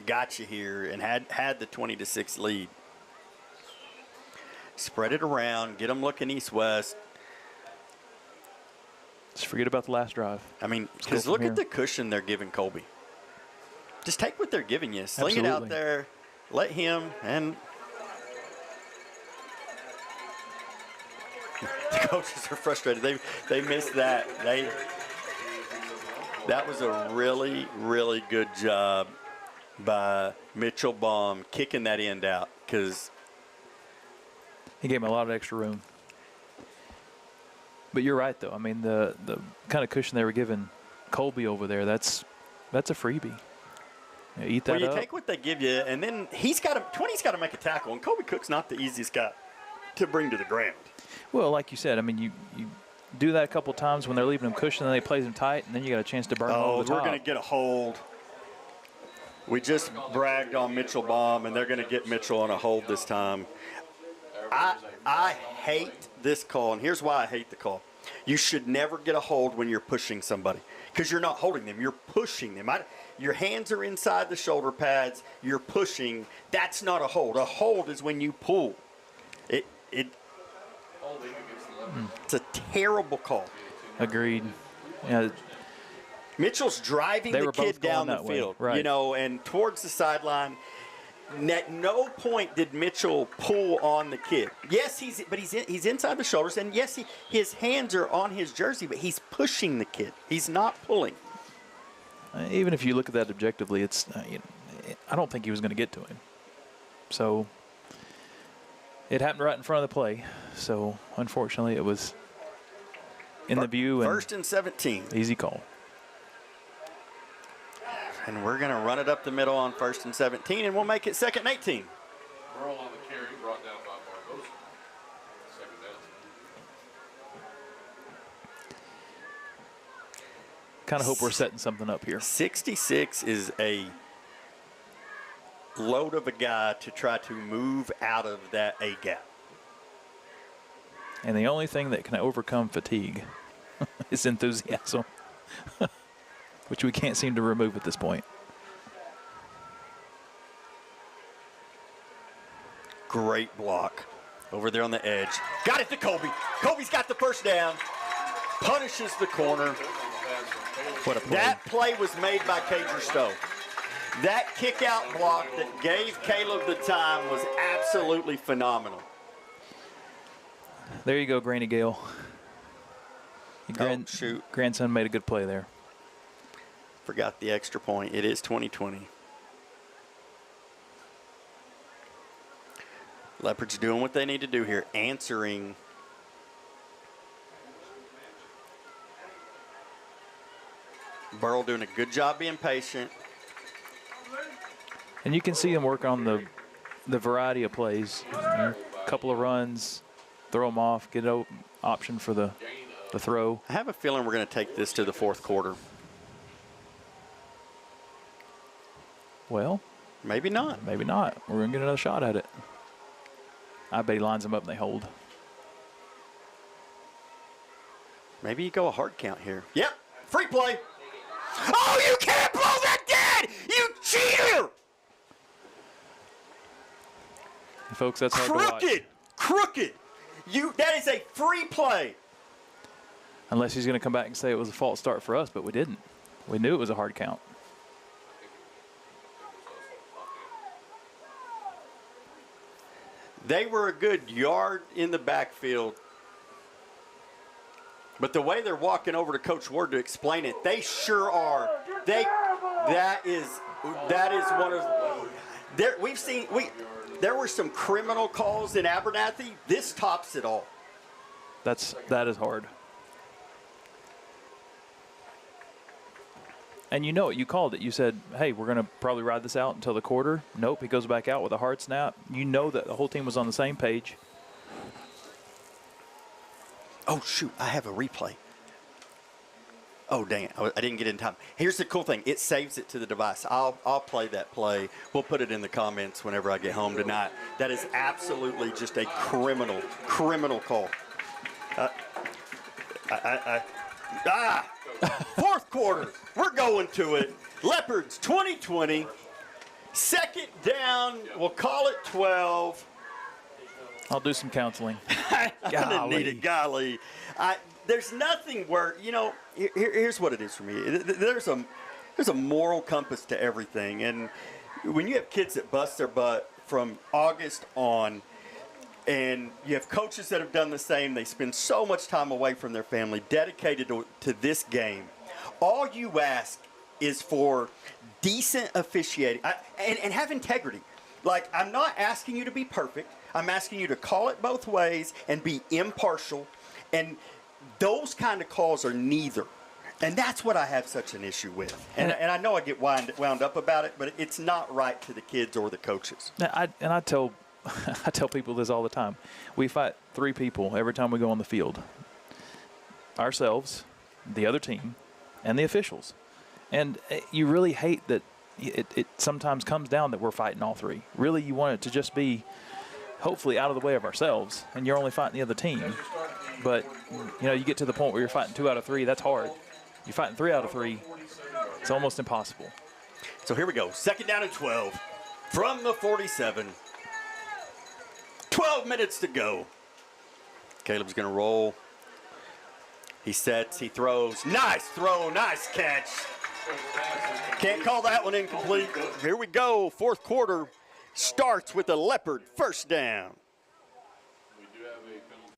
got you here and had the 20-6 lead. Spread it around. Get them looking east-west. Just forget about the last drive. I mean, because look at the cushion they're giving Colby. Just take what they're giving you. Sling it out there. Let him and the coaches are frustrated. They missed that. That was a really, really good job by Mitchell Baum kicking that end out, because he gave him a lot of extra room. But you're right, though. I mean, the kind of cushion they were giving Colby over there, that's a freebie. Eat that up. Well, you take what they give you, and then 20's got to make a tackle, and Colby Cook's not the easiest guy to bring to the ground. Well, like you said, I mean, you do that a couple times when they're leaving them cushion, and they plays them tight, and then you got a chance to burn them over the top. We're going to get a hold. We just bragged on Mitchell Baum, and they're going to get Mitchell on a hold this time. I hate this call, and here's why I hate the call. You should never get a hold when you're pushing somebody, because you're not holding them. You're pushing them. Your hands are inside the shoulder pads. You're pushing. That's not a hold. A hold is when you pull. It's a terrible call. Agreed. Yeah. Mitchell's driving the kid down the field, right, and towards the sideline. At no point did Mitchell pull on the kid. Yes, he's inside the shoulders, and yes, his hands are on his jersey, but he's pushing the kid. He's not pulling. Even if you look at that objectively, it's I don't think he was going to get to him. So it happened right in front of the play. So unfortunately, it was in the view. First and 17. Easy call. And we're going to run it up the middle on 1st and 17, and we'll make it 2nd and 18. Burl on the carry, brought down by Barbosa. 2nd down. Kind of hope we're setting something up here. 66 is a load of a guy to try to move out of that A gap. And the only thing that can overcome fatigue is enthusiasm, which we can't seem to remove at this point. Great block over there on the edge. Got it to Colby. Colby's got the first down. Punishes the corner. What a play. That play was made by Cager Stowe. That kick-out block that gave Caleb the time was absolutely phenomenal. There you go, Granny Gale. Your Shoot. Grandson made a good play there. Forgot the extra point. It is 2020. Leopards doing what they need to do here, answering. Burl doing a good job being patient. And you can see him work on the variety of plays. A couple of runs, throw them off, get an option for the throw. I have a feeling we're going to take this to the 4th quarter. Well, maybe not. Maybe not. We're going to get another shot at it. I bet he lines them up and they hold. Maybe you go a hard count here. Yep, free play. Oh, you can't blow that dead! You cheater! Folks, that's hard to watch. Crooked. That is a free play. Unless he's going to come back and say it was a false start for us, but we didn't. We knew it was a hard count. They were a good yard in the backfield. But the way they're walking over to Coach Ward to explain it, they sure are. That is one of there were some criminal calls in Abernathy. This tops it all. That is hard. And you know it. You called it. You said, hey, we're going to probably ride this out until the quarter. Nope, he goes back out with a hard snap. You know that the whole team was on the same page. Oh, shoot, I have a replay. Oh, dang it. I didn't get in time. Here's the cool thing. It saves it to the device. I'll play that play. We'll put it in the comments whenever I get home tonight. That is absolutely just a criminal call. Fourth quarter. We're going to it. Leopards 2020. Second down. We'll call it 12. I'll do some counseling. I'm going to need it. Golly. There's nothing where, here's what it is for me. There's a moral compass to everything. And when you have kids that bust their butt from August on, and you have coaches that have done the same, they spend so much time away from their family, dedicated to this game. All you ask is for decent officiating and have integrity. Like, I'm not asking you to be perfect. I'm asking you to call it both ways and be impartial. And those kind of calls are neither. And that's what I have such an issue with. And I know I get wound up about it, but it's not right to the kids or the coaches. I tell I tell people this all the time. We fight 3 people every time we go on the field. Ourselves, the other team, and the officials. And you really hate that it sometimes comes down that we're fighting all 3. Really, you want it to just be hopefully out of the way of ourselves, and you're only fighting the other team. But, you get to the point where you're fighting 2 out of 3, that's hard. You're fighting 3 out of 3, it's almost impossible. So here we go, second down and 12 from the 47. 12 minutes to go. Caleb's going to roll. He sets, he throws. Nice throw, nice catch. Can't call that one incomplete. Here we go, fourth quarter starts with a Leopard first down. We do have a penalty.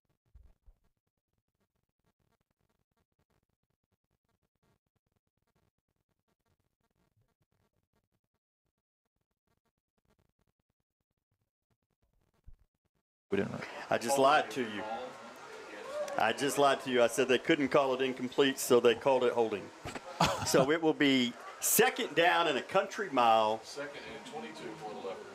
We didn't. I just lied to you. I said they couldn't call it incomplete, so they called it holding. So it will be second down and a country mile. Second and 22 for the Leopards.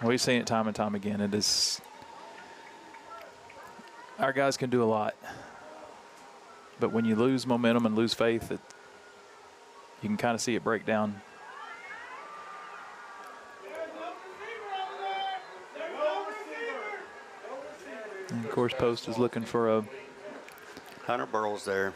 We've seen it time and time again. It is. Our guys can do a lot, but when you lose momentum and lose faith, you can kind of see it break down. And of course, Post is looking for a Hunter Burrell's there.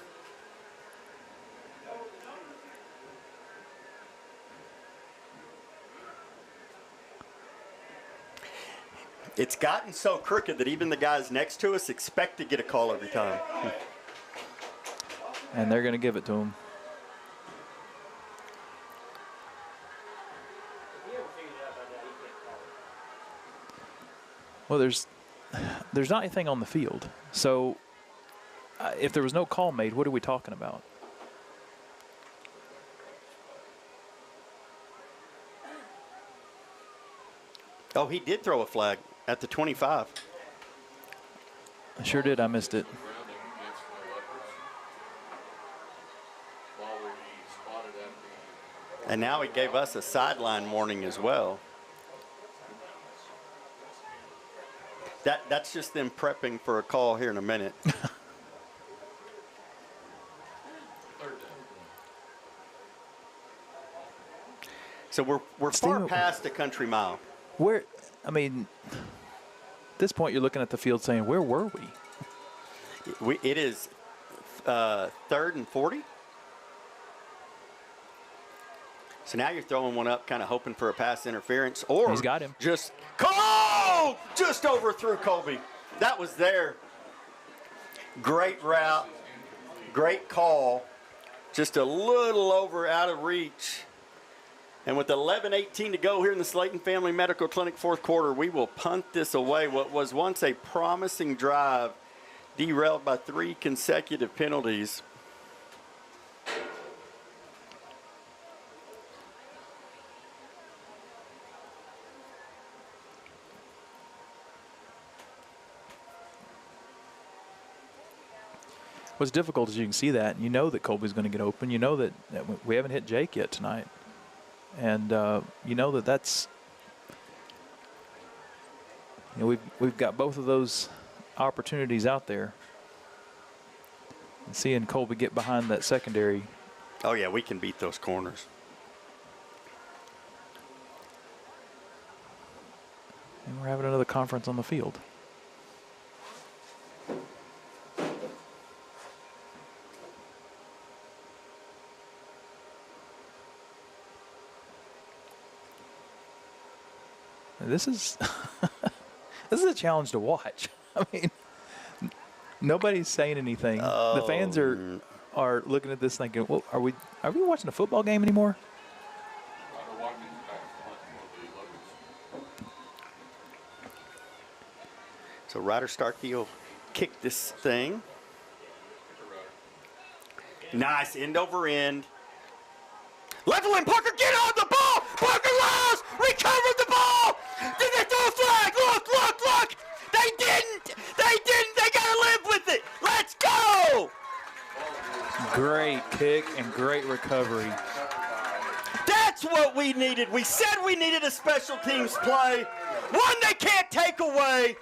It's gotten so crooked that even the guys next to us expect to get a call every time. And they're going to give it to him. Well, there's not anything on the field. So if there was no call made, what are we talking about? Oh, he did throw a flag at the 25. I sure did. I missed it. And now he gave us a sideline warning as well. That's just them prepping for a call here in a minute. So we're far past a country mile. Where, I mean, at this point you're looking at the field saying, where were we? It is 3rd and 40. So now you're throwing one up, kind of hoping for a pass interference, or he's got him. Just overthrew Colby. That was there. Great route, great call. Just a little over out of reach. And with 11:18 to go here in the Slayton Family Medical Clinic fourth quarter, we will punt this away. What was once a promising drive, derailed by 3 consecutive penalties. What's difficult is you can see that. You know that Colby's going to get open. You know that we haven't hit Jake yet tonight. And you know that's – we've got both of those opportunities out there. And seeing Colby get behind that secondary. Oh, yeah, we can beat those corners. And we're having another conference on the field. This is this is a challenge to watch. I mean, nobody's saying anything. The fans are looking at this thinking, well, are we watching a football game anymore? So Ryder Starkey will kick this thing. Nice end over end. Leveling, Parker, get on the ball! Parker Lyles recovered the ball! Did they throw a flag? Look! They didn't! They gotta live with it! Let's go! Great kick and great recovery. That's what we needed. We said we needed a special teams play. One they can't take away.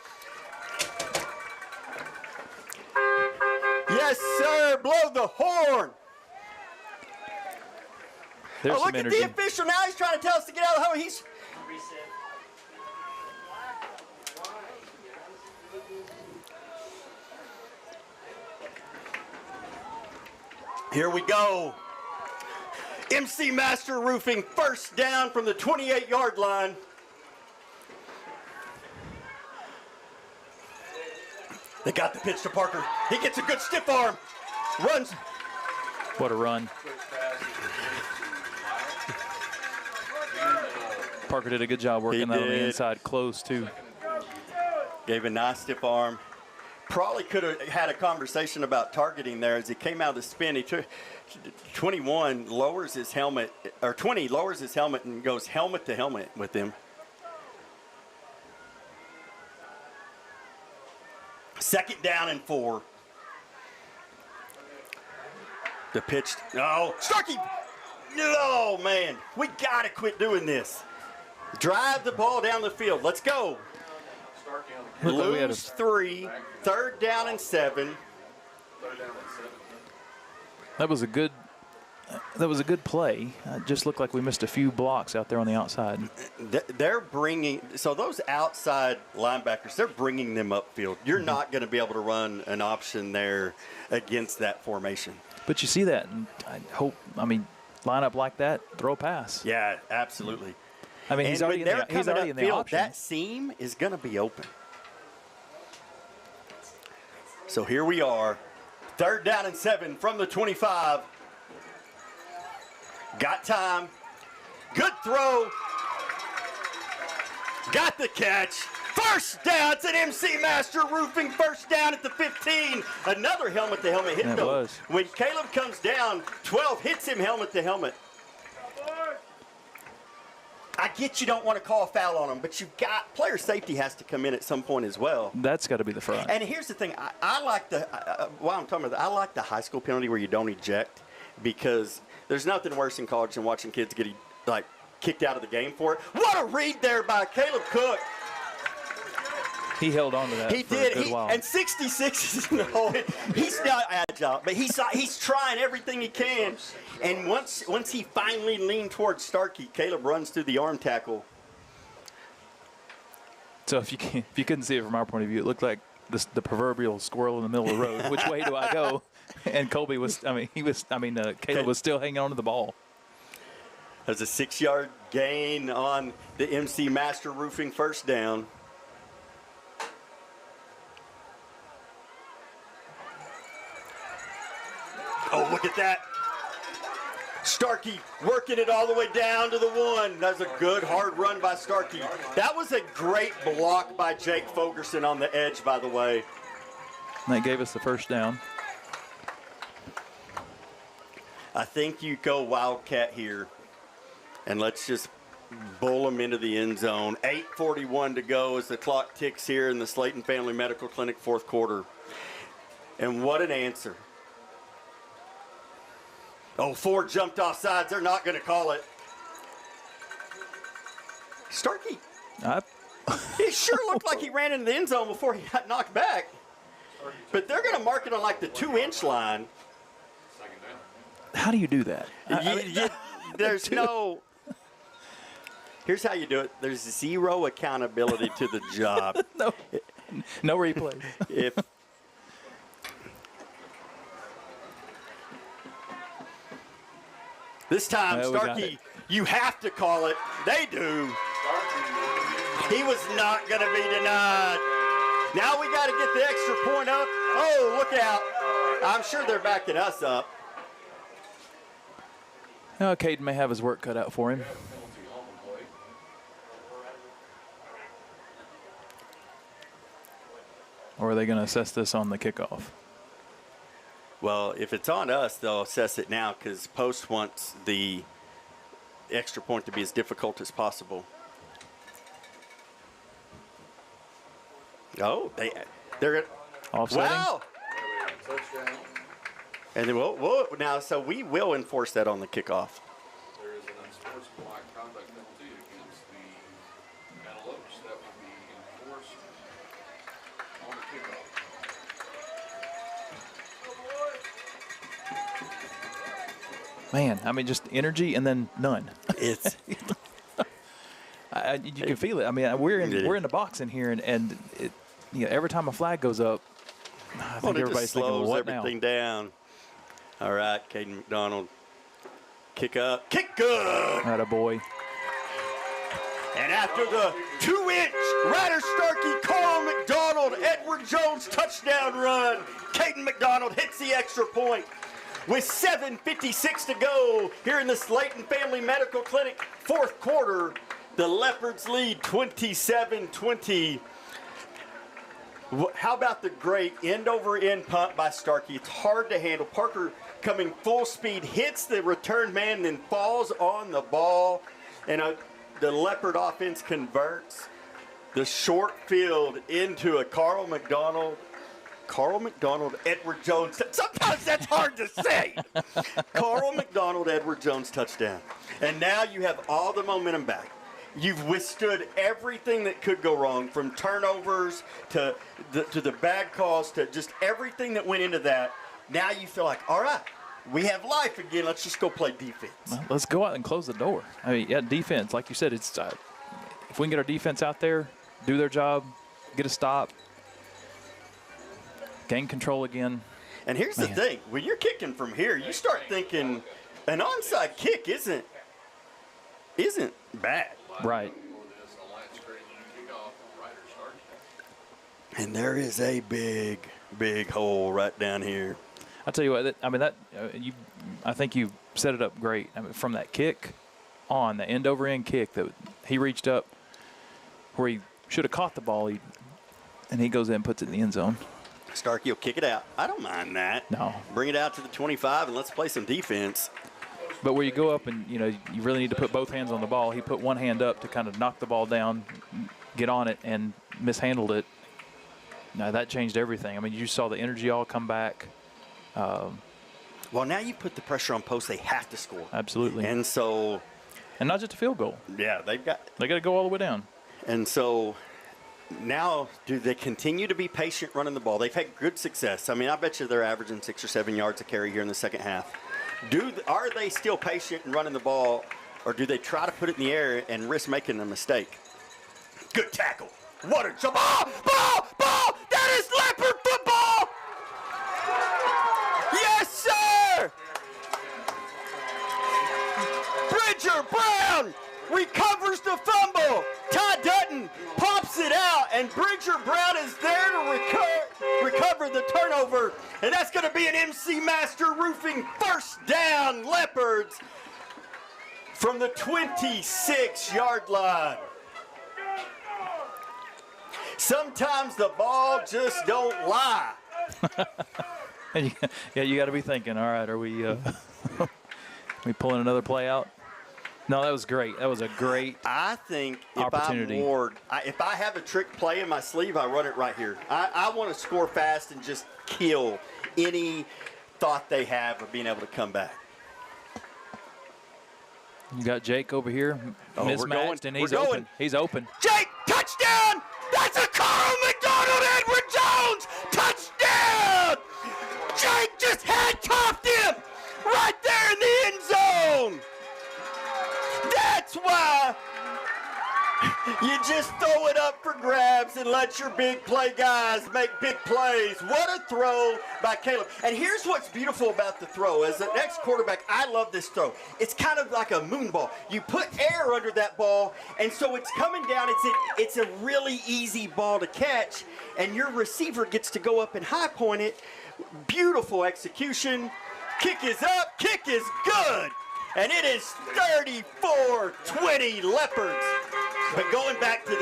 Yes, sir. Blow the horn. There's look some at energy. the official now. He's trying to tell us to get out of the hole. He's here we go. MC Master Roofing, first down from the 28-yard line. They got the pitch to Parker. He gets a good stiff arm. Runs. What a run. Parker did a good job working that on the inside close, too. Gave a nice stiff arm. Probably could have had a conversation about targeting there as he came out of the spin. He took 21, lowers his helmet, or 20 lowers his helmet and goes helmet to helmet with him. Second down and 4. The pitch. No. Starkey. Oh, man. We got to quit doing this. Drive the ball down the field. Let's go. Lose 3. Third down and 7. That was a good play. Just looked like we missed a few blocks out there on the outside. They're bringing – so those outside linebackers, they're bringing them upfield. You're not going to be able to run an option there against that formation. But you see that, and line up like that, throw a pass. Yeah, absolutely. I mean, he's already in the option. That seam is going to be open. So here we are. Third down and 7 from the 25. Got time. Good throw. Got the catch. First down. It's an MC Master Roofing. First down at the 15. Another helmet-to-helmet hit, though. Was. When Caleb comes down, 12 hits him helmet-to-helmet. I get you don't want to call a foul on him, but you've got player safety has to come in at some point as well. That's got to be the front. And here's the thing. I like while I'm talking about that, I like the high school penalty where you don't eject, because there's nothing worse in college than watching kids get kicked out of the game for it. What a read there by Caleb Cook. He held on to that He for did. a good while. And 66 is in the hole. He's not agile, but he's trying everything he can. And once he finally leaned towards Starkey, Caleb runs through the arm tackle. So if you couldn't see it from our point of view, it looked like the proverbial squirrel in the middle of the road. Which way do I go? And Caleb was still hanging on to the ball. There's a 6-yard gain on the MC Master Roofing first down. Oh, look at that. Starkey working it all the way down to the 1. That's a good hard run by Starkey. That was a great block by Jake Fogerson on the edge, by the way. And that gave us the first down. I think you go Wildcat here, and let's just bull them into the end zone. 8:41 to go as the clock ticks here in the Slayton Family Medical Clinic fourth quarter. And what an answer. Oh, Ford jumped off sides. They're not going to call it. Starkey. It sure looked like he ran into the end zone before he got knocked back. But they're going to mark it on like the 2-inch line. How do you do that? There's no. Here's how you do it. There's zero accountability to the job. No replay. If this time, Starkey, you have to call it. They do. He was not going to be denied. Now we got to get the extra point up. Oh, look out. I'm sure they're backing us up. Caden may have his work cut out for him. Or are they going to assess this on the kickoff? Well, if it's on us, they'll assess it now because Post wants the extra point to be as difficult as possible. Oh, they're offsetting. Wow! And then now, so we will enforce that on the kickoff. There is an unsportsmanlike conduct penalty against the Antelopes that will be enforced on the kickoff. Man, I mean, just energy and then none. It's you can feel it. I mean, we're in the box in here, and it, every time a flag goes up, I think everybody's thinking, well, what everything down. All right, Caden McDonald. Kick up. Kick good. Atta boy. And after the 2-inch Ryder Starkey, Carl McDonald, Edward Jones touchdown run, Caden McDonald hits the extra point. With 7:56 to go here in the Slayton Family Medical Clinic fourth quarter, the Leopards lead 27-20. How about the great end-over-end punt by Starkey? It's hard to handle. Parker coming full speed, hits the return man, then falls on the ball. And the Leopard offense converts the short field into a Carl McDonald, Edward Jones. Sometimes that's hard to say. Carl McDonald, Edward Jones touchdown. And now you have all the momentum back. You've withstood everything that could go wrong, from turnovers to the bad calls to just everything that went into that. Now you feel like, all right, we have life again. Let's just go play defense. Well, let's go out and close the door. I mean, yeah, defense, like you said, it's if we can get our defense out there, do their job, get a stop, gain control again. And here's the thing. When you're kicking from here, you start thinking an onside kick isn't bad. Right. And there is a big, big hole right down here. I'll tell you what, I think you set it up great. I mean, from that kick on, the end-over-end kick that he reached up where he should have caught the ball, and he goes in and puts it in the end zone. Starkey will kick it out. I don't mind that. No. Bring it out to the 25 and let's play some defense. But where you go up and, you really need to put both hands on the ball, he put one hand up to kind of knock the ball down, get on it, and mishandled it. Now, that changed everything. I mean, you saw the energy all come back. Well, now you put the pressure on Post. They have to score. Absolutely. And so. And not just a field goal. Yeah, they got to go all the way down. And so now, do they continue to be patient running the ball? They've had good success. I mean, I bet you they're averaging 6 or 7 yards a carry here in the second half. Are they still patient in running the ball, or do they try to put it in the air and risk making a mistake? Good tackle. What a jump. Ball! That is Leopard football! Yes, sir! Bridger Brown recovers the fumble. Todd Dutton pops it out, and Bridger Brown is there to recover the turnover. And that's going to be an MC Master Roofing first down, Leopards, from the 26-yard line. Sometimes the ball just don't lie. Yeah, you got to be thinking, all right, are we pulling another play out? No, that was great. That was a great opportunity. If I have a trick play in my sleeve, I run it right here. I want to score fast and just kill any thought they have of being able to come back. You got Jake over here, mismatched, and he's We're going. open. He's open. Jake, touchdown! That's a Carl McDonald Edward Jones touchdown! Jake just handcuffed him right there in the end zone. That's why you just throw it up for grabs and let your big play guys make big plays. What a throw by Caleb. And here's what's beautiful about the throw. As an ex-quarterback, I love this throw. It's kind of like a moon ball. You put air under that ball, and so it's coming down. It's a really easy ball to catch, and your receiver gets to go up and high point it. Beautiful execution. Kick is up. Kick is good. And it is 34-20 Leopards. But going back to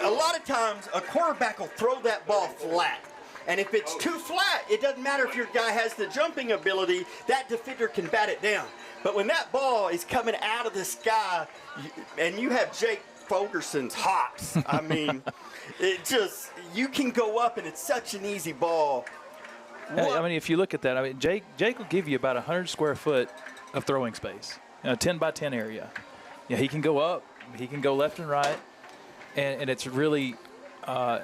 a lot of times a quarterback will throw that ball flat. And if it's too flat, it doesn't matter if your guy has the jumping ability, that defender can bat it down. But when that ball is coming out of the sky, and you have Jake Fulgerson's hops, I mean, you can go up and it's such an easy ball. I mean, if you look at that, I mean, Jake will give you about 100 square foot of throwing space, 10 by 10 area. Yeah, he can go up, he can go left and right, and it's really a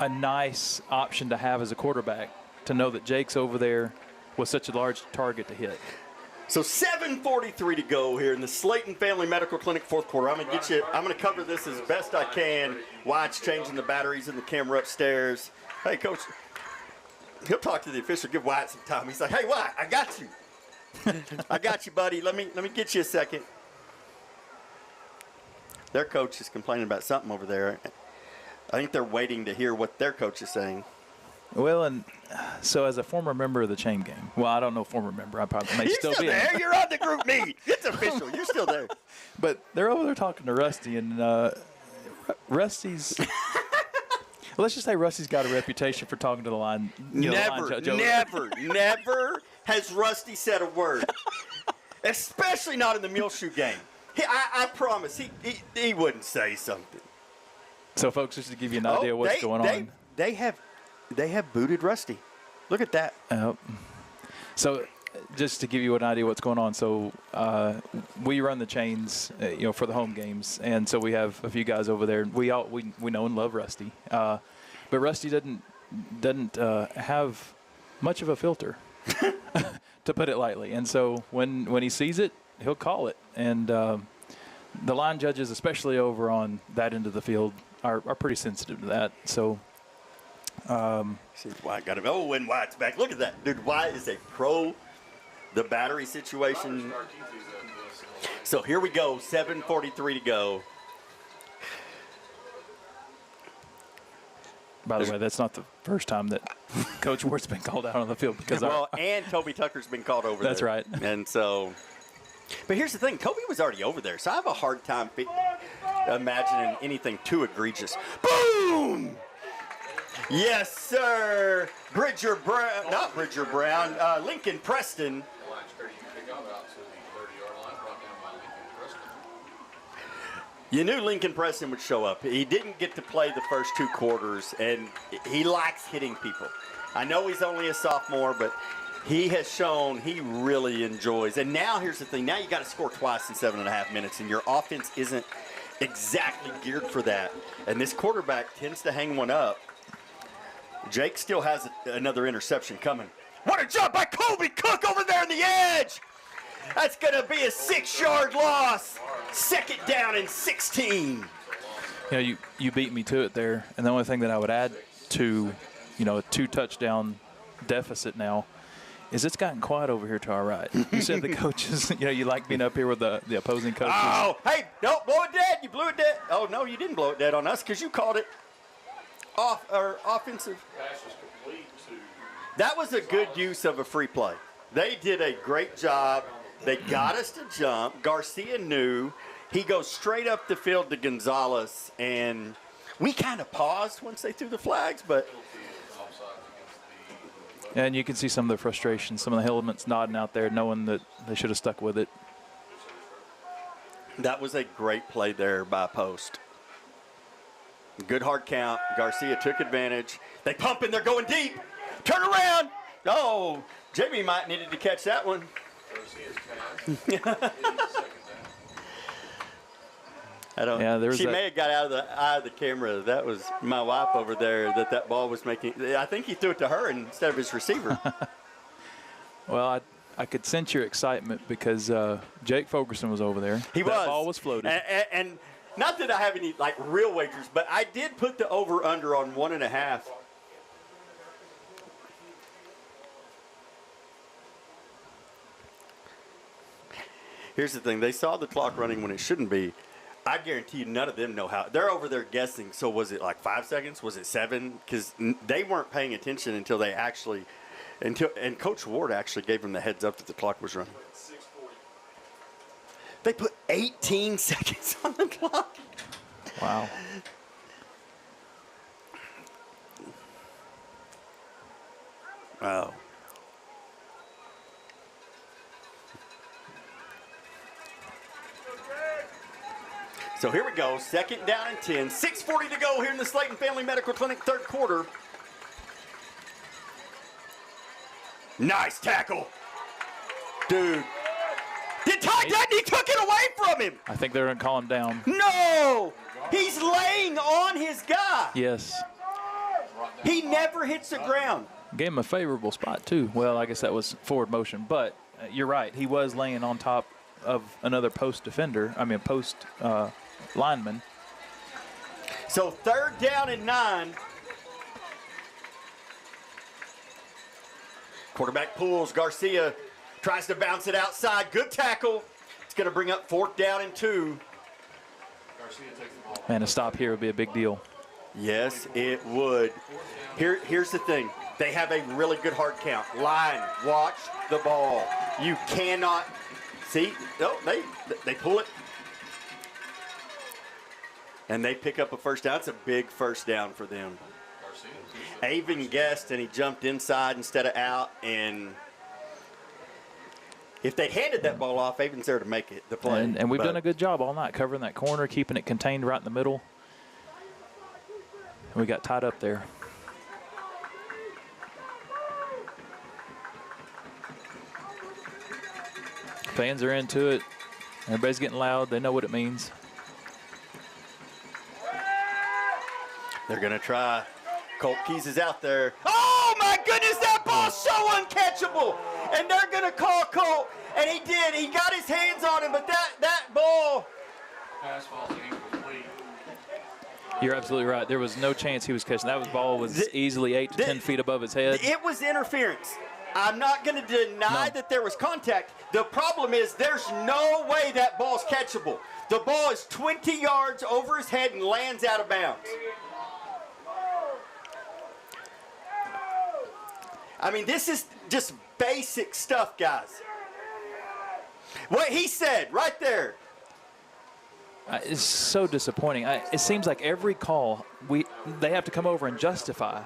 nice option to have as a quarterback to know that Jake's over there with such a large target to hit. So 7:43 to go here in the Slayton Family Medical Clinic fourth quarter. I'm gonna cover this as best I can. Wyatt's changing the batteries in the camera upstairs. Hey, Coach, he'll talk to the official. Give Wyatt some time. He's like, hey, Wyatt, I got you. I got you, buddy. Let me get you a second. Their coach is complaining about something over there. I think they're waiting to hear what their coach is saying. Well, and so as a former member of the chain gang, well, I don't know former member. I probably may still be there. You're on the group meet. It's official. You're still there. But they're over there talking to Rusty, and Rusty's. Let's just say Rusty's got a reputation for talking to the line. Never has Rusty said a word, especially not in the Muleshoe game. I promise he wouldn't say something. So, folks, just to give you an idea of what's going on. They have booted Rusty. Look at that. So, just to give you an idea of what's going on. So, we run the chains, for the home games, and so we have a few guys over there. We know and love Rusty, but Rusty doesn't have much of a filter, to put it lightly. And so when he sees it, he'll call it. And the line judges, especially over on that end of the field, are pretty sensitive to that. So. See, Wyatt got him. Oh, and Wyatt's back. Look at that. Dude, Wyatt is a pro. The battery situation. So here we go. 7:43 to go. By the way, that's not the first time that Coach Ward's been called out on the field because and Toby Tucker's been called over there. That's right. And so, but here's the thing. Toby was already over there, so I have a hard time imagining anything too egregious. Boom! Yes, sir. Lincoln Preston. You knew Lincoln Preston would show up. He didn't get to play the first two quarters, and he likes hitting people. I know he's only a sophomore, but he has shown he really enjoys. And now here's the thing. Now you got to score twice in 7.5 minutes, and your offense isn't exactly geared for that. And this quarterback tends to hang one up. Jake still has another interception coming. What a jump by Kobe Cook over there on the edge. That's going to be a 6-yard loss. Second down and 16. You beat me to it there. And the only thing that I would add to, a 2-touchdown deficit now is it's gotten quiet over here to our right. You said the coaches, you like being up here with the opposing coaches. Oh, hey, don't blow it dead. You blew it dead. Oh, no, you didn't blow it dead on us because you called it offensive. That was a good use of a free play. They did a great job. They got us to jump. Garcia knew. He goes straight up the field to Gonzalez, and we kind of paused once they threw the flags, but. And you can see some of the frustration, some of the helmets nodding out there, knowing that they should have stuck with it. That was a great play there by Post. Good hard count. Garcia took advantage. They pump and they're going deep. Turn around. Oh, Jamie might needed to catch that one. I don't. Yeah, there was she that- may have got out of the eye of the camera. That was my wife over there. That ball was making. I think he threw it to her instead of his receiver. Well, I could sense your excitement because Jake Fulkerson was over there. He was. That ball was floated. And not that I have any like real wagers, but I did put the over/under on 1.5. Here's the thing. They saw the clock running when it shouldn't be. I guarantee you none of them know how. They're over there guessing. So was it like 5 seconds? Was it 7? Because they weren't paying attention until they actually – and Coach Ward actually gave them the heads up that the clock was running. They put 18 seconds on the clock. Wow. Wow. So here we go, 2nd down and 10. 6:40 to go here in the Slayton Family Medical Clinic 3rd quarter. Nice tackle. Dude. Did Ty Dudney took it away from him? I think they're going to call him down. No! He's laying on his guy. Yes. He never hits the ground. Gave him a favorable spot, too. Well, I guess that was forward motion. But you're right. He was laying on top of another post defender. I mean, post lineman. So 3rd down and 9. Quarterback pulls. Garcia tries to bounce it outside. Good tackle. It's going to bring up 4th down and 2. Man, a stop here would be a big deal. Yes, it would. Here's the thing. They have a really good hard count. Line, watch the ball. You cannot see. No, they pull it. And they pick up a first down. It's a big first down for them. Avon guessed, and he jumped inside instead of out. And if they handed that ball off, Avon's there to make it the play. And we've done a good job all night covering that corner, keeping it contained right in the middle. And we got tied up there. Fans are into it. Everybody's getting loud. They know what it means. They're going to try. Colt Keys is out there. Oh, my goodness, that ball's so uncatchable. And they're going to call Colt. And he did. He got his hands on him, but that ball. Pass ball incomplete. You're absolutely right. There was no chance he was catching. That ball was easily 8 to 10 feet above his head. It was interference. I'm not going to deny that there was contact. The problem is there's no way that ball's catchable. The ball is 20 yards over his head and lands out of bounds. I mean, this is just basic stuff, guys. What he said right there. It's so disappointing. It seems like every call, they have to come over and justify.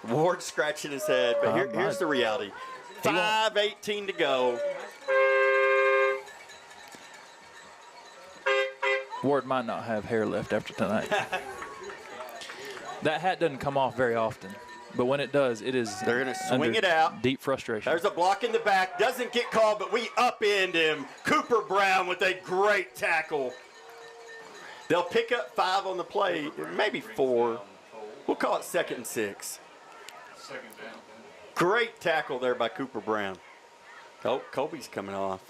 Ward scratching his head, but here's the reality. 5:18 to go. Ward might not have hair left after tonight. That hat doesn't come off very often, but when it does, it is. They're going to swing it out. Deep frustration. There's a block in the back. Doesn't get called, but we upend him. Cooper Brown with a great tackle. They'll pick up 5 on the play, maybe 4. We'll call it 2nd and 6. Great tackle there by Cooper Brown. Oh, Colby's coming off.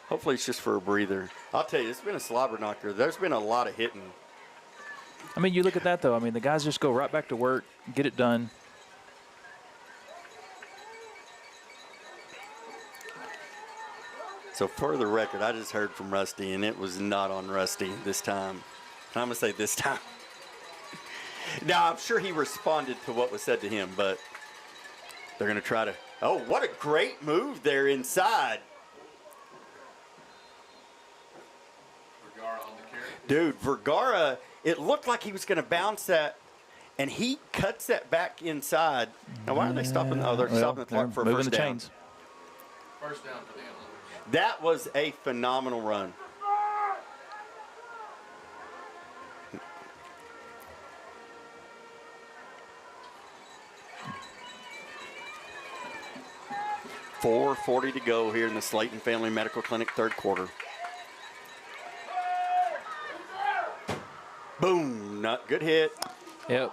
Hopefully it's just for a breather. I'll tell you, it's been a slobber knocker. There's been a lot of hitting. I mean, you look at that, though. I mean, the guys just go right back to work, get it done. So for the record, I just heard from Rusty, and it was not on Rusty this time. I'm going to say this time. Now, I'm sure he responded to what was said to him, but they're going to try to. Oh, what a great move there inside. Dude, Vergara, it looked like he was going to bounce that, and he cuts that back inside. Now, why are they stopping? Oh, they're stopping the clock for a first down. Chains. First down for the Antlers. That was a phenomenal run. 4:40 to go here in the Slayton Family Medical Clinic third quarter. Boom, not good hit. Yep.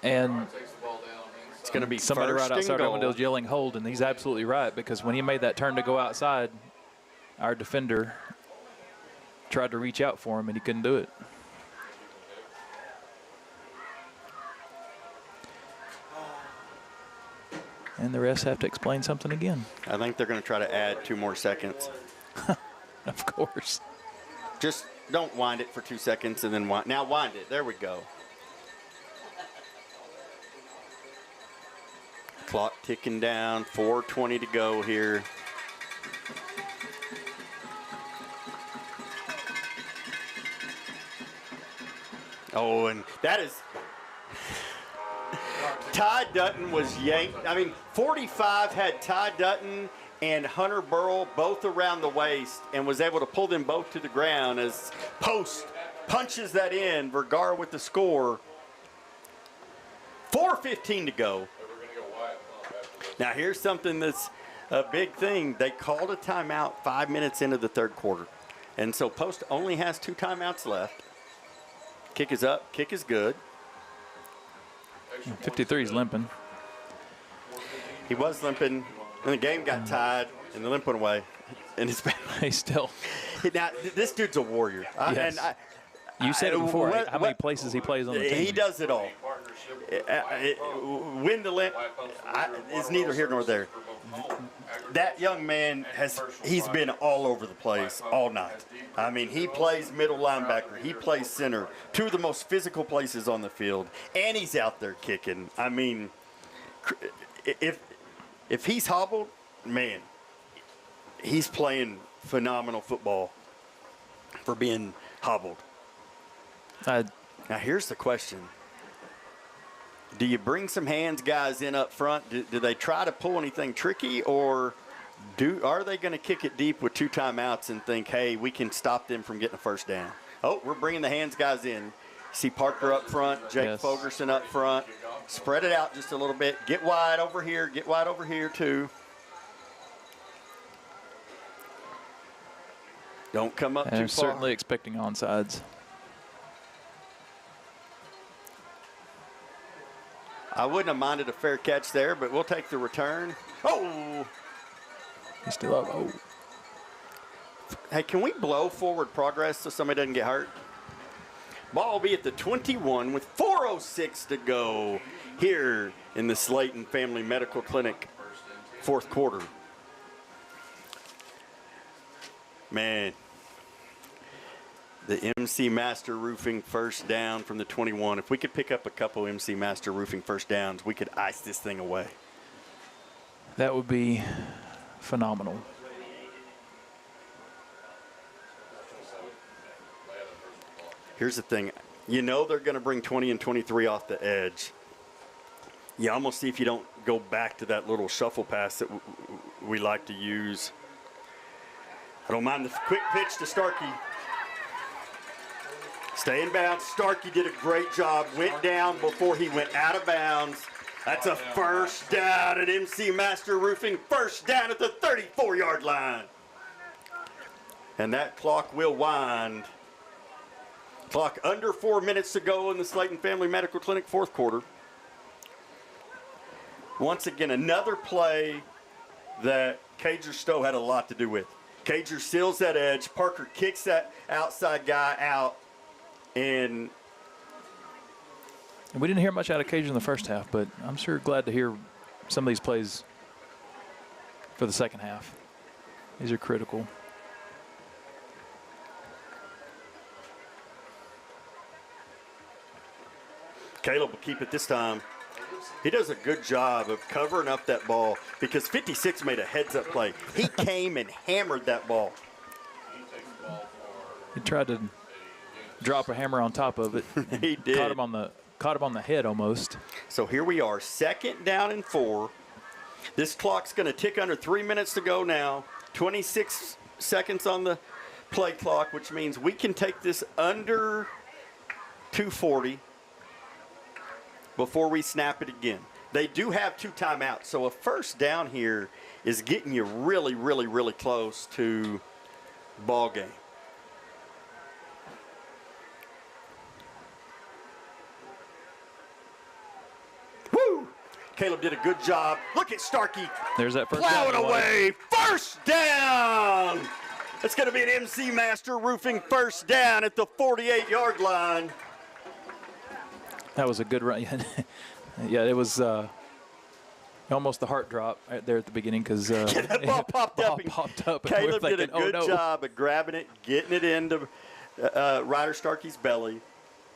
And It's going to be somebody first right outside and our windows yelling hold, and he's absolutely right, because when he made that turn to go outside, our defender tried to reach out for him, and he couldn't do it. And the refs have to explain something again. I think they're going to try to add 2 more seconds. Of course. Just don't wind it for 2 seconds and then wind. Now wind it. There we go. Clock ticking down. 4:20 to go here. Oh, and that is... Ty Dutton was yanked. I mean, 45 had Ty Dutton and Hunter Burrell both around the waist and was able to pull them both to the ground as Post punches that in. Vergara with the score. 4:15 to go. Now, here's something that's a big thing. They called a timeout 5 minutes into the third quarter. And so Post only has 2 timeouts left. Kick is up. Kick is good. 53 is limping. He was limping, and the game got tied, and the limp went away. And it's He's still. now this dude's a warrior. Yes. You said it before. How many places he plays on the team? He does it all. Win the limp is neither here nor there. That young man he's been all over the place all night. I mean, he plays middle linebacker. He plays center. 2 of the most physical places on the field. And he's out there kicking. I mean, if he's hobbled, man, he's playing phenomenal football for being hobbled. Now, here's the question. Do you bring some hands guys in up front? Do they try to pull anything tricky, or are they going to kick it deep with 2 timeouts and think, hey, we can stop them from getting a first down? Oh, we're bringing the hands guys in. See Parker up front, Jake Fogerson up front. Spread it out just a little bit. Get wide over here. Get wide over here, too. Don't come up too far. I'm certainly expecting onside. I wouldn't have minded a fair catch there, but we'll take the return. Oh! He's still up. Oh. Hey, can we blow forward progress so somebody doesn't get hurt? Ball will be at the 21 with 4:06 to go here in the Slayton Family Medical Clinic fourth quarter. Man, the MC Master Roofing first down from the 21. If we could pick up a couple MC Master Roofing first downs, we could ice this thing away. That would be phenomenal. Here's the thing. You know they're going to bring 20 and 23 off the edge. You almost see if you don't go back to that little shuffle pass that we like to use. I don't mind the quick pitch to Starkey. Stay in bounds. Starkey did a great job. Went down before he went out of bounds. That's a first down at MC Master Roofing. First down at the 34-yard line. And that clock will wind. Clock under 4 minutes to go in the Slayton Family Medical Clinic fourth quarter. Once again, another play that Cager Stowe had a lot to do with. Cager seals that edge. Parker kicks that outside guy out. And we didn't hear much out of Cage in the first half, but I'm sure glad to hear some of these plays for the second half. These are critical. Caleb will keep it this time. He does a good job of covering up that ball because 56 made a heads-up play. He came and hammered that ball. He tried to drop a hammer on top of it. He did. Caught him on the head almost. So here we are, 2nd down and 4. This clock's going to tick under 3 minutes to go now. 26 seconds on the play clock, which means we can take this under 2:40 before we snap it again. They do have 2 timeouts, so a first down here is getting you really, really, really close to ball game. Woo! Caleb did a good job. Look at Starkey. There's that first Plow it down. away. First down. It's going to be an MC Master Roofing first down at the 48-yard line. That was a good run. Yeah, it was almost the heart drop right there at the beginning because that ball popped up. And Caleb we're did a thinking, good oh, no. job of grabbing it, getting it into Ryder Starkey's belly.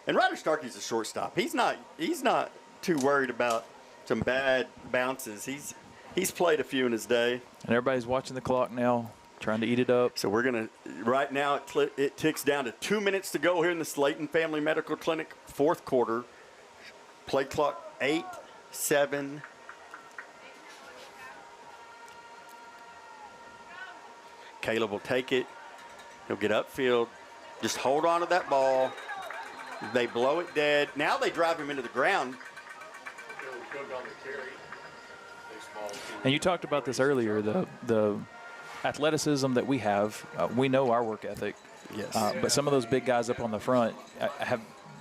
And Ryder Starkey's a shortstop. He's not too worried about some bad bounces. He's played a few in his day. And everybody's watching the clock now, trying to eat it up. So we're going to, right now it ticks down to 2 minutes to go here in the Slayton Family Medical Clinic, fourth quarter. Play clock 8, 7. Caleb will take it. He'll get upfield. Just hold on to that ball. They blow it dead. Now they drive him into the ground. And you talked about this earlier, the athleticism that we have. We know our work ethic. Yes. But some of those big guys up on the front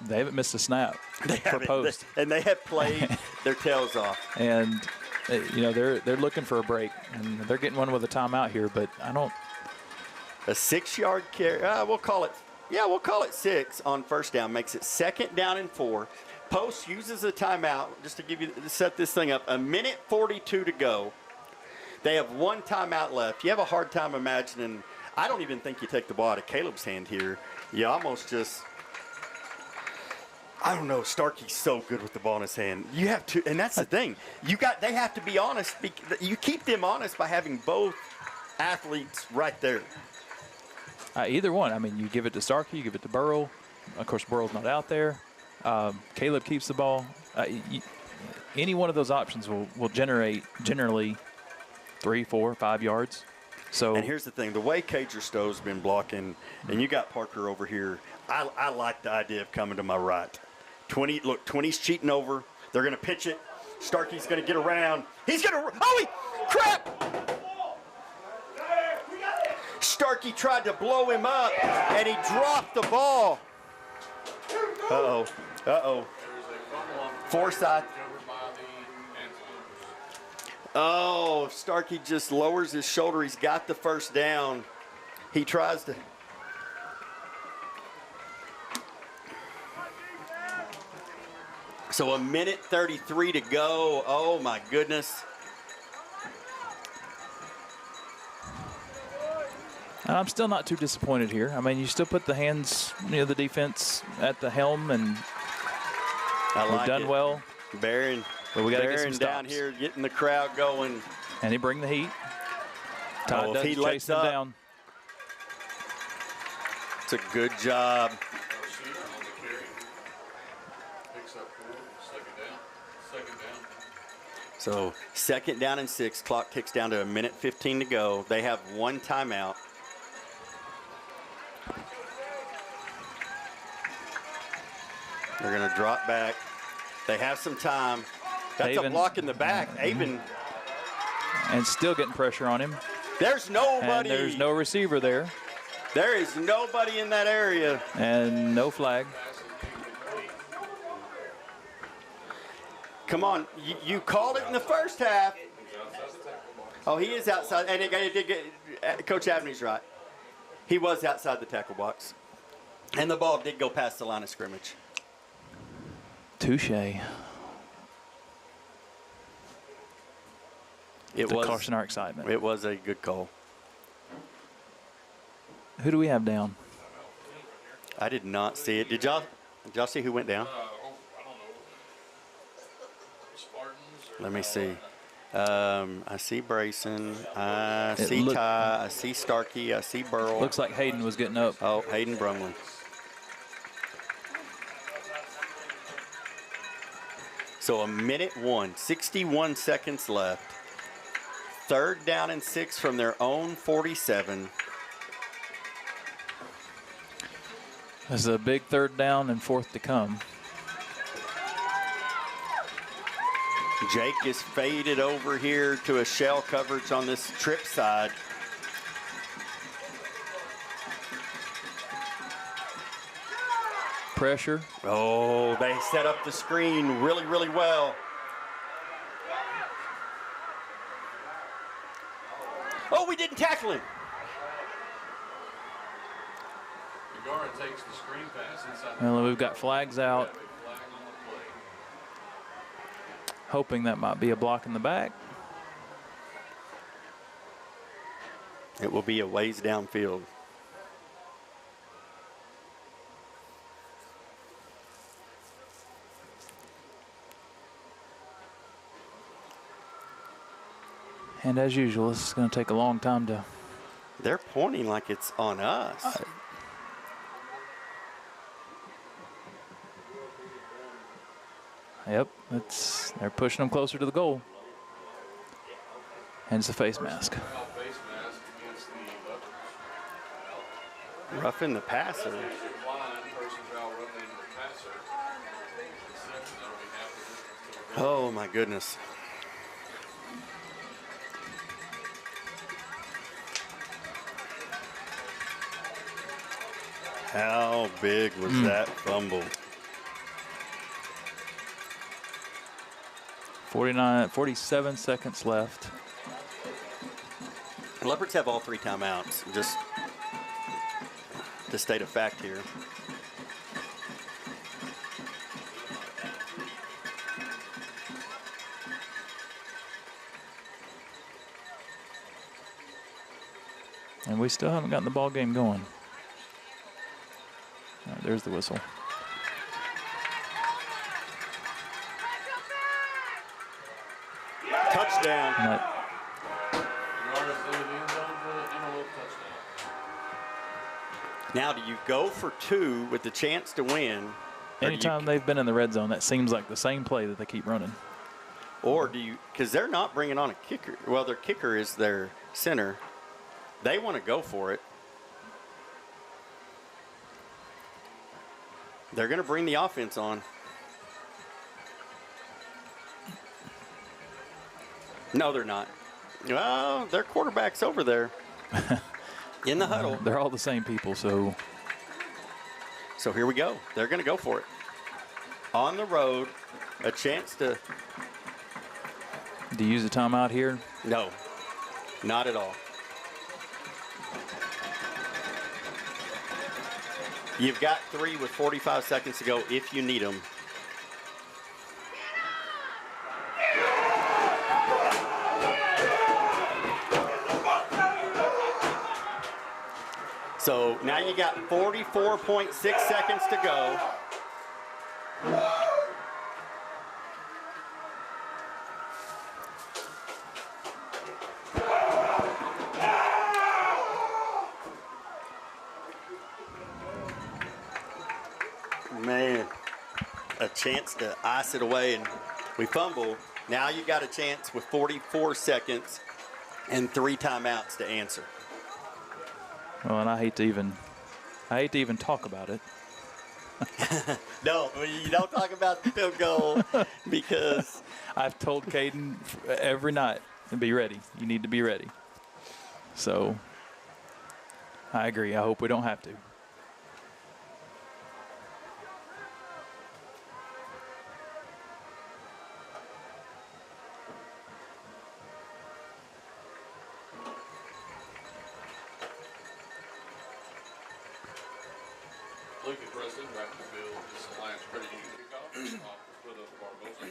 they haven't missed a snap for post. And they have played their tails off. And they're looking for a break, and they're getting one with a timeout here. But I don't. A 6-yard carry. We'll call it 6 on first down. Makes it second down and 4. Post uses a timeout just to set this thing up. 1:42 to go. They have 1 timeout left. You have a hard time imagining. I don't even think you take the ball out of Caleb's hand here. You almost just. I don't know. Starkey's so good with the ball in his hand. You have to, and that's the thing. They have to be honest. You keep them honest by having both athletes right there. Either one. I mean, you give it to Starkey, you give it to Burrow. Of course, Burrow's not out there. Caleb keeps the ball. Any one of those options will generate generally 3, 4, 5 yards. So. And here's the thing: the way Cager Stowe's been blocking, and you got Parker over here. I like the idea of coming to my right. 20's cheating over. They're going to pitch it. Starkey's going to get around. He's going to. Holy crap! Starkey tried to blow him up, and he dropped the ball. Uh-oh. Forsyth. Oh, Starkey just lowers his shoulder. He's got the first down. He tries to. So 1:33 to go. Oh, my goodness. I'm still not too disappointed here. I mean, you still put the hands, the defense at the helm, and we've done well. Barron, but we got to get some down stops. here, getting the crowd going. And they bring the heat. Todd does chase them down. It's a good job. So second down and 6. Clock ticks down to 1:15 to go. They have 1 timeout. They're going to drop back. They have some time. That's a block in the back. Avon. And still getting pressure on him. There's nobody. And there's no receiver there. There is nobody in that area. And no flag. Come on, you called it in the first half. Oh, he is outside. And Coach Abney's right. He was outside the tackle box. And the ball did go past the line of scrimmage. Touche. It was caution our excitement. It was a good call. Who do we have down? I did not see it. Did y'all see who went down? Let me see. I see Brayson. I see Ty. I see Starkey. I see Burl. Looks like Hayden was getting up. Oh, Hayden Brumlin. So 1:01, 61 seconds left. Third down and 6 from their own 47. This is a big third down and 4th to come. Jake is faded over here to a shell coverage on this trip side. Pressure. Oh, they set up the screen really, really well. Oh, we didn't tackle him. The guard takes the screen pass inside. Well, we've got flags out. Flag on the play. Hoping that might be a block in the back. It will be a ways downfield. And as usual, this is going to take a long time to. They're pointing like it's on us. Yep, they're pushing them closer to the goal. And it's a face mask. Face mask against the Buckers. Roughing the passer. Decline, personal foul roughing the passer. That'll be half the distance to the goal. Oh, my goodness. How big was that fumble? 47 seconds left. Leopards have all 3 timeouts. Just to state a fact here. And we still haven't gotten the ball game going. All right, there's the whistle. Touchdown. And that- Now, do you go for 2 with the chance to win? Or anytime they've been in the red zone, that seems like the same play that they keep running. Or do you, because they're not bringing on a kicker. Well, their kicker is their center. They want to go for it. They're going to bring the offense on. No, they're not. Well, their quarterback's over there in the huddle. They're all the same people, so. So here we go. They're going to go for it. On the road, a chance to. Do you use a timeout here? No, not at all. You've got 3 with 45 seconds to go if you need them. So now you got 44.6 seconds to go. Man, a chance to ice it away, and we fumble. Now you got a chance with 44 seconds and 3 timeouts to answer. Well, and I hate to even talk about it. No, you don't talk about the field goal because I've told Caden every night to be ready. You need to be ready. So I agree. I hope we don't have to. Lincoln Preston back to the field. This Alliance Credit Union kickoff for the Barbosa.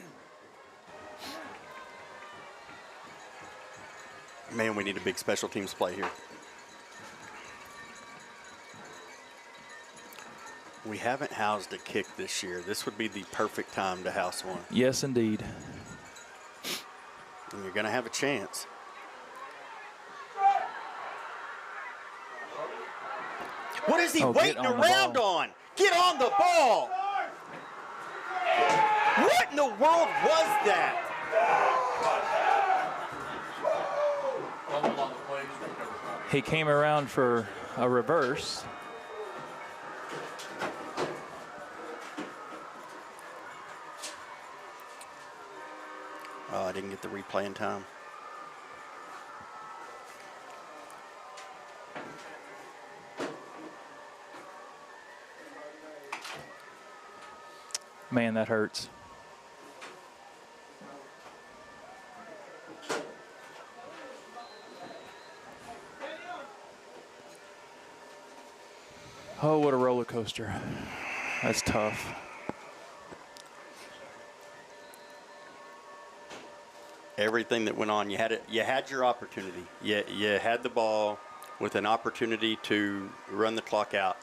man, we need a big special teams play here. We haven't housed a kick this year. This would be the perfect time to house one. Yes, indeed. And you're going to have a chance. What is he waiting around on? Get on the ball! What in the world was that? He came around for a reverse. get the replay in time. Man, that hurts. Oh, what a roller coaster. That's tough. Everything that went on, you had your opportunity. You had the ball with an opportunity to run the clock out.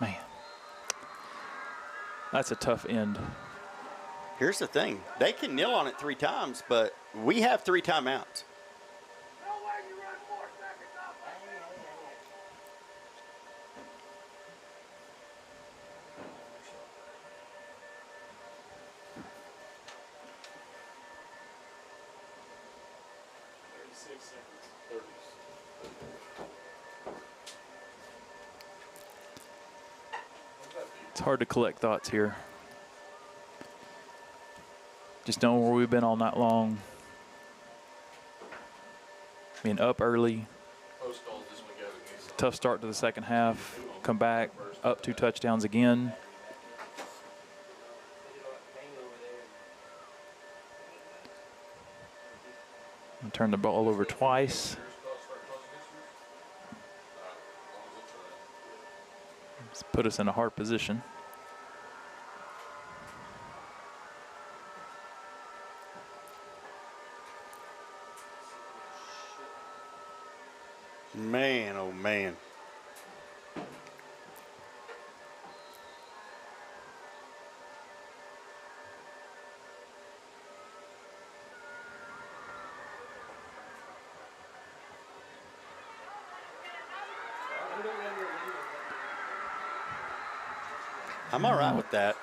Man, that's a tough end. Here's the thing. They can kneel on it 3 times, but we have 3 timeouts. It's hard to collect thoughts here. Just knowing where we've been all night long. Being up early. Tough start to the second half. Come back, up 2 touchdowns again. And turn the ball over twice. It's put us in a hard position. Man, oh man. I'm all right with that.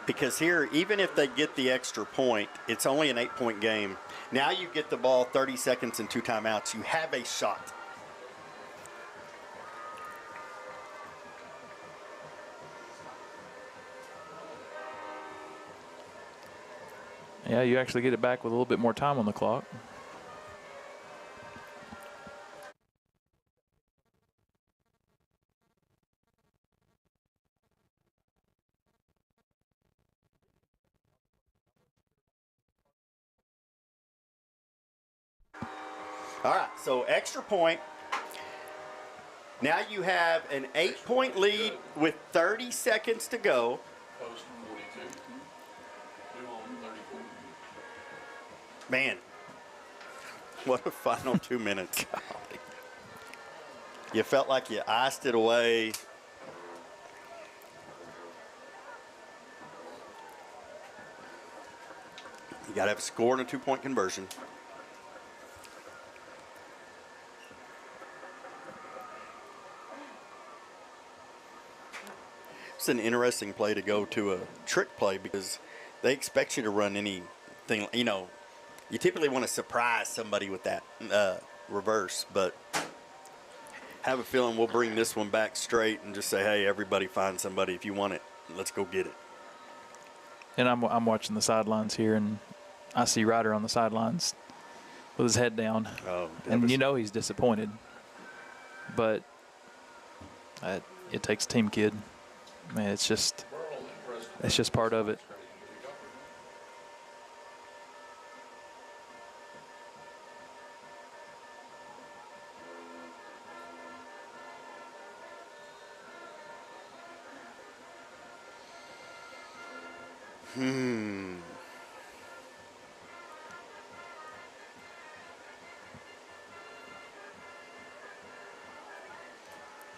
Because here, even if they get the extra point, it's only an 8-point game. Now you get the ball 30 seconds and 2 timeouts. You have a shot. Yeah, you actually get it back with a little bit more time on the clock. All right, so extra point. Now you have an 8-point lead with 30 seconds to go. Post 42. Move on 34. Man, what a final 2 minutes. You felt like you iced it away. You got to have a score and a 2-point conversion. It's an interesting play to go to a trick play because they expect you to run anything. You know, you typically want to surprise somebody with that reverse, but I have a feeling we'll bring this one back straight and just say, hey, everybody find somebody. If you want it, let's go get it. And I'm watching the sidelines here, and I see Ryder on the sidelines with his head down. Oh, and you know he's disappointed. But it takes a team, kid. Man, it's just part of it.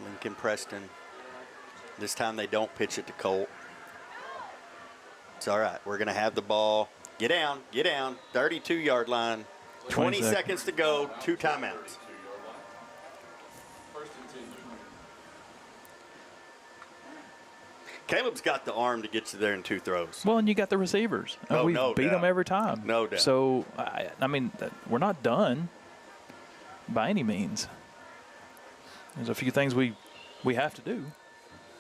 Lincoln Preston. This time they don't pitch it to Colt. It's all right. We're going to have the ball. Get down, 32-yard line. 20 seconds to go, 2 timeouts. Caleb's got the arm to get you there in 2 throws. Well, and you got the receivers. And we beat them every time. No doubt. So, I mean, we're not done. by any means. There's a few things we have to do,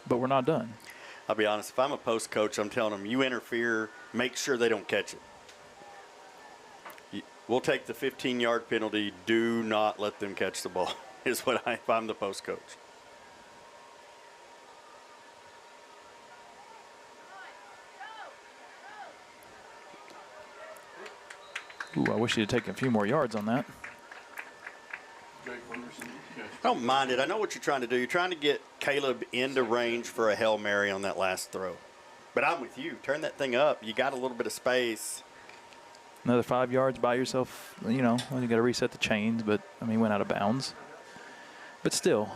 but we're not done. I'll be honest, if I'm a post coach, I'm telling them, you interfere, make sure they don't catch it. We'll take the 15-yard penalty. Do not let them catch the ball, is what if I'm the post coach. Ooh, I wish you'd taken a few more yards on that. I don't mind it. I know what you're trying to do. You're trying to get Caleb into range for a Hail Mary on that last throw. But I'm with you. Turn that thing up. You got a little bit of space. Another 5 yards by yourself, you got to reset the chains, but, went out of bounds. But still,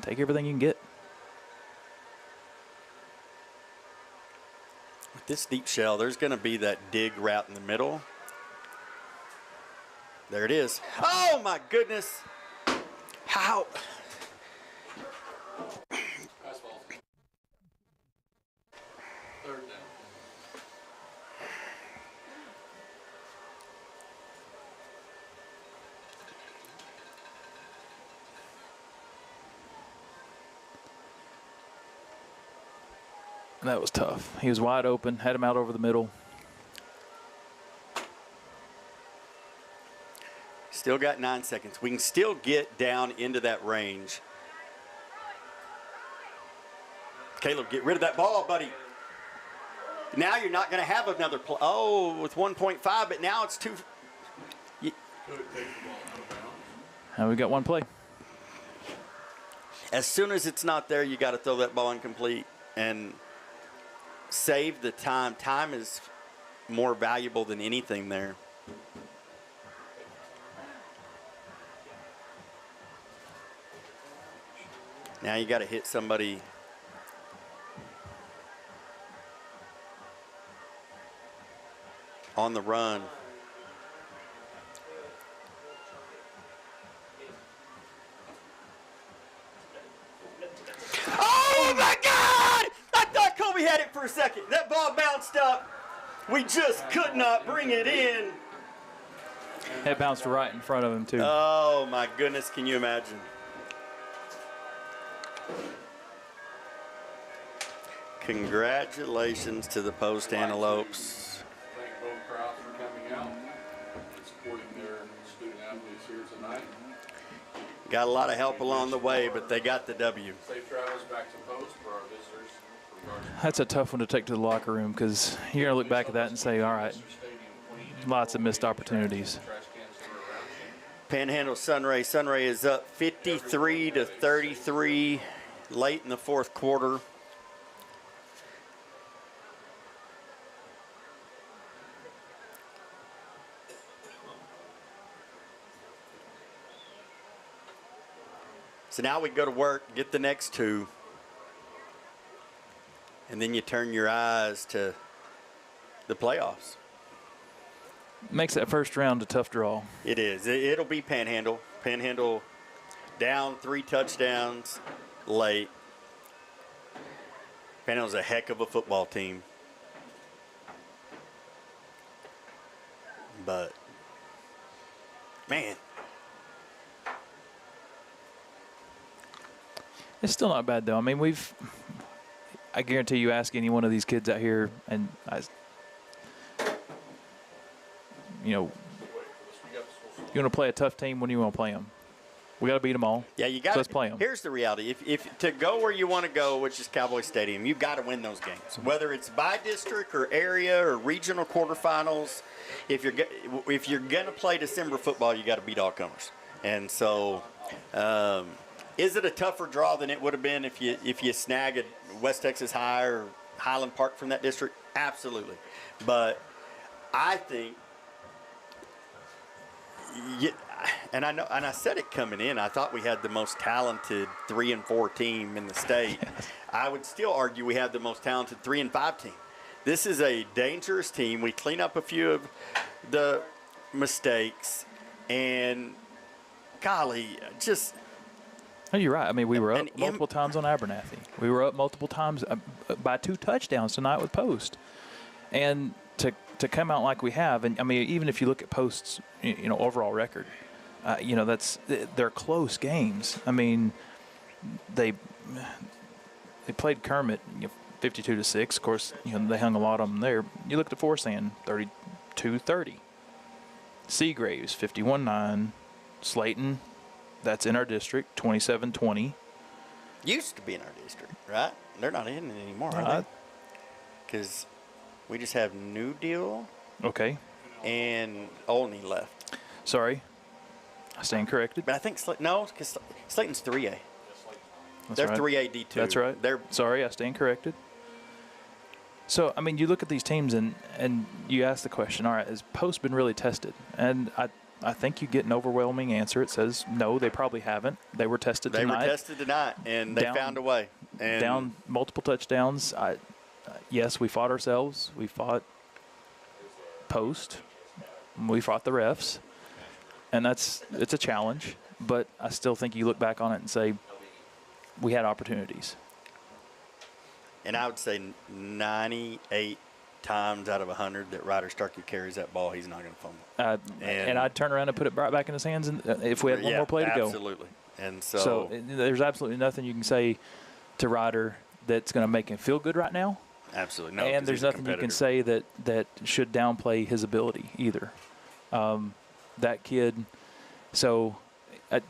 take everything you can get. With this deep shell, there's going to be that dig route in the middle. There it is. Oh, my goodness. How? Third down. That was tough. He was wide open, had him out over the middle. Still got 9 seconds. We can still get down into that range. Caleb, get rid of that ball, buddy. Now you're not going to have another play. Oh, with 1.5, but now it's 2. And we got one play. As soon as it's not there, you got to throw that ball incomplete and save the time. Time is more valuable than anything there. Now you got to hit somebody. On the run. Oh my God! I thought Kobe had it for a second. That ball bounced up. We just could not bring it in. It bounced right in front of him, too. Oh my goodness, can you imagine? Congratulations to the Post Antelopes. Thank both crowds for coming out and supporting their student athletes here tonight. Got a lot of help along the way, but they got the W. Safe travels back to Post for our visitors. That's a tough one to take to the locker room because you're going to look back at that and say, all right, lots of missed opportunities. Panhandle Sunray. Sunray is up 53-33 late in the fourth quarter. So now we go to work, get the next two, and then you turn your eyes to the playoffs. Makes that first round a tough draw. It is. It'll be Panhandle. Panhandle down 3 touchdowns late. Panhandle's a heck of a football team. But, man. It's still not bad, though. I guarantee you ask any one of these kids out here, and you want to play a tough team, when do you want to play them? We got to beat them all. Yeah, you got. So let's play them. Here's the reality: if to go where you want to go, which is Cowboy Stadium, you've got to win those games. Whether it's by district or area or regional quarterfinals, if you're gonna play December football, you got to beat all comers. And so, is it a tougher draw than it would have been if you snag a West Texas High or Highland Park from that district? Absolutely, but I think. Yeah, and I said it coming in. I thought we had the most talented 3 and 4 team in the state. I would still argue we have the most talented 3 and 5 team. This is a dangerous team. We clean up a few of the mistakes, and golly, just. Oh, you're right. We were up multiple times on Abernathy. We were up multiple times by 2 touchdowns tonight with Post, and to come out like we have, and even if you look at Post's overall record, they're close games. I mean, they played Kermit 52-6. Of course, they hung a lot on them there. You look at Forsan, 32-30. Seagraves, 51-9. Slayton, that's in our district, 27-20. Used to be in our district, right? They're not in it anymore, are they? Because we just have New Deal. Okay. And Olney left. Sorry. I stand corrected. But I think because Slayton's 3A. That's They're right. 3A D2. That's right. Sorry, I stand corrected. So, I mean, you look at these teams and you ask the question, all right, has Post been really tested? And I think you get an overwhelming answer. It says, no, they probably haven't. They were tested tonight. They were tested tonight, and they found a way. And down multiple touchdowns. Yes, we fought ourselves. We fought Post. We fought the refs. And it's a challenge. But I still think you look back on it and say, we had opportunities. And I would say 98 times out of 100 that Ryder Starkey carries that ball, he's not going to fumble. And I'd turn around and put it right back in his hands if we had one more play to go. Absolutely. And so there's absolutely nothing you can say to Ryder that's going to make him feel good right now. Absolutely no. And there's nothing you can say that should downplay his ability either. That kid. So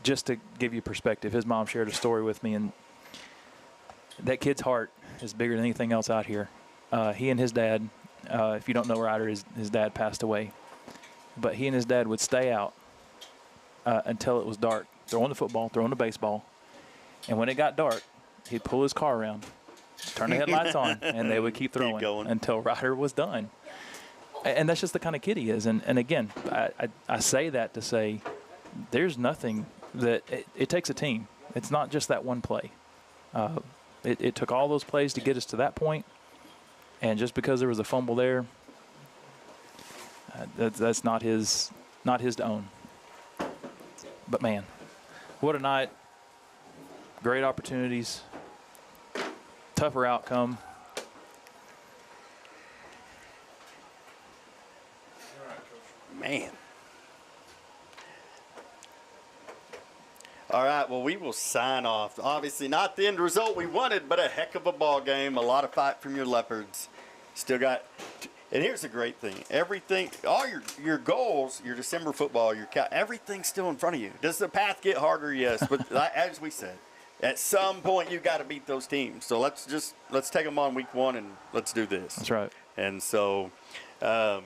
just to give you perspective, his mom shared a story with me, and that kid's heart is bigger than anything else out here. He and his dad, if you don't know Ryder, his dad passed away. But he and his dad would stay out until it was dark, throwing the football, throwing the baseball. And when it got dark, he'd pull his car around, turn the headlights on, and they would keep throwing until Ryder was done. And that's just the kind of kid he is. And again, I say that to say there's nothing that it takes a team. It's not just that one play. It took all those plays to get us to that point. And just because there was a fumble there, that's not his to own. But, man, what a night. Great opportunities. Tougher outcome. Man. All right, well, we will sign off. Obviously, not the end result we wanted, but a heck of a ball game. A lot of fight from your Leopards. Still got, and here's the great thing. Everything, all your goals, your December football, everything's still in front of you. Does the path get harder? Yes, but as we said, at some point you got to beat those teams. So let's take them on week 1 and let's do this. That's right. And so, so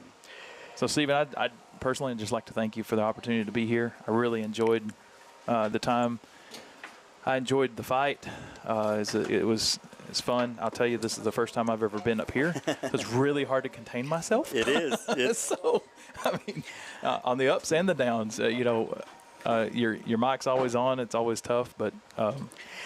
Stephen, I'd personally just like to thank you for the opportunity to be here. I really enjoyed the time. I enjoyed the fight. It's fun. I'll tell you, this is the first time I've ever been up here. It's really hard to contain myself. It is. So, I mean, on the ups and the downs, your mic's always on. It's always tough, but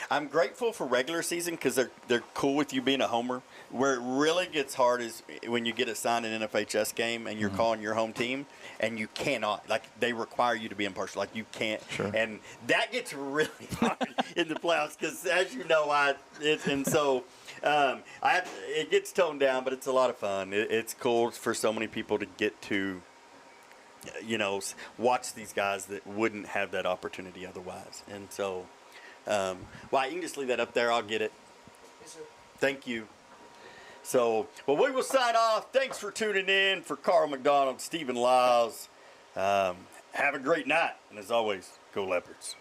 I'm grateful for regular season because they're cool with you being a homer. Where it really gets hard is when you get assigned an NFHS game and you're calling your home team and you cannot, they require you to be impartial. You can't. Sure. And that gets really hard in the playoffs because, as you know, it gets toned down, but it's a lot of fun. It's cool for so many people to get to, watch these guys that wouldn't have that opportunity otherwise. And so, you can just leave that up there. I'll get it. Yes, sir. Thank you. So, we will sign off. Thanks for tuning in. For Carl McDonald, Stephen Lyles, have a great night. And as always, go Leopards.